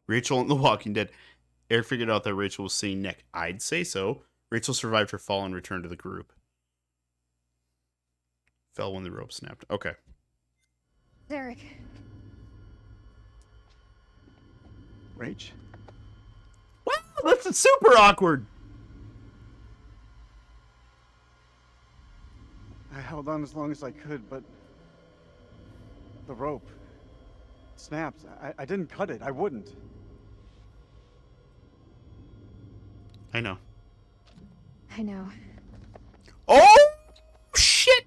Speaker 1: Rachel in The Walking Dead. Eric figured out that Rachel was seeing Nick. I'd say so. Rachel survived her fall and returned to the group. Fell when the rope snapped. Okay.
Speaker 11: Derek.
Speaker 3: Rach?
Speaker 1: Wow, that's super awkward.
Speaker 3: I held on as long as I could, but the rope snapped. I didn't cut it. I wouldn't.
Speaker 1: I know.
Speaker 11: I know.
Speaker 1: Oh, shit.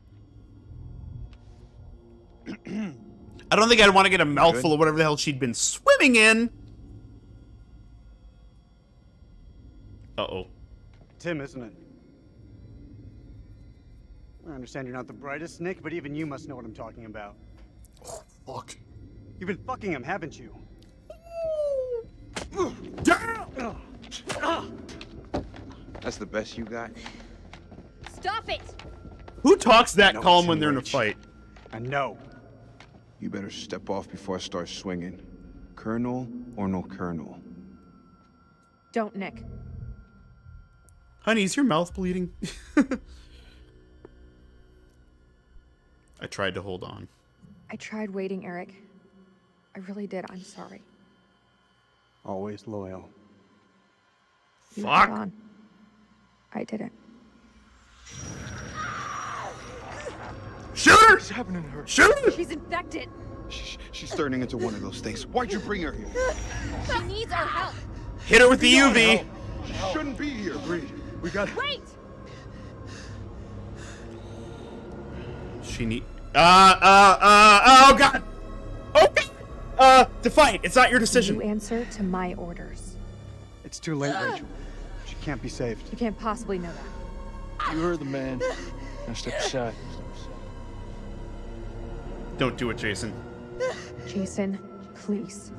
Speaker 1: I don't think I'd want to get a mouthful of whatever the hell she'd been swimming in. Uh-oh.
Speaker 3: Tim, isn't it? I understand you're not the brightest, Nick, but even you must know what I'm talking about.
Speaker 1: Oh, fuck.
Speaker 3: You've been fucking him, haven't you?
Speaker 1: Damn!
Speaker 5: That's the best you got?
Speaker 11: Stop it!
Speaker 1: Who talks that
Speaker 5: No,
Speaker 1: calm
Speaker 5: Tim
Speaker 1: when they're in a
Speaker 5: Rach.
Speaker 1: fight?
Speaker 3: I know.
Speaker 5: You better step off before I start swinging. Colonel or no colonel?
Speaker 11: Don't, Nick.
Speaker 1: Honey, is your mouth bleeding? I tried to hold on.
Speaker 11: I tried waiting, Eric. I really did. I'm sorry.
Speaker 3: always loyal.
Speaker 11: You
Speaker 1: Fuck.
Speaker 11: hold on. I didn't.
Speaker 1: Shoot her!
Speaker 2: What's happening to her?
Speaker 1: Shoot her!
Speaker 13: She's infected.
Speaker 5: She's turning into one of those things. Why'd you bring her here?
Speaker 13: She needs our help.
Speaker 1: Hit her with the UV.
Speaker 5: She shouldn't be here.
Speaker 2: Agreed. We got.
Speaker 13: Wait!
Speaker 1: She need. Oh god. Oh god. Defiant. It's not your decision.
Speaker 11: You answer to my orders.
Speaker 3: It's too late, Rachel. She can't be saved.
Speaker 11: You can't possibly know that.
Speaker 2: You heard the man. Now step aside.
Speaker 1: Don't do it, Jason.
Speaker 11: Jason, please.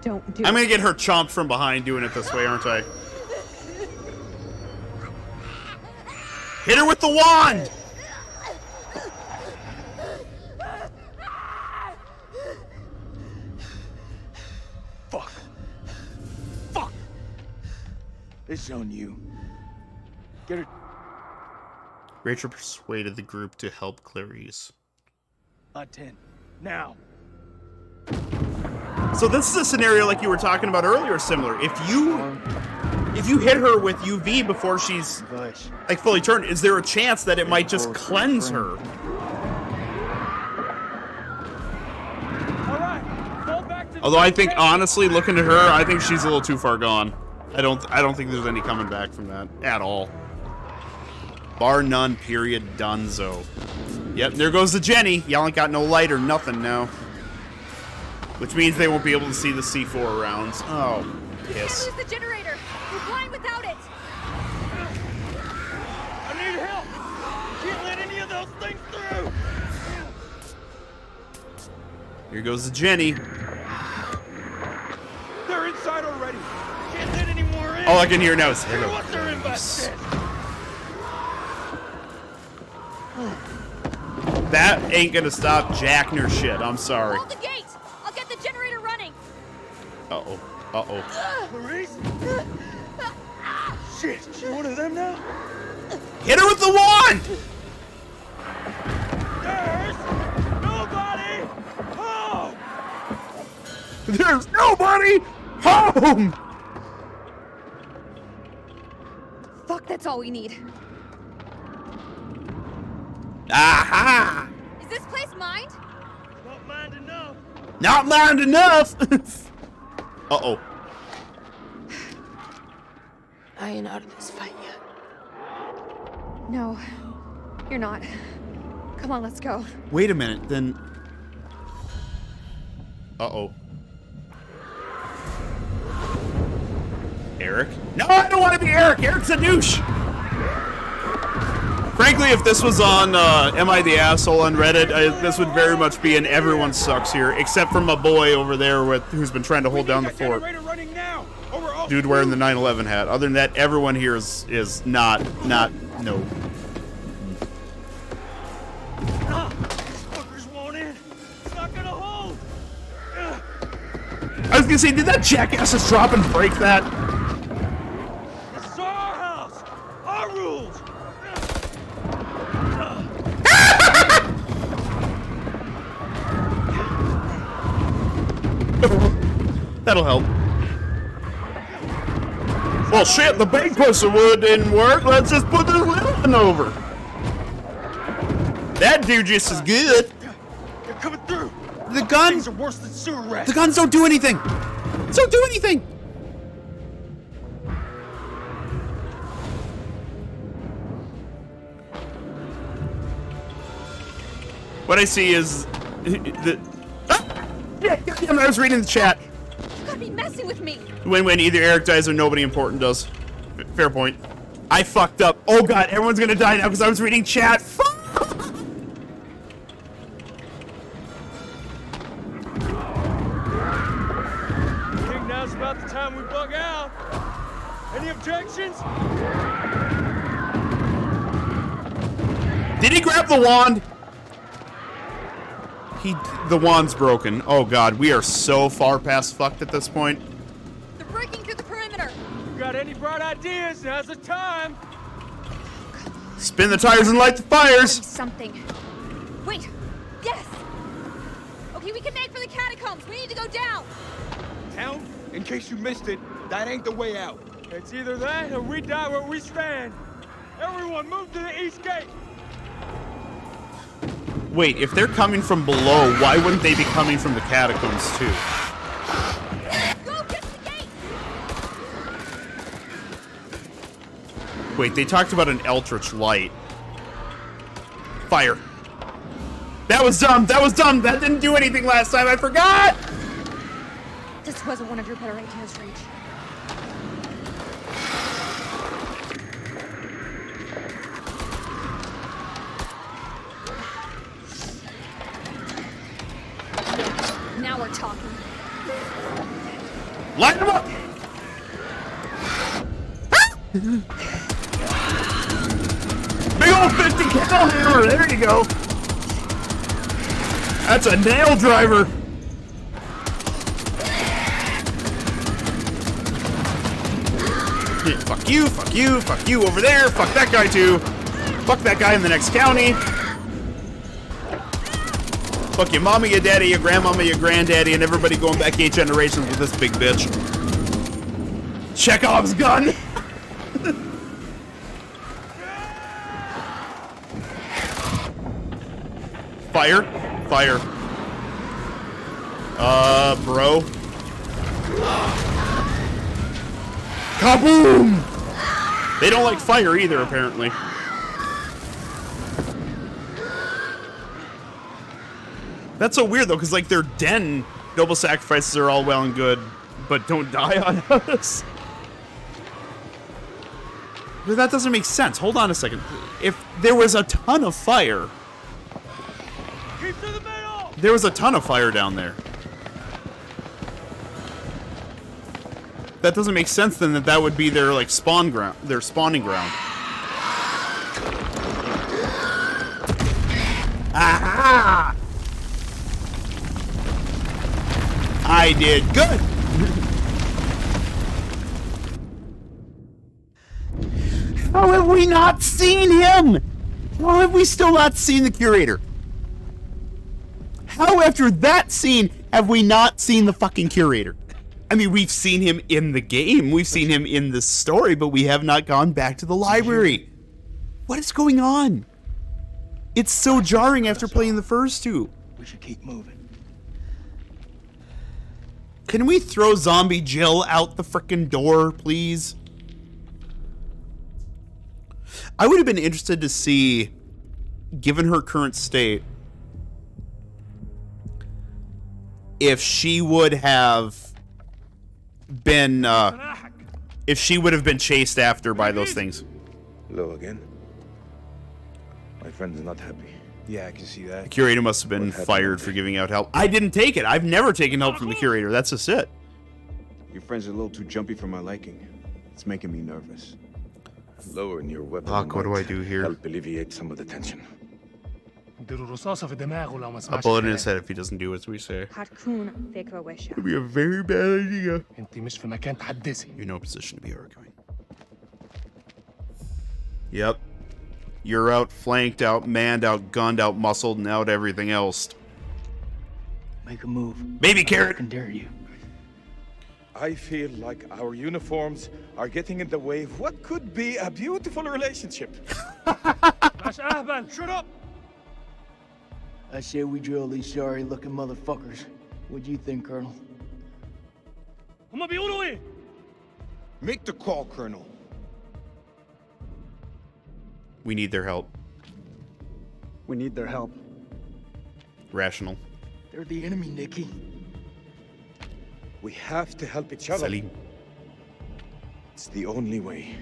Speaker 11: Don't do
Speaker 1: I'm
Speaker 11: it.
Speaker 1: gonna get her chomped from behind doing it this way, aren't I? Hit her with the wand!
Speaker 2: Fuck. Fuck. It's on you. Get her.
Speaker 1: Rachel persuaded the group to help Clarice.
Speaker 2: On 10. Now.
Speaker 1: So this is a scenario like you were talking about earlier, similar. If you hit her with UV before she's like fully turned, is there a chance that it might just cleanse her? Although I think honestly, looking at her, I think she's a little too far gone. I don't think there's any coming back from that at all. Bar none, period, donezo. Yep, there goes the Jenny. Y'all ain't got no light or nothing now. Which means they won't be able to see the C4 rounds. Oh, piss.
Speaker 13: Can't lose the generator. We're blind without it.
Speaker 15: I need help. Can't let any of those things through.
Speaker 1: Here goes the Jenny.
Speaker 15: They're inside already. Can't let any more in.
Speaker 1: All I can hear now is
Speaker 15: Hear
Speaker 1: hello.
Speaker 15: what they're in by said.
Speaker 1: That ain't gonna stop Jack nor shit. I'm sorry.
Speaker 13: Hold the gate. I'll get the generator running.
Speaker 1: Uh-oh. Uh-oh.
Speaker 2: Clarice? Shit, she one of them now?
Speaker 1: Hit her with the wand!
Speaker 15: There's nobody home.
Speaker 1: There's nobody home!
Speaker 11: Fuck, that's all we need.
Speaker 1: Aha!
Speaker 13: Is this place mined?
Speaker 15: Not mind enough.
Speaker 1: Not mind enough! Uh-oh.
Speaker 12: I ain't out of this fight yet.
Speaker 11: No, you're not. Come on, let's go.
Speaker 1: Wait a minute, then... Uh-oh. Eric? No, I don't want to be Eric! Eric's a douche! Frankly, if this was on Am I the Asshole on Reddit, this would very much be an everyone sucks here, except for my boy over there who's been trying to hold down the fort. Dude wearing the 9/11 hat. Other than that, everyone here is not, no.
Speaker 15: Fuckers won't in. It's not gonna hold.
Speaker 1: I was gonna say, did that jackass just drop and break that?
Speaker 15: This is our house. Our rules.
Speaker 1: That'll help. Well, shit, the big pussy wood didn't work. Let's just put this little one over. That dude just as good.
Speaker 2: They're coming through.
Speaker 1: The guns
Speaker 2: Things are worse than sewer rats.
Speaker 1: The guns don't do anything. Don't do anything. What I see is the. Yeah, I was reading the chat.
Speaker 13: You gotta be messing with me.
Speaker 1: When either Eric dies or nobody important does. Fair point. I fucked up. Oh god, everyone's gonna die now because I was reading chat. Fuck!
Speaker 15: I think now's about the time we bug out. Any objections?
Speaker 1: Did he grab the wand? The wand's broken. Oh god, we are so far past fucked at this point.
Speaker 13: They're breaking through the perimeter.
Speaker 15: You got any bright ideas? Now's the time.
Speaker 1: Spin the tires and light the fires.
Speaker 13: Something. Wait. Yes. Okay, we can make for the catacombs. We need to go down.
Speaker 15: Town?
Speaker 5: In case you missed it, that ain't the way out.
Speaker 15: It's either that or we die where we stand. Everyone move to the east gate.
Speaker 1: Wait, if they're coming from below, why wouldn't they be coming from the catacombs too?
Speaker 13: Go get the gate.
Speaker 1: Wait, they talked about an eldritch light. Fire. That was dumb. That was dumb. That didn't do anything last time. I forgot.
Speaker 11: This wasn't one of your better ideas, Rach. Now we're talking.
Speaker 1: Light them up. Big old 50 cal hammer. There you go. That's a nail driver. Yeah, fuck you, fuck you, fuck you over there. Fuck that guy too. Fuck that guy in the next county. Fuck your mama, your daddy, your grandmama, your granddaddy, and everybody going back 8 generations with this big bitch. Chekhov's gun. Fire. Fire. Bro. Kaboom! They don't like fire either, apparently. That's so weird, though, because, like, their den noble sacrifices are all well and good, but don't die on us. But that doesn't make sense. Hold on a second. If there was a ton of fire...
Speaker 15: Keep to the middle!
Speaker 1: There was a ton of fire down there. That doesn't make sense then that that would be their like spawn ground, their spawning ground. Aha! I did good. How have we not seen him? How have we still not seen the curator? How after that scene have we not seen the fucking curator? I mean, we've seen him in the game, we've seen him in the story, but we have not gone back to the library. What is going on? It's so jarring after playing the first two.
Speaker 2: We should keep moving.
Speaker 1: Can we throw zombie Jill out the frickin' door, please? I would have been interested to see, given her current state, if she would have been chased after by those things.
Speaker 6: Hello again. My friend is not happy.
Speaker 5: Yeah, I can see that.
Speaker 1: The curator must have been fired for giving out help. I didn't take it. I've never taken help from the curator. That's just it.
Speaker 5: Your friend's a little too jumpy for my liking. It's making me nervous.
Speaker 6: Lowering your weapon.
Speaker 1: Fuck, what do I do here?
Speaker 6: Help alleviate some of the tension.
Speaker 1: A bullet in his head if he doesn't do as we say. It'd be a very bad idea. You're no position to be arguing. Yep. You're out, flanked out, manned out, gunned out, muscled, and out everything else.
Speaker 2: Make a move.
Speaker 1: Baby carrot.
Speaker 2: I can dare you.
Speaker 6: I feel like our uniforms are getting in the way of what could be a beautiful relationship.
Speaker 15: Shut up!
Speaker 2: I say we drill these sorry-looking motherfuckers. What do you think, Colonel?
Speaker 5: Make the call, Colonel.
Speaker 1: We need their help.
Speaker 3: We need their help.
Speaker 1: Rational.
Speaker 2: They're the enemy, Nikki.
Speaker 6: We have to help each other.
Speaker 1: Salim.
Speaker 6: It's the only way.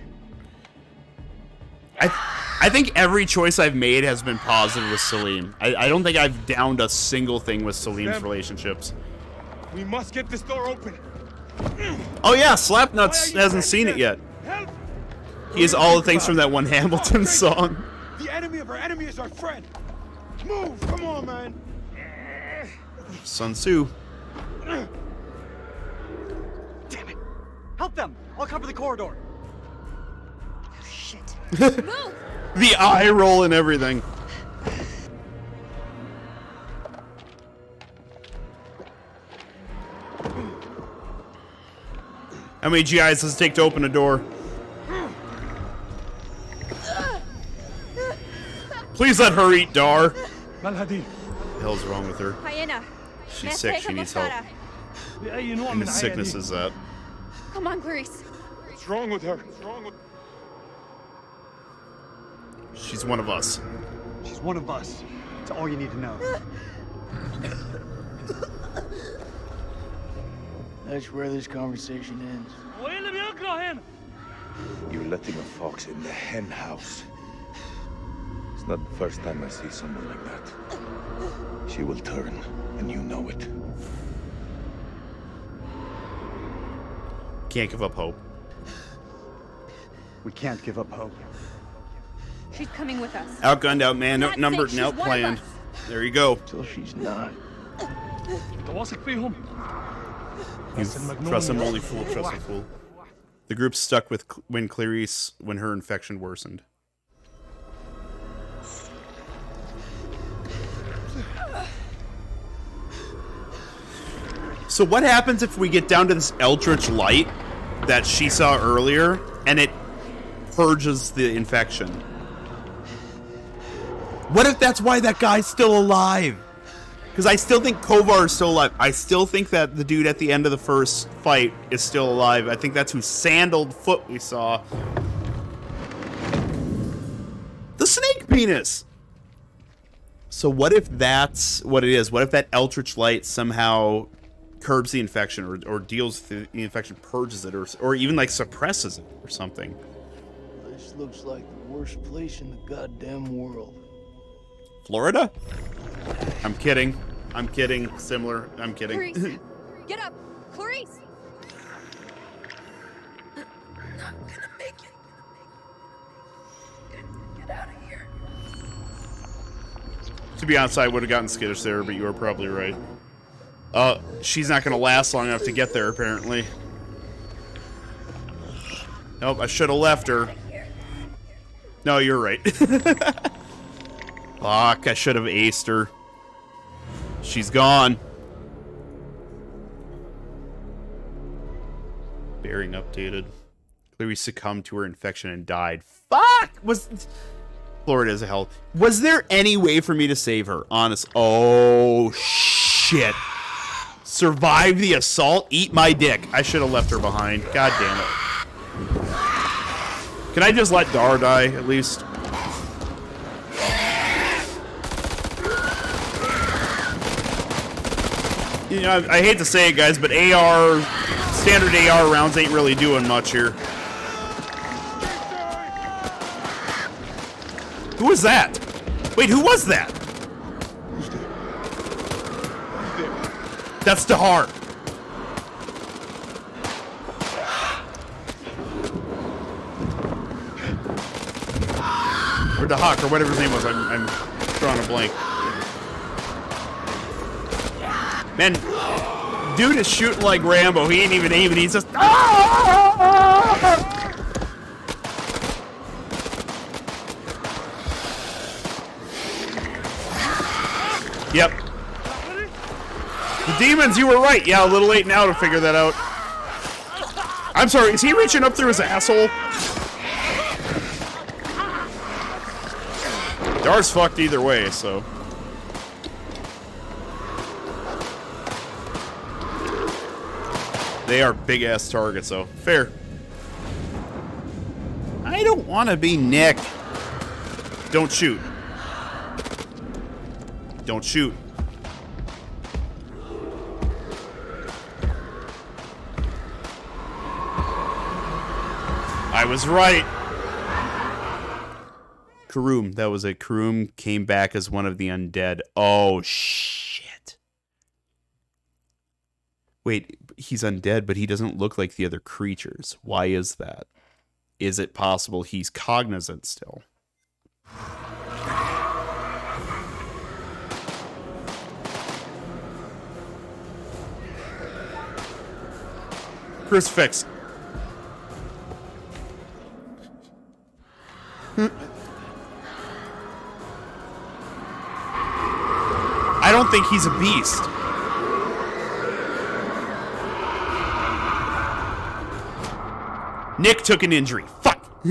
Speaker 1: I think every choice I've made has been positive with Salim. I don't think I've downed a single thing with Salim's relationships.
Speaker 6: We must get this door open.
Speaker 1: Oh yeah, Slapnuts hasn't seen it yet. He has all the things from that one Hamilton song.
Speaker 5: The enemy of our enemy is our friend. Move! Come on, man.
Speaker 1: Sun Tzu.
Speaker 10: Damn it! Help them! I'll cover the corridor.
Speaker 11: Oh, shit.
Speaker 1: The eye roll and everything. How many GIs does it take to open a door? Please let her eat Dar. What the hell's wrong with her? She's sick. She needs help. And the sickness is that.
Speaker 13: Come on, Clarice.
Speaker 15: What's wrong with her? What's wrong with...
Speaker 1: She's one of us.
Speaker 3: She's one of us. That's all you need to know.
Speaker 2: That's where this conversation ends.
Speaker 6: You're letting a fox in the hen house. It's not the first time I see someone like that. She will turn, and you know it.
Speaker 1: Can't give up hope.
Speaker 3: We can't give up hope.
Speaker 11: She's coming with us.
Speaker 1: Outgunned, outmanned, outnumbered, and outplanned. There you go.
Speaker 2: Till she's not.
Speaker 1: Trust him, only fool, trust a fool. The group stuck with Clarice when her infection worsened. So what happens if we get down to this eldritch light that she saw earlier, and it purges the infection? What if that's why that guy's still alive? Because I still think Kovar is still alive. I still think that the dude at the end of the first fight is still alive. I think that's whose sandaled foot we saw. The snake penis! So what if that's what it is? What if that eldritch light somehow curbs the infection or deals with the infection, purges it, or even like suppresses it or something?
Speaker 2: This looks like the worst place in the goddamn world.
Speaker 1: Florida? I'm kidding. I'm kidding. Similar. I'm kidding.
Speaker 13: Clarice, get up. Clarice.
Speaker 16: I'm not gonna make it. Get out of here.
Speaker 1: To be honest, I would have gotten skittish there, but you were probably right. She's not gonna last long enough to get there, apparently. Nope, I should have left her. No, you're right. Fuck, I should have aced her. She's gone. Bearing updated. Clarice succumbed to her infection and died. Fuck! Florida is a hell. Was there any way for me to save her? Honest. Oh, shit. Survive the assault? Eat my dick. I should have left her behind. God damn it. Can I just let Dar die, at least? You know, I hate to say it, guys, but standard AR rounds ain't really doing much here. Who was that? Wait, who was that? That's Dahar. Or Dahak, or whatever his name was. I'm drawing a blank. Man, dude is shooting like Rambo. He ain't even aiming. He's just... Yep. The demons, you were right. Yeah, a little late now to figure that out. I'm sorry, is he reaching up through his asshole? Dar's fucked either way, so... They are big-ass targets, though. Fair. I don't want to be Nick. Don't shoot. Don't shoot. I was right. Karoom. That was it. Karoom came back as one of the undead. Oh, shit. Wait, he's undead, but he doesn't look like the other creatures. Why is that? Is it possible he's cognizant still? Crucifix. I don't think he's a beast. Nick took an injury. Fuck.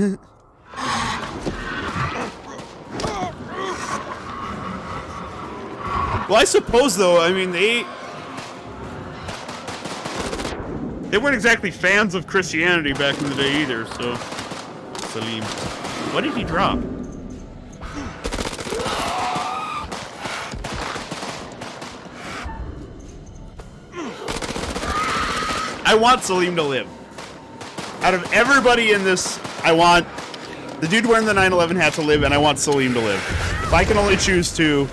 Speaker 1: Well, I suppose, though, I mean, they weren't exactly fans of Christianity back in the day either, so... Salim. What did he drop? I want Salim to live. Out of everybody in this, I want the dude wearing the 9/11 hat to live, and I want Salim to live. If I can only choose two,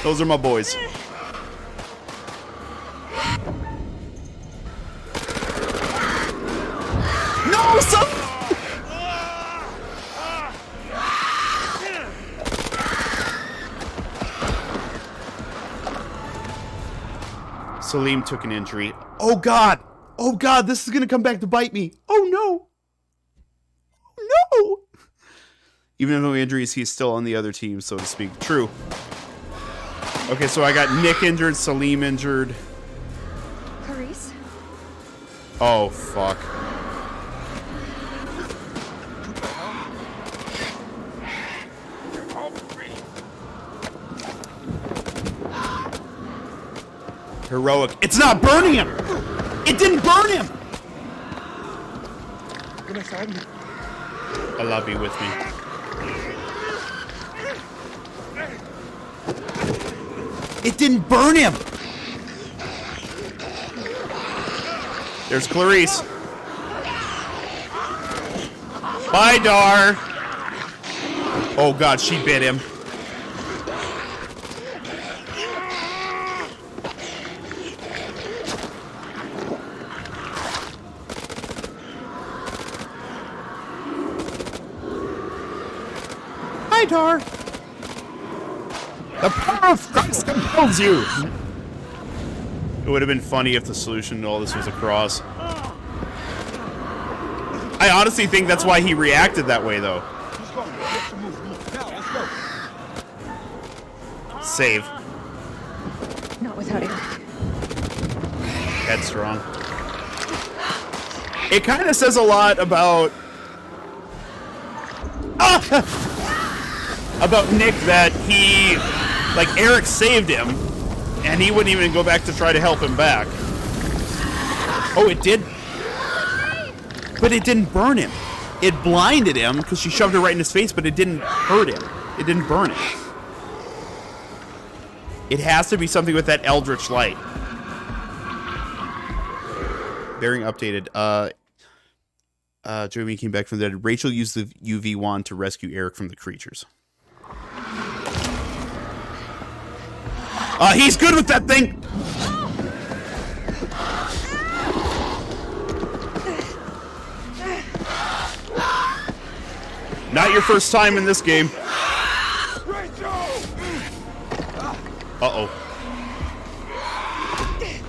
Speaker 1: those are my boys. No, Salim took an injury. Oh God! Oh God, this is gonna come back to bite me. Oh no! No! Even though injuries, he's still on the other team, so to speak. True. Okay, so I got Nick injured, Salim injured.
Speaker 11: Clarice?
Speaker 1: Oh, fuck. Heroic. It's not burning him! It didn't burn him! Allah be with me. It didn't burn him! There's Clarice. Bye, Dar. Oh God, she bit him. Hi, Dar. The power of Christ compels you. It would have been funny if the solution to all this was a cross. I honestly think that's why he reacted that way, though. Save.
Speaker 11: Not without it.
Speaker 1: Headstrong. It kind of says a lot about... about Nick that he... like, Eric saved him, and he wouldn't even go back to try to help him back. Oh, it did? But it didn't burn him. It blinded him, because she shoved it right in his face, but it didn't hurt him. It didn't burn him. It has to be something with that eldritch light. Bearing updated. Joey came back from the dead. Rachel used the UV wand to rescue Eric from the creatures. He's good with that thing! Not your first time in this game. Uh-oh.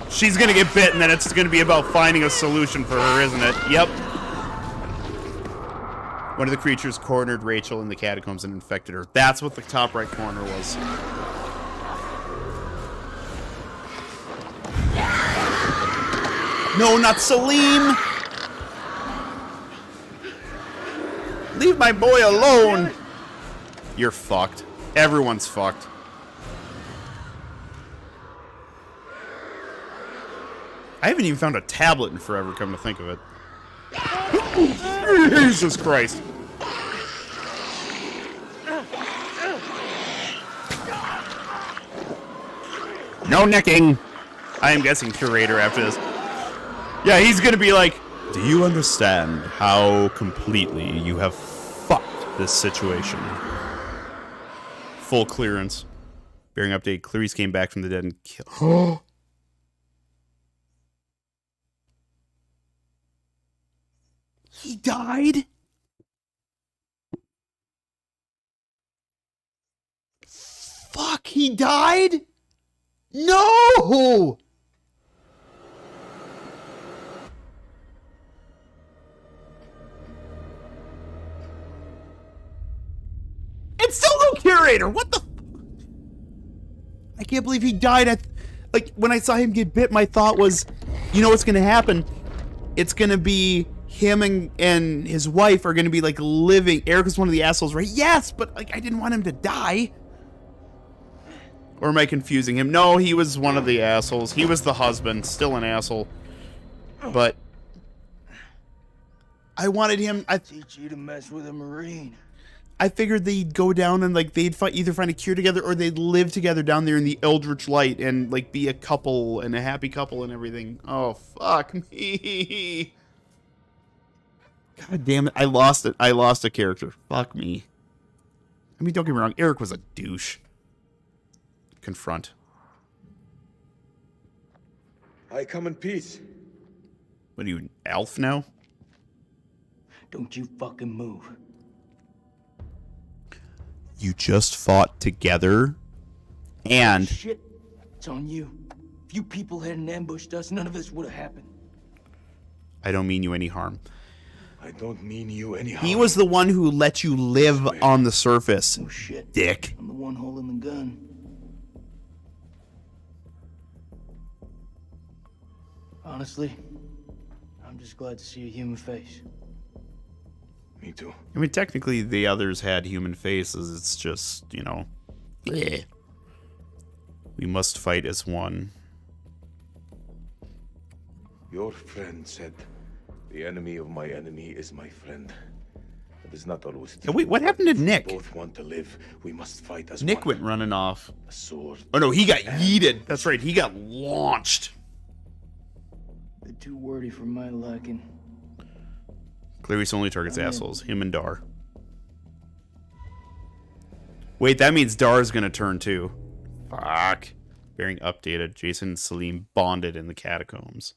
Speaker 1: She's gonna get bit, and then it's gonna be about finding a solution for her, isn't it? Yep. One of the creatures cornered Rachel in the catacombs and infected her. That's what the top right corner was. No, not Salim! Leave my boy alone! You're fucked. Everyone's fucked. I haven't even found a tablet in forever, come to think of it. Jesus Christ. No necking! I am guessing Curator after this. Yeah, he's gonna be like, do you understand how completely you have fucked this situation? Full clearance. Bearing update, Clarice came back from the dead and killed. He died? Fuck, he died? No! It's still no Curator! What the... I can't believe he died. Like, when I saw him get bit, my thought was, you know what's gonna happen? It's gonna be... him and his wife are going to be like living. Eric was one of the assholes, right? Yes, but like I didn't want him to die. Or am I confusing him? No, he was one of the assholes. He was the husband, still an asshole. But I wanted him. I
Speaker 2: teach you to mess with a Marine.
Speaker 1: I figured they'd go down and like they'd either find a cure together or they'd live together down there in the Eldritch Light and like be a couple and a happy couple and everything. Oh fuck me! God damn it! I lost it. I lost a character. Fuck me. I mean, don't get me wrong. Eric was a douche. Confront.
Speaker 9: I come in peace.
Speaker 1: What are you, an elf now?
Speaker 2: Don't you fucking move.
Speaker 1: You just fought together, and
Speaker 2: Shit, it's on you. If you people hadn't ambushed us, none of this would have happened.
Speaker 1: I don't mean you any harm.
Speaker 6: I don't mean you any harm.
Speaker 1: He was the one who let you live on the surface.
Speaker 2: Oh shit.
Speaker 1: Dick.
Speaker 2: I'm the one holding the gun. Honestly, I'm just glad to see a human face.
Speaker 6: Me too.
Speaker 1: I mean, technically, the others had human faces. It's just, you know, bleh. We must fight as one.
Speaker 6: Your friend said, the enemy of my enemy is my friend. That is not always true.
Speaker 1: Yeah, wait, what happened to Nick?
Speaker 6: We both want to live. We must fight as
Speaker 1: Nick
Speaker 6: one.
Speaker 1: went running off.
Speaker 6: A sword.
Speaker 1: Oh, no, he got yeeted. That's right, he got launched.
Speaker 2: They're too wordy for my liking.
Speaker 1: Clarice only targets assholes. Him and Dar. Wait, that means Dar's gonna turn too. Fuck. Bearing updated. Jason and Salim bonded in the catacombs.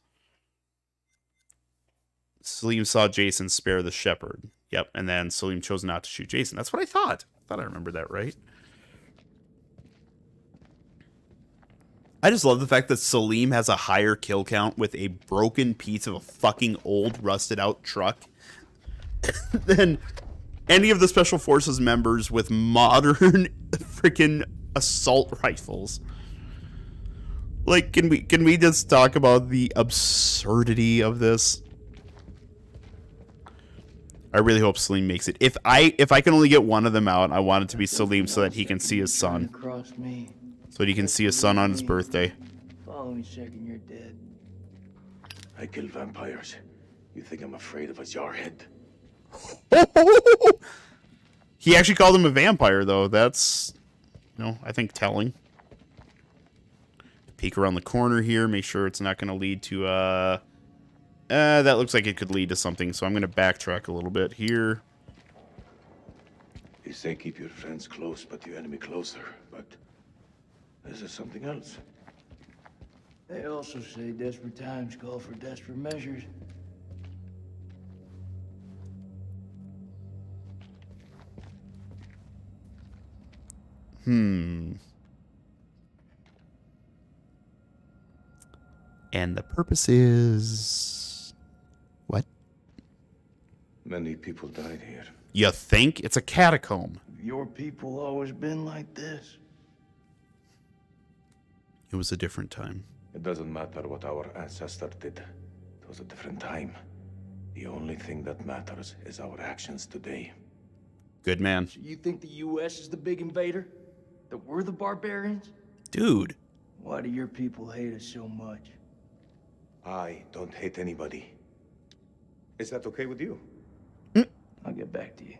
Speaker 1: Salim saw Jason spare the shepherd. Yep, and then Salim chose not to shoot Jason. That's what I thought. I thought I remembered that right. I just love the fact that Salim has a higher kill count with a broken piece of a fucking old, rusted out truck than any of the Special Forces members with modern freaking assault rifles. Like, can we just talk about the absurdity of this? I really hope Salim makes it. If I can only get one of them out, I want it to be Salim so that he can see his son. So that he can see his son on his birthday.
Speaker 2: Follow me, second you're dead.
Speaker 6: I kill vampires. You think I'm afraid of a jarhead?
Speaker 1: He actually called him a vampire, though. That's, you know, I think telling. Peek around the corner here, make sure it's not going to lead to, that looks like it could lead to something, so I'm going to backtrack a little bit here.
Speaker 6: You say keep your friends close, but your enemy closer. But this is something else.
Speaker 2: They also say desperate times call for desperate measures.
Speaker 1: And the purpose is... what?
Speaker 6: Many people died here.
Speaker 1: You think? It's a catacomb.
Speaker 2: Your people always been like this?
Speaker 1: It was a different time.
Speaker 6: It doesn't matter what our ancestor did. It was a different time. The only thing that matters is our actions today.
Speaker 1: Good man.
Speaker 2: So you think the U.S. is the big invader? That we're the barbarians?
Speaker 1: Dude.
Speaker 2: Why do your people hate us so much?
Speaker 6: I don't hate anybody. Is that okay with you?
Speaker 2: I'll get back to you.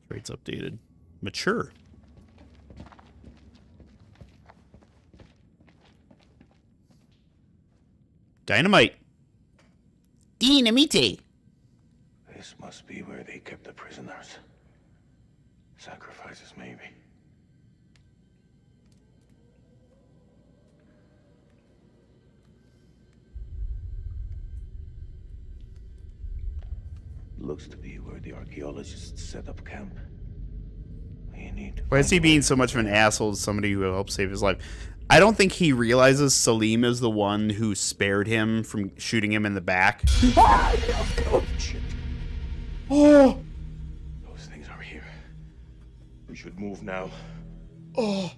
Speaker 1: Traits updated. Mature. Dynamite. Dynamite.
Speaker 6: This must be where they kept the prisoners. Sacrifices, maybe. Looks to be where the archaeologists set up camp. We need.
Speaker 1: Why is he being so much of an asshole to somebody who helped save his life? I don't think he realizes Salim is the one who spared him from shooting him in the back.
Speaker 6: Oh, shit.
Speaker 1: Oh!
Speaker 6: Those things are here. We should move now.
Speaker 1: Oh!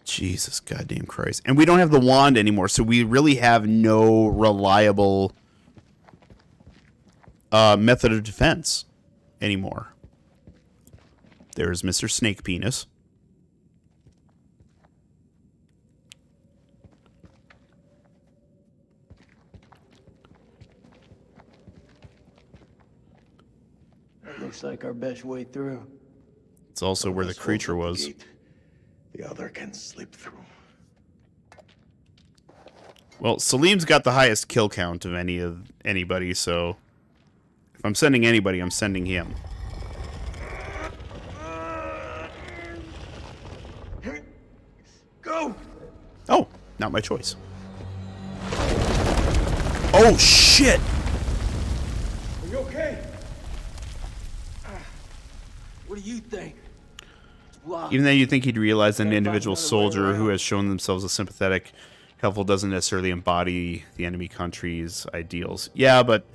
Speaker 1: Jesus goddamn Christ. And we don't have the wand anymore, so we really have no reliable method of defense anymore. There's Mr. Snake Penis.
Speaker 2: That looks like our best way through.
Speaker 1: It's also where the creature was.
Speaker 6: The other can slip through.
Speaker 1: Well, Salim's got the highest kill count of anybody, so if I'm sending anybody, I'm sending him.
Speaker 2: Go!
Speaker 1: Oh, not my choice. Oh, shit!
Speaker 2: Are you okay? What do you think?
Speaker 1: Even though you'd think he'd realize an individual soldier who has shown themselves a sympathetic, helpful doesn't necessarily embody the enemy country's ideals. Yeah, but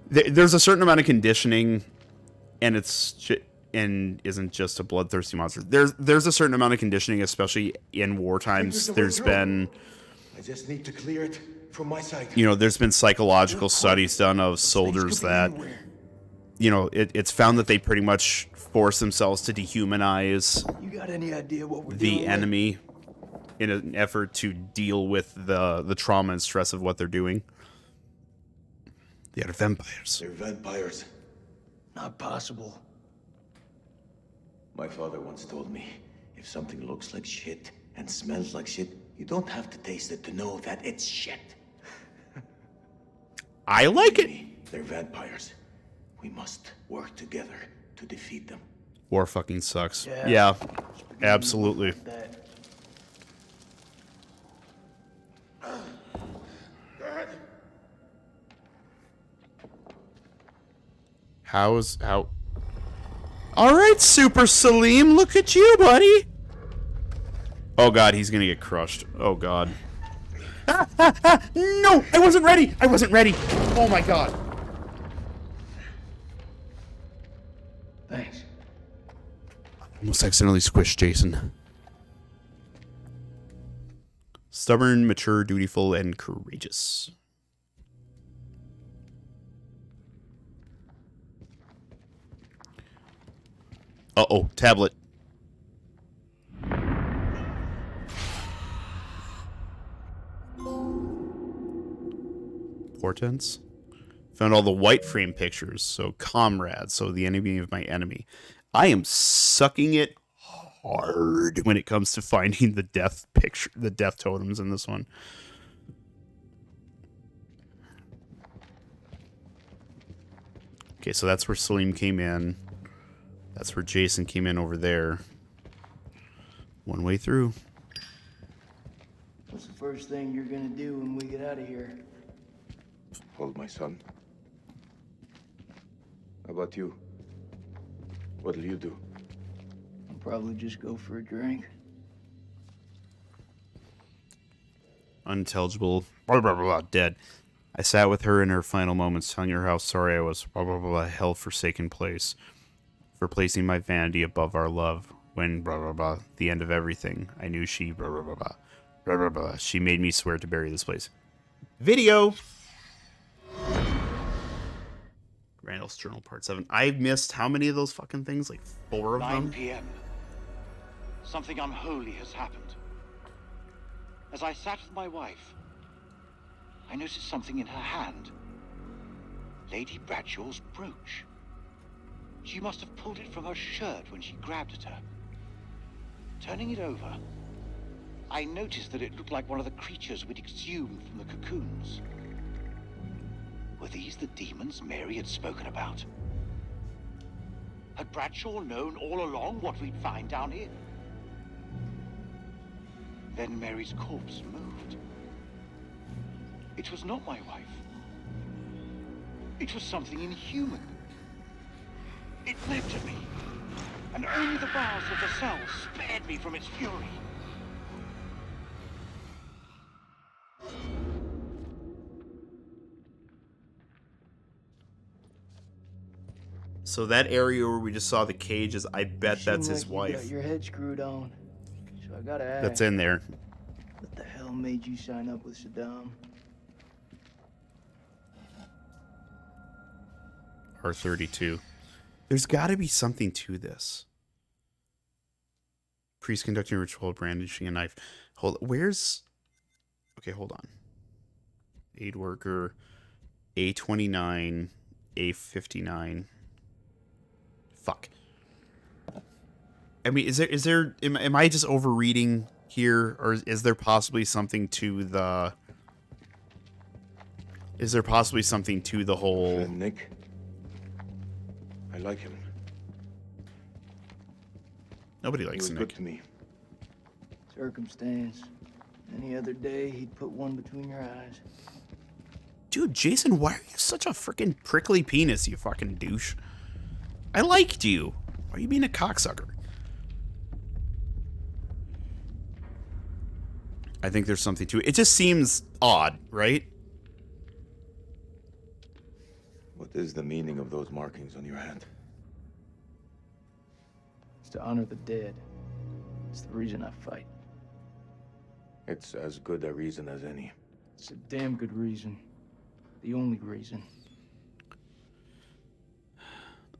Speaker 1: there's a certain amount of conditioning, and isn't just a bloodthirsty monster. There's a certain amount of conditioning, especially in war times. There's been,
Speaker 6: I just need to clear it from my side.
Speaker 1: you know, there's been psychological studies done of soldiers that, you know, it's found that they pretty much force themselves to dehumanize
Speaker 2: You got any idea what we're
Speaker 1: the
Speaker 2: doing?
Speaker 1: enemy in an effort to deal with the trauma and stress of what they're doing. They are vampires.
Speaker 6: They're vampires.
Speaker 2: Not possible.
Speaker 6: My father once told me, if something looks like shit and smells like shit, you don't have to taste it to know that it's shit.
Speaker 1: I like it.
Speaker 6: They're vampires. We must work together to defeat them.
Speaker 1: War fucking sucks. Yeah, absolutely. How? All right, Super Salim, look at you, buddy. Oh god, he's gonna get crushed. Oh god. No, I wasn't ready. I wasn't ready. Oh my god.
Speaker 2: Thanks.
Speaker 1: Almost accidentally squished Jason. Stubborn, mature, dutiful, and courageous. Uh-oh, tablet. Portents. Found all the white frame pictures, so comrades, so the enemy of my enemy. I am sucking it hard when it comes to finding the death picture, the death totems in this one. Okay, so that's where Salim came in. That's where Jason came in over there. One way through.
Speaker 2: What's the first thing you're gonna do when we get out of here?
Speaker 6: Hold my son. How about you? What'll you do?
Speaker 2: I'll probably just go for a drink.
Speaker 1: Unintelligible. Blah, blah, blah, blah, dead. I sat with her in her final moments, telling her how sorry I was. Blah, blah, blah, blah, hell-forsaken place. For placing my vanity above our love. When, blah, blah, blah, the end of everything. I knew she, blah, blah, blah, blah. Blah, blah, blah. She made me swear to bury this place. Video! Randall's Journal Part 7. I missed how many of those fucking things? Like 4 of
Speaker 7: 9
Speaker 1: them?
Speaker 7: p.m. Something unholy has happened. As I sat with my wife, I noticed something in her hand. Lady Bradshaw's brooch. She must have pulled it from her shirt when she grabbed at her. Turning it over, I noticed that it looked like one of the creatures we'd exhumed from the cocoons. Were these the demons Mary had spoken about? Had Bradshaw known all along what we'd find down here? Then Mary's corpse moved. It was not my wife. It was something inhuman. It leapt at me, and only the bars of the cell spared me from its fury.
Speaker 1: So that area where we just saw the cages, I bet that's his
Speaker 2: You
Speaker 1: wife.
Speaker 2: got your head screwed on. So
Speaker 4: So I gotta ask.
Speaker 1: that's in there.
Speaker 4: What the hell made you sign up with Saddam?
Speaker 1: R32. There's got to be something to this. Priest conducting a ritual, brandishing a knife. Where's... Okay, hold on. Aid worker, A29, A59. Fuck. I mean, am I just overreading here, or is there possibly something to the... Is there possibly something to the whole...
Speaker 6: Nick, I like him.
Speaker 1: Nobody likes
Speaker 6: Nick.
Speaker 1: Nick.
Speaker 6: Good to me.
Speaker 4: Circumstance. Any other day, he'd put one between your eyes.
Speaker 1: Dude, Jason, why are you such a freaking prickly penis, you fucking douche? I liked you. Why are you being a cocksucker? I think there's something to it. It just seems odd, right?
Speaker 6: What is the meaning of those markings on your hand?
Speaker 4: It's to honor the dead. It's the reason I fight.
Speaker 6: It's as good a reason as any.
Speaker 4: It's a damn good reason. The only reason.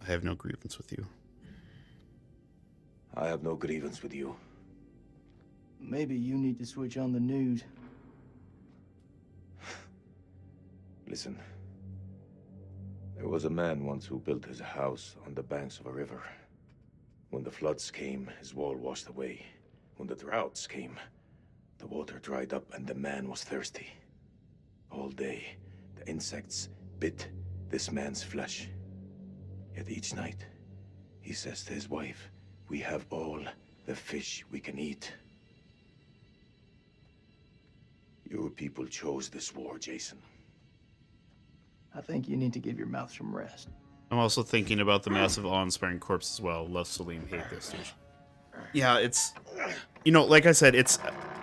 Speaker 1: I have no grievance with you.
Speaker 6: I have no grievance with you.
Speaker 4: Maybe you need to switch on the news.
Speaker 6: Listen. There was a man once who built his house on the banks of a river. When the floods came, his wall washed away. When the droughts came, the water dried up and the man was thirsty. All day, the insects bit this man's flesh. Yet each night, he says to his wife, "We have all the fish we can eat." Your people chose this war, Jason.
Speaker 4: I think you need to give your mouth some rest.
Speaker 1: I'm also thinking about the massive awe-inspiring corpse as well. Love Salim, hate this douche. Yeah, it's... You know, like I said, it's...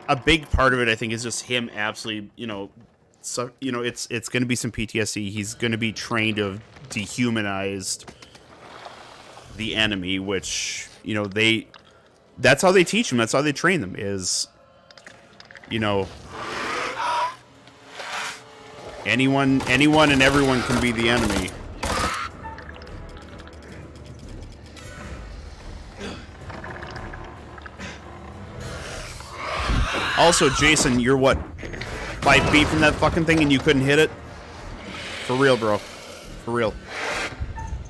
Speaker 1: A big part of it, I think, is just him absolutely, you know... So, you know, it's going to be some PTSD. He's going to be trained to have dehumanized the enemy, which, you know, they... That's how they teach them. That's how they train them, is... You know... Anyone and everyone can be the enemy. Also, Jason, you're what? 5 feet from that fucking thing and you couldn't hit it? For real, bro. For real.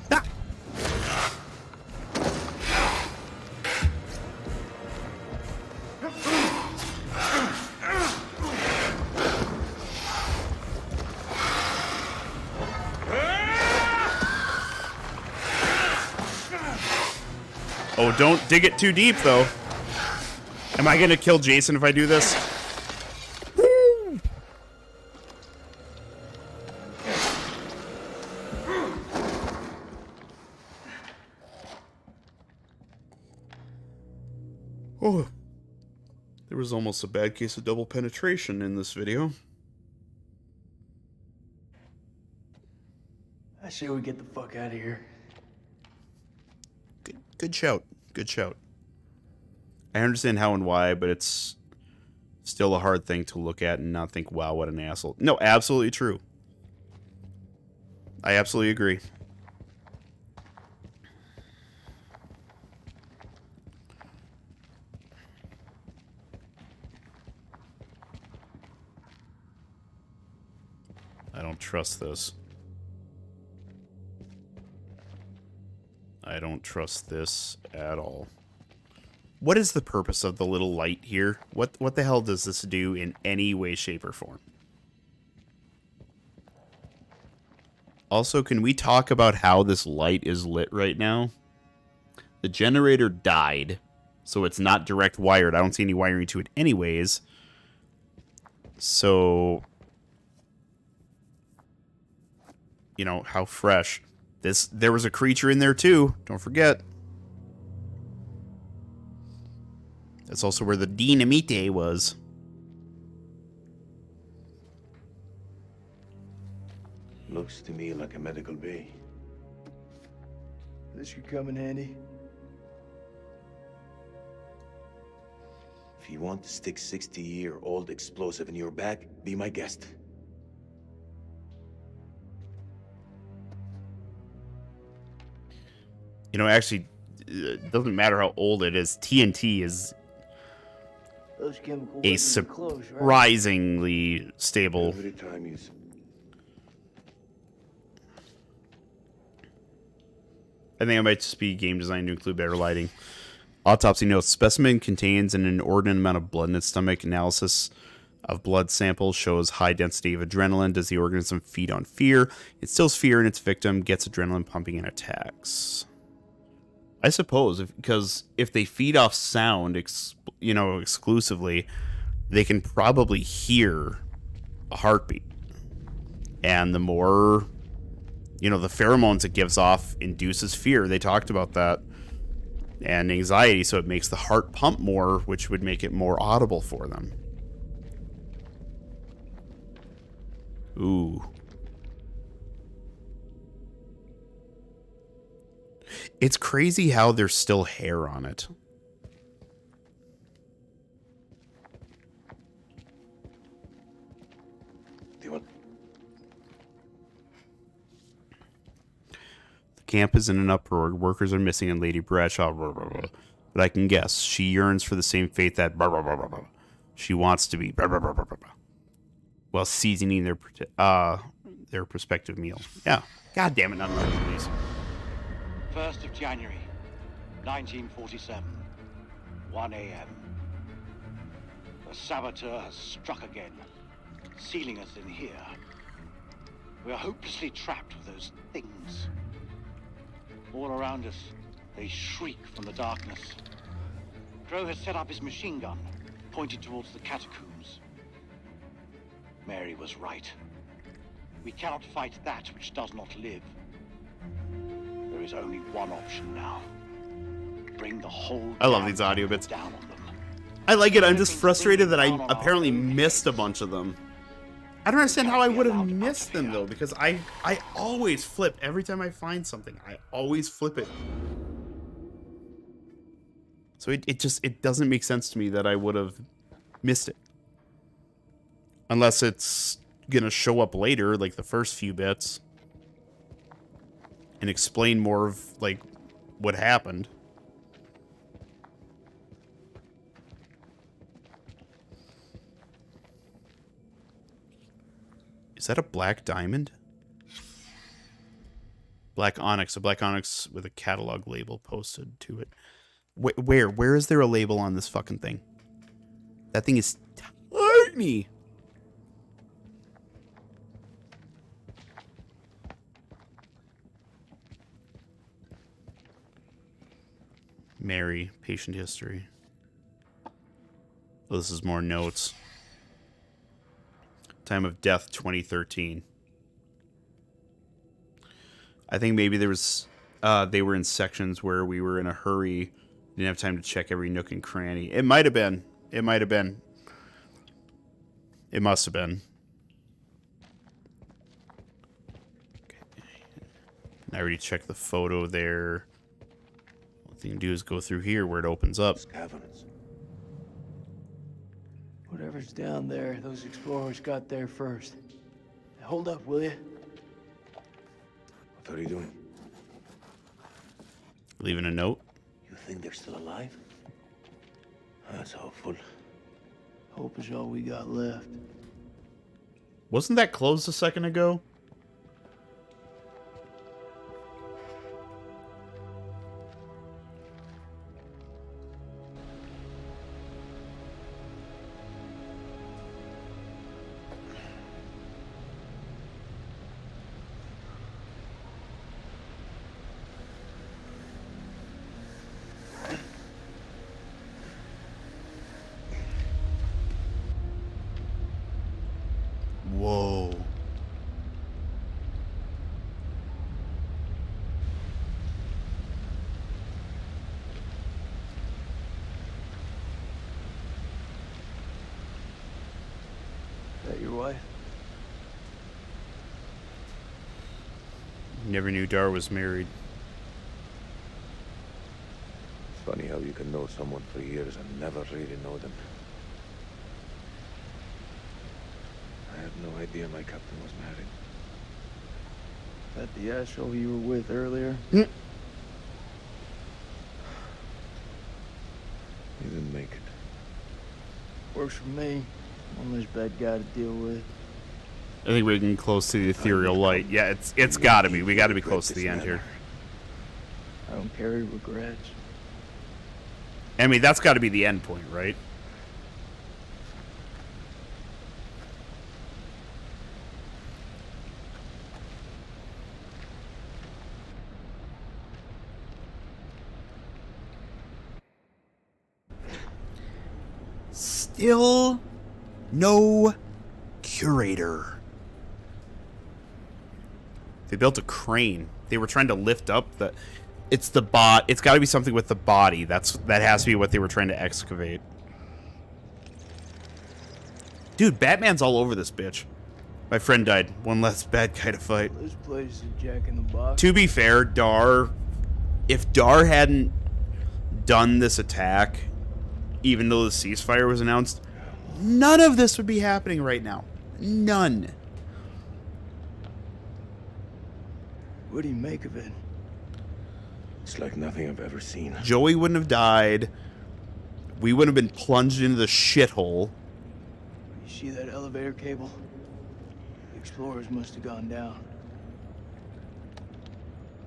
Speaker 1: Ah. Oh, don't dig it too deep, though. Am I gonna kill Jason if I do this? Woo! Oh. There was almost a bad case of double penetration in this video.
Speaker 4: I say we get the fuck out of here.
Speaker 1: Good shout. Good shout. I understand how and why, but it's still a hard thing to look at and not think, wow, what an asshole. No, absolutely true. I absolutely agree. I don't trust this. I don't trust this at all. What is the purpose of the little light here? What the hell does this do in any way, shape, or form? Also, can we talk about how this light is lit right now? The generator died, so it's not direct wired. I don't see any wiring to it anyways. So, you know, how fresh. There was a creature in there too, don't forget. That's also where the dynamite was.
Speaker 6: Looks to me like a medical bay.
Speaker 4: This could come in handy.
Speaker 6: you want to stick 60-year-old explosive in your back, be my guest.
Speaker 1: You know, actually, it doesn't matter how old it is. TNT is
Speaker 2: Those chemical
Speaker 1: a
Speaker 2: weapons are close, right?
Speaker 1: surprisingly stable.
Speaker 6: Every time you...
Speaker 1: I think it might just be game design to include better lighting. Autopsy notes, specimen contains an inordinate amount of blood in its stomach. Analysis of blood samples shows high density of adrenaline. Does the organism feed on fear? It instills fear in its victim, gets adrenaline pumping, and attacks. I suppose, because if they feed off sound, exclusively, they can probably hear a heartbeat. And the more, the pheromones it gives off induces fear. They talked about that. And anxiety, so it makes the heart pump more, which would make it more audible for them. Ooh. It's crazy how there's still hair on it. The camp is in an uproar. Workers are missing and Lady Bradshaw. Blah, blah, blah. But I can guess she yearns for the same fate that she wants to be while seasoning their prospective meal. Yeah. God damn it, not enough of these.
Speaker 7: 1st of January, 1947, 1 a.m. The saboteur has struck again, sealing us in here. We are hopelessly trapped with those things. All around us, they shriek from the darkness. Crow has set up his machine gun, pointed towards the catacombs. Mary was right. We cannot fight that which does not live. There is only one option now. Bring the whole
Speaker 1: I love these audio bits.
Speaker 7: down on them.
Speaker 1: I like it. I'm just frustrated that I apparently missed a bunch of them. I don't understand how I would have missed them, though, because I always flip. Every time I find something, I always flip it. So it doesn't make sense to me that I would have missed it. Unless it's going to show up later, like the first few bits, and explain more of, like, what happened. Is that a black diamond? Black onyx. A black onyx with a catalog label posted to it. Where is there a label on this fucking thing? That thing is tiny. Mary, patient history. Oh, this is more notes. Time of death, 2013. I think maybe there was, they were in sections where we were in a hurry. Didn't have time to check every nook and cranny. It might have been. It might have been. It must have been. Okay. I already checked the photo there. What thing to do is go through here where it opens up.
Speaker 2: Whatever's down there, those explorers got there first. Hold up, will you?
Speaker 6: What are you doing?
Speaker 1: Leaving a note.
Speaker 6: You think they're still alive? That's hopeful.
Speaker 2: Hope is all we got left.
Speaker 1: Wasn't that closed a second ago? Whoa.
Speaker 2: That your wife?
Speaker 1: Never knew Dar was married.
Speaker 6: It's funny how you can know someone for years and never really know them. I had no idea my captain was married.
Speaker 4: That the asshole you were with earlier?
Speaker 6: He didn't make it.
Speaker 4: Works for me. One less bad guy to deal with.
Speaker 1: I think we're getting close to the ethereal light. Yeah, it's gotta be. We gotta be close to the end here.
Speaker 4: I don't carry regrets.
Speaker 1: I mean, that's gotta be the end point, right? Still no curator. They built a crane. They were trying to lift up the... It's the bot. It's got to be something with the body. That has to be what they were trying to excavate. Dude, Batman's all over this bitch. My friend died. One less bad guy to fight.
Speaker 4: This place is Jack in the Box.
Speaker 1: To be fair, if Dar hadn't done this attack, even though the ceasefire was announced, none of this would be happening right now. None.
Speaker 4: What do you make of it?
Speaker 6: It's like nothing I've ever seen.
Speaker 1: Joey wouldn't have died. We wouldn't have been plunged into the shithole.
Speaker 4: You see that elevator cable? The explorers must have gone down.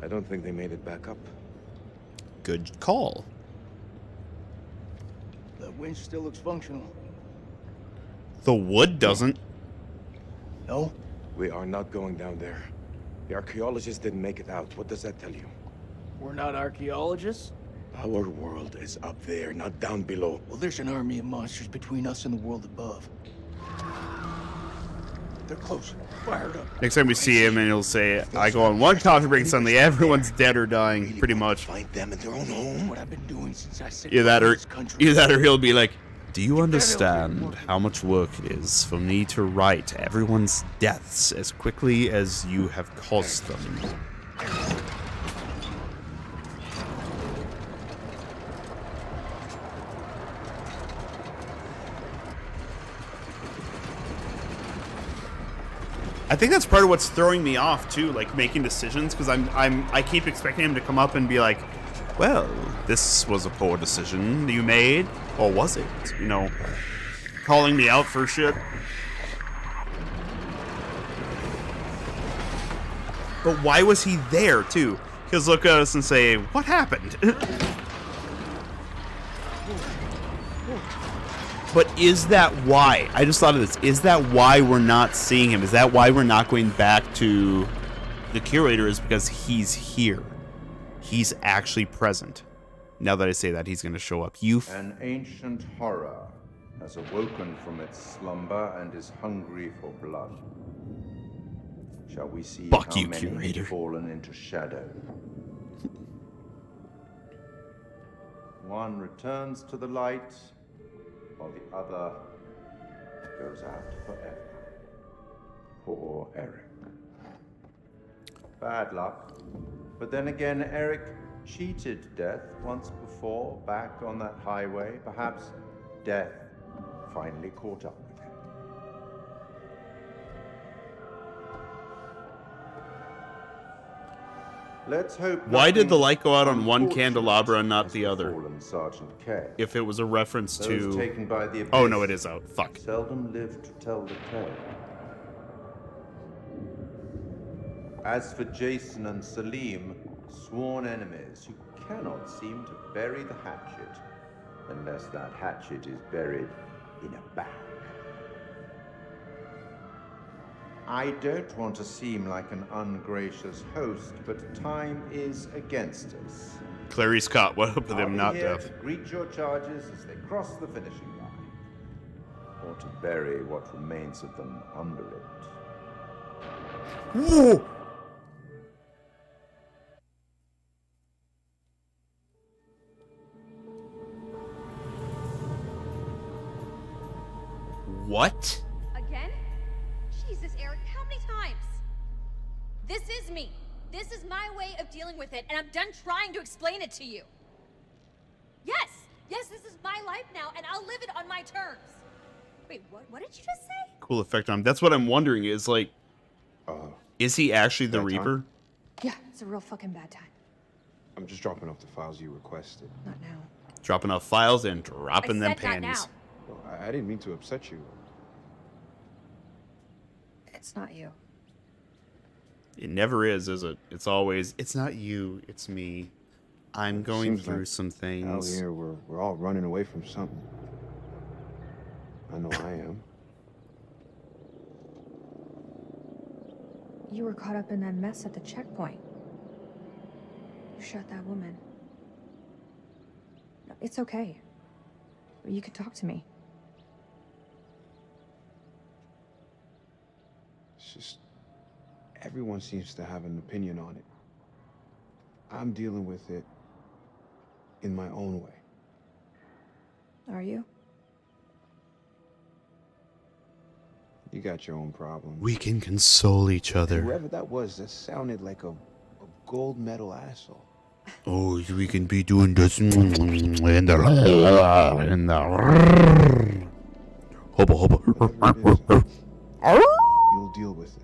Speaker 6: I don't think they made it back up.
Speaker 1: Good call.
Speaker 4: That winch still looks functional.
Speaker 1: The wood doesn't.
Speaker 4: No?
Speaker 6: We are not going down there. The archaeologists didn't make it out. What does that tell you?
Speaker 4: We're not archaeologists?
Speaker 6: Our world is up there, not down below.
Speaker 4: Well, there's an army of monsters between us and the world above. They're close. Fired up.
Speaker 1: Next time we see him, and he'll say, "I go on one coffee break, suddenly everyone's dead or dying." Pretty much.
Speaker 6: Find them in their own home.
Speaker 4: What I've been doing since I set
Speaker 1: Either that or he'll be like, "Do you
Speaker 4: better
Speaker 1: understand how much work it is for me to write everyone's deaths as quickly as you have caused them?" I think that's part of what's throwing me off too, like making decisions, because I keep expecting him to come up and be like, "Well, this was a poor decision you made, or was it?" You know, calling me out for shit. But why was he there too? Because look at us and say, "What happened?" But is that why? I just thought of this. Is that why we're not seeing him? Is that why we're not going back to the curator? Is because he's here. He's actually present. Now that I say that, he's going to show up.
Speaker 17: An ancient horror has awoken from its slumber and is hungry for blood. Shall we see how
Speaker 1: you,
Speaker 17: many
Speaker 1: curator.
Speaker 17: have fallen into shadow? One returns to the light, while the other goes out forever. Poor Eric. Bad luck. But then again, Eric cheated death once before, back on that highway. Perhaps death finally caught up with him. Let's hope.
Speaker 1: Why did the
Speaker 17: nothing
Speaker 1: light go out on one
Speaker 17: unfortunate
Speaker 1: candelabra and not the
Speaker 17: has
Speaker 1: other?
Speaker 17: befallen Sergeant K.
Speaker 1: If it was a reference
Speaker 17: Those
Speaker 1: to...
Speaker 17: taken by the
Speaker 1: Oh,
Speaker 17: abyss
Speaker 1: no, it is out. Fuck.
Speaker 17: seldom live to tell the tale. As for Jason and Salim, sworn enemies who cannot seem to bury the hatchet, unless that hatchet is buried in a bag. I don't want to seem like an ungracious host, but time is against us.
Speaker 1: Clarice Scott, what up with him, not
Speaker 17: here
Speaker 1: death?
Speaker 17: to greet your charges as they cross the finishing line, or to bury what remains of them under it.
Speaker 1: Whoa! What?
Speaker 18: Again? Jesus, Eric, how many times? This is me. This is my way of dealing with it, and I'm done trying to explain it to you. Yes, this is my life now, and I'll live it on my terms. Wait, what did you just say?
Speaker 1: cool effect on him. That's what I'm wondering is, like, is he actually the
Speaker 5: bad time?
Speaker 1: Reaper?
Speaker 11: Yeah, it's a real fucking bad time.
Speaker 5: I'm just dropping off the files you requested.
Speaker 11: Not now.
Speaker 1: Dropping off files and dropping them
Speaker 18: said not
Speaker 1: panties.
Speaker 5: Well, I didn't mean to upset you.
Speaker 11: It's not you.
Speaker 1: It never is it? It's always, it's not you, it's me. I'm going
Speaker 5: Seems
Speaker 1: through
Speaker 5: like
Speaker 1: some
Speaker 5: Out
Speaker 1: things.
Speaker 5: here, we're all running away from something. I know I am.
Speaker 11: You were caught up in that mess at the checkpoint. You shot that woman. No, it's okay. You can talk to me.
Speaker 5: It's just everyone seems to have an opinion on it. I'm dealing with it in my own way.
Speaker 11: Are you?
Speaker 5: You got your own problems.
Speaker 1: We can console each other.
Speaker 5: Whoever that was, that sounded like a gold medal asshole.
Speaker 1: Oh, we can be doing this in the
Speaker 5: You'll deal with it.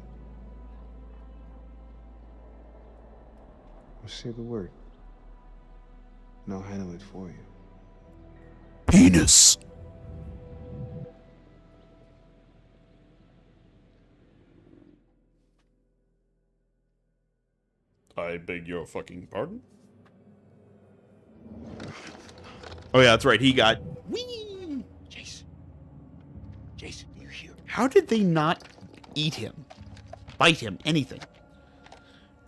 Speaker 5: I'll say the word, and I'll handle it for you.
Speaker 1: penis. I beg your fucking pardon? Oh yeah, that's right. He got. Whee!
Speaker 2: Jason, you here?
Speaker 1: How did they not eat him, bite him, anything?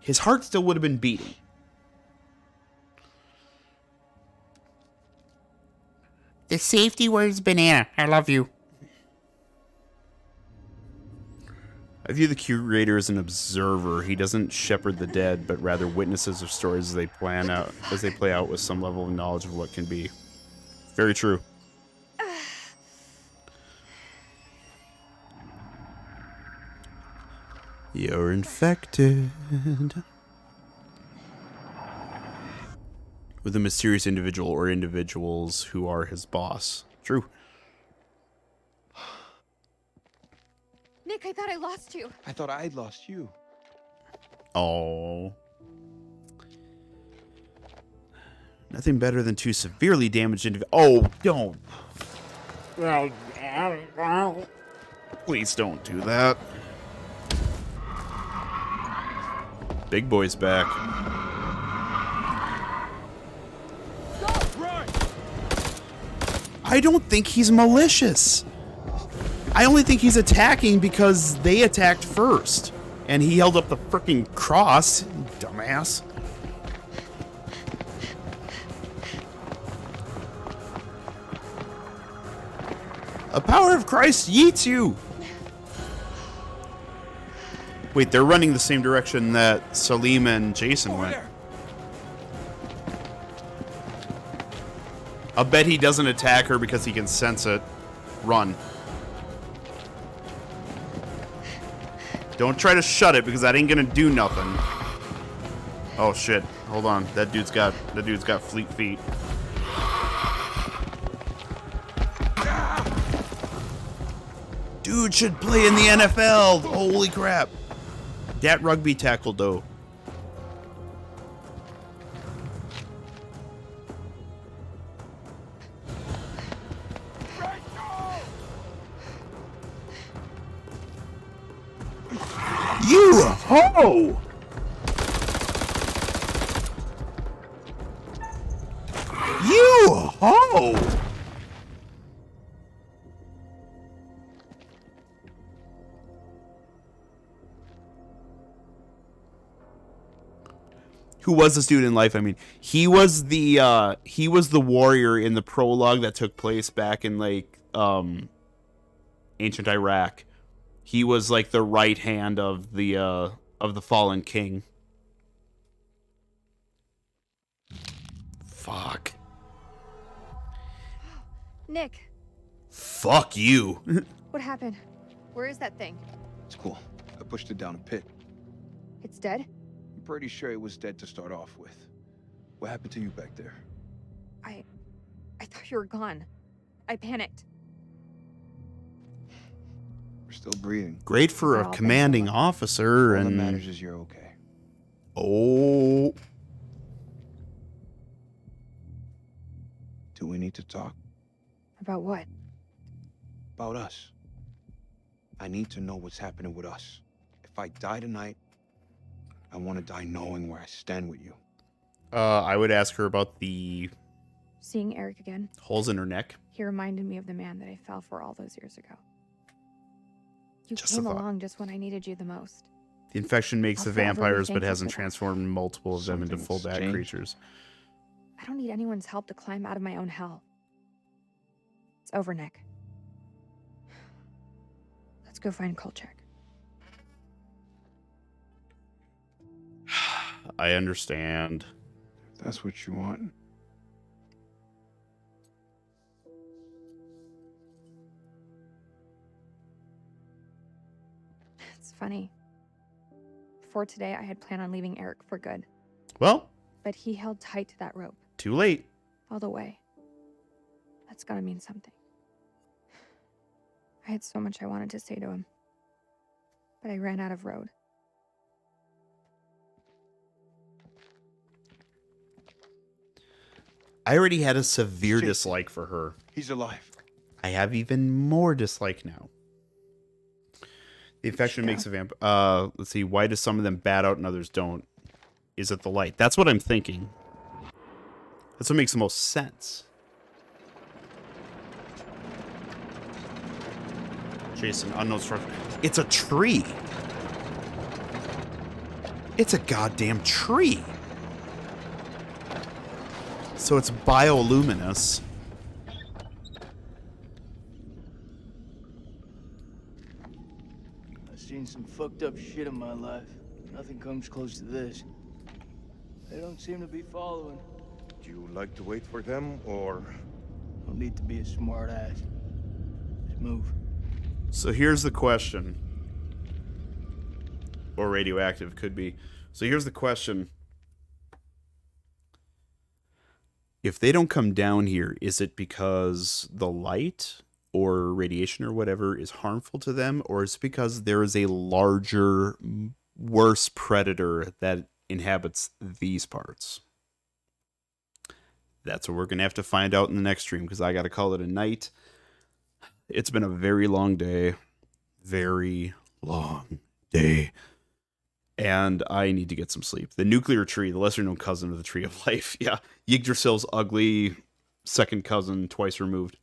Speaker 1: His heart still would have been beating. The safety word is banana. I love you. I view the curator as an observer. He doesn't shepherd the dead, but rather witnesses of stories as they play out with some level of knowledge of what can be. Very true. You're infected with a mysterious individual or individuals who are his boss. True.
Speaker 18: Nick, I thought I lost you.
Speaker 5: I thought I'd lost you.
Speaker 1: Oh. Nothing better than two severely damaged individuals. Oh, don't. Please don't do that. Big boy's back. I don't think he's malicious. I only think he's attacking because they attacked first. And he held up the frickin' cross, dumbass. A power of Christ yeets you! Wait, they're running the same direction that Salim and Jason went. I'll bet he doesn't attack her because he can sense it. Run. Don't try to shut it because that ain't gonna do nothing. Oh shit. Hold on. That dude's got fleet feet. Dude should play in the NFL. Holy crap. That rugby tackle though. You ho! You ho! Who was this dude in life? I mean, he was the warrior in the prologue that took place back in like ancient Iraq. He was like the right hand of the fallen king. Fuck.
Speaker 18: Nick,
Speaker 1: Fuck you.
Speaker 18: what happened? Where is that thing?
Speaker 5: It's cool. I pushed it down a pit.
Speaker 18: It's dead?
Speaker 5: I'm pretty sure it was dead to start off with. What happened to you back there?
Speaker 18: I thought you were gone. I panicked.
Speaker 5: We're still breathing.
Speaker 1: Great for a commanding officer.
Speaker 5: All
Speaker 1: and
Speaker 5: that matters is you're okay.
Speaker 1: Oh.
Speaker 5: Do we need to talk?
Speaker 12: About what?
Speaker 5: About us. I need to know what's happening with us. If I die tonight, I want to die knowing where I stand with you.
Speaker 1: I would ask her about the
Speaker 11: Seeing Eric again,
Speaker 1: holes in her neck.
Speaker 11: he reminded me of the man that I fell for all those years ago. You
Speaker 1: Just a
Speaker 11: came
Speaker 1: thought.
Speaker 11: along just when I needed you the most.
Speaker 1: The infection makes
Speaker 11: I'll
Speaker 1: the
Speaker 11: forever be
Speaker 1: vampires, but
Speaker 11: thankful
Speaker 1: hasn't
Speaker 11: for that.
Speaker 1: transformed multiple of them into
Speaker 5: Something's
Speaker 1: full bat
Speaker 5: changed.
Speaker 1: creatures.
Speaker 11: I don't need anyone's help to climb out of my own hell. It's over, Nick. Let's go find Kolchak.
Speaker 1: I understand.
Speaker 5: If that's what you want.
Speaker 11: It's funny. Before today, I had planned on leaving Eric for good.
Speaker 1: Well,
Speaker 11: But he held tight to that rope
Speaker 1: too late.
Speaker 11: all the way. That's gotta mean something. I had so much I wanted to say to him. But I ran out of road.
Speaker 1: I already had a severe dislike for her.
Speaker 5: He's alive.
Speaker 1: I have even more dislike now. The infection makes a vamp. Let's see. Why do some of them bat out and others don't? Is it the light? That's what I'm thinking. That's what makes the most sense. Jason, unknown structure. It's a tree. It's a goddamn tree. So it's bioluminescent.
Speaker 2: I've seen some fucked up shit in my life. Nothing comes close to this. They don't seem to be following.
Speaker 6: Do you like to wait for them, or...?
Speaker 2: Don't need to be a smart ass. Just move.
Speaker 1: So here's the question. Or radioactive, could be. So here's the question. If they don't come down here, is it because the light or radiation or whatever is harmful to them? Or is it because there is a larger, worse predator that inhabits these parts? That's what we're going to have to find out in the next stream, because I got to call it a night. It's been a very long day. Very long day. And I need to get some sleep. The nuclear tree, the lesser known cousin of the tree of life. Yeah. Yggdrasil's ugly second cousin, twice removed.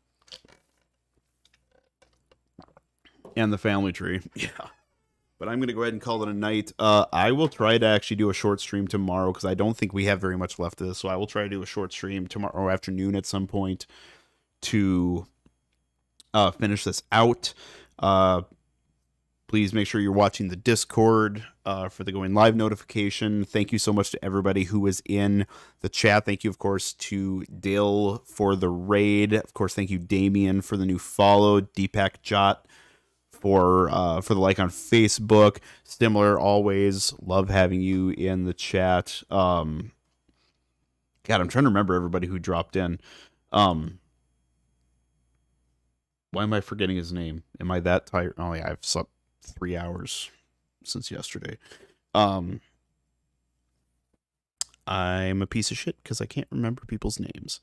Speaker 1: And the family tree. Yeah. But I'm going to go ahead and call it a night. I will try to actually do a short stream tomorrow, because I don't think we have very much left of this. So I will try to do a short stream tomorrow afternoon at some point to finish this out. Please make sure you're watching the Discord for the going live notification. Thank you so much to everybody who was in the chat. Thank you, of course, to Dill for the raid. Of course, thank you, Damien, for the new follow. Deepak Jot for the like on Facebook. Similar, always love having you in the chat. God, I'm trying to remember everybody who dropped in. Why am I forgetting his name? Am I that tired? Oh yeah, I've slept 3 hours since yesterday. I'm a piece of shit because I can't remember people's names.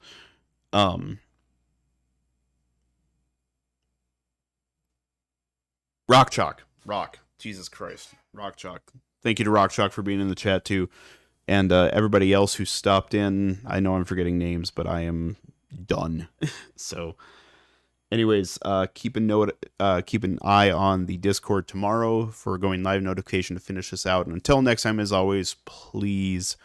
Speaker 1: Rock Chalk. Rock. Jesus Christ. Rock Chalk. Thank you to Rock Chalk for being in the chat too. And everybody else who stopped in. I know I'm forgetting names, but I am done. So anyways, keep an eye on the Discord tomorrow for going live notification to finish this out. And until next time, as always, please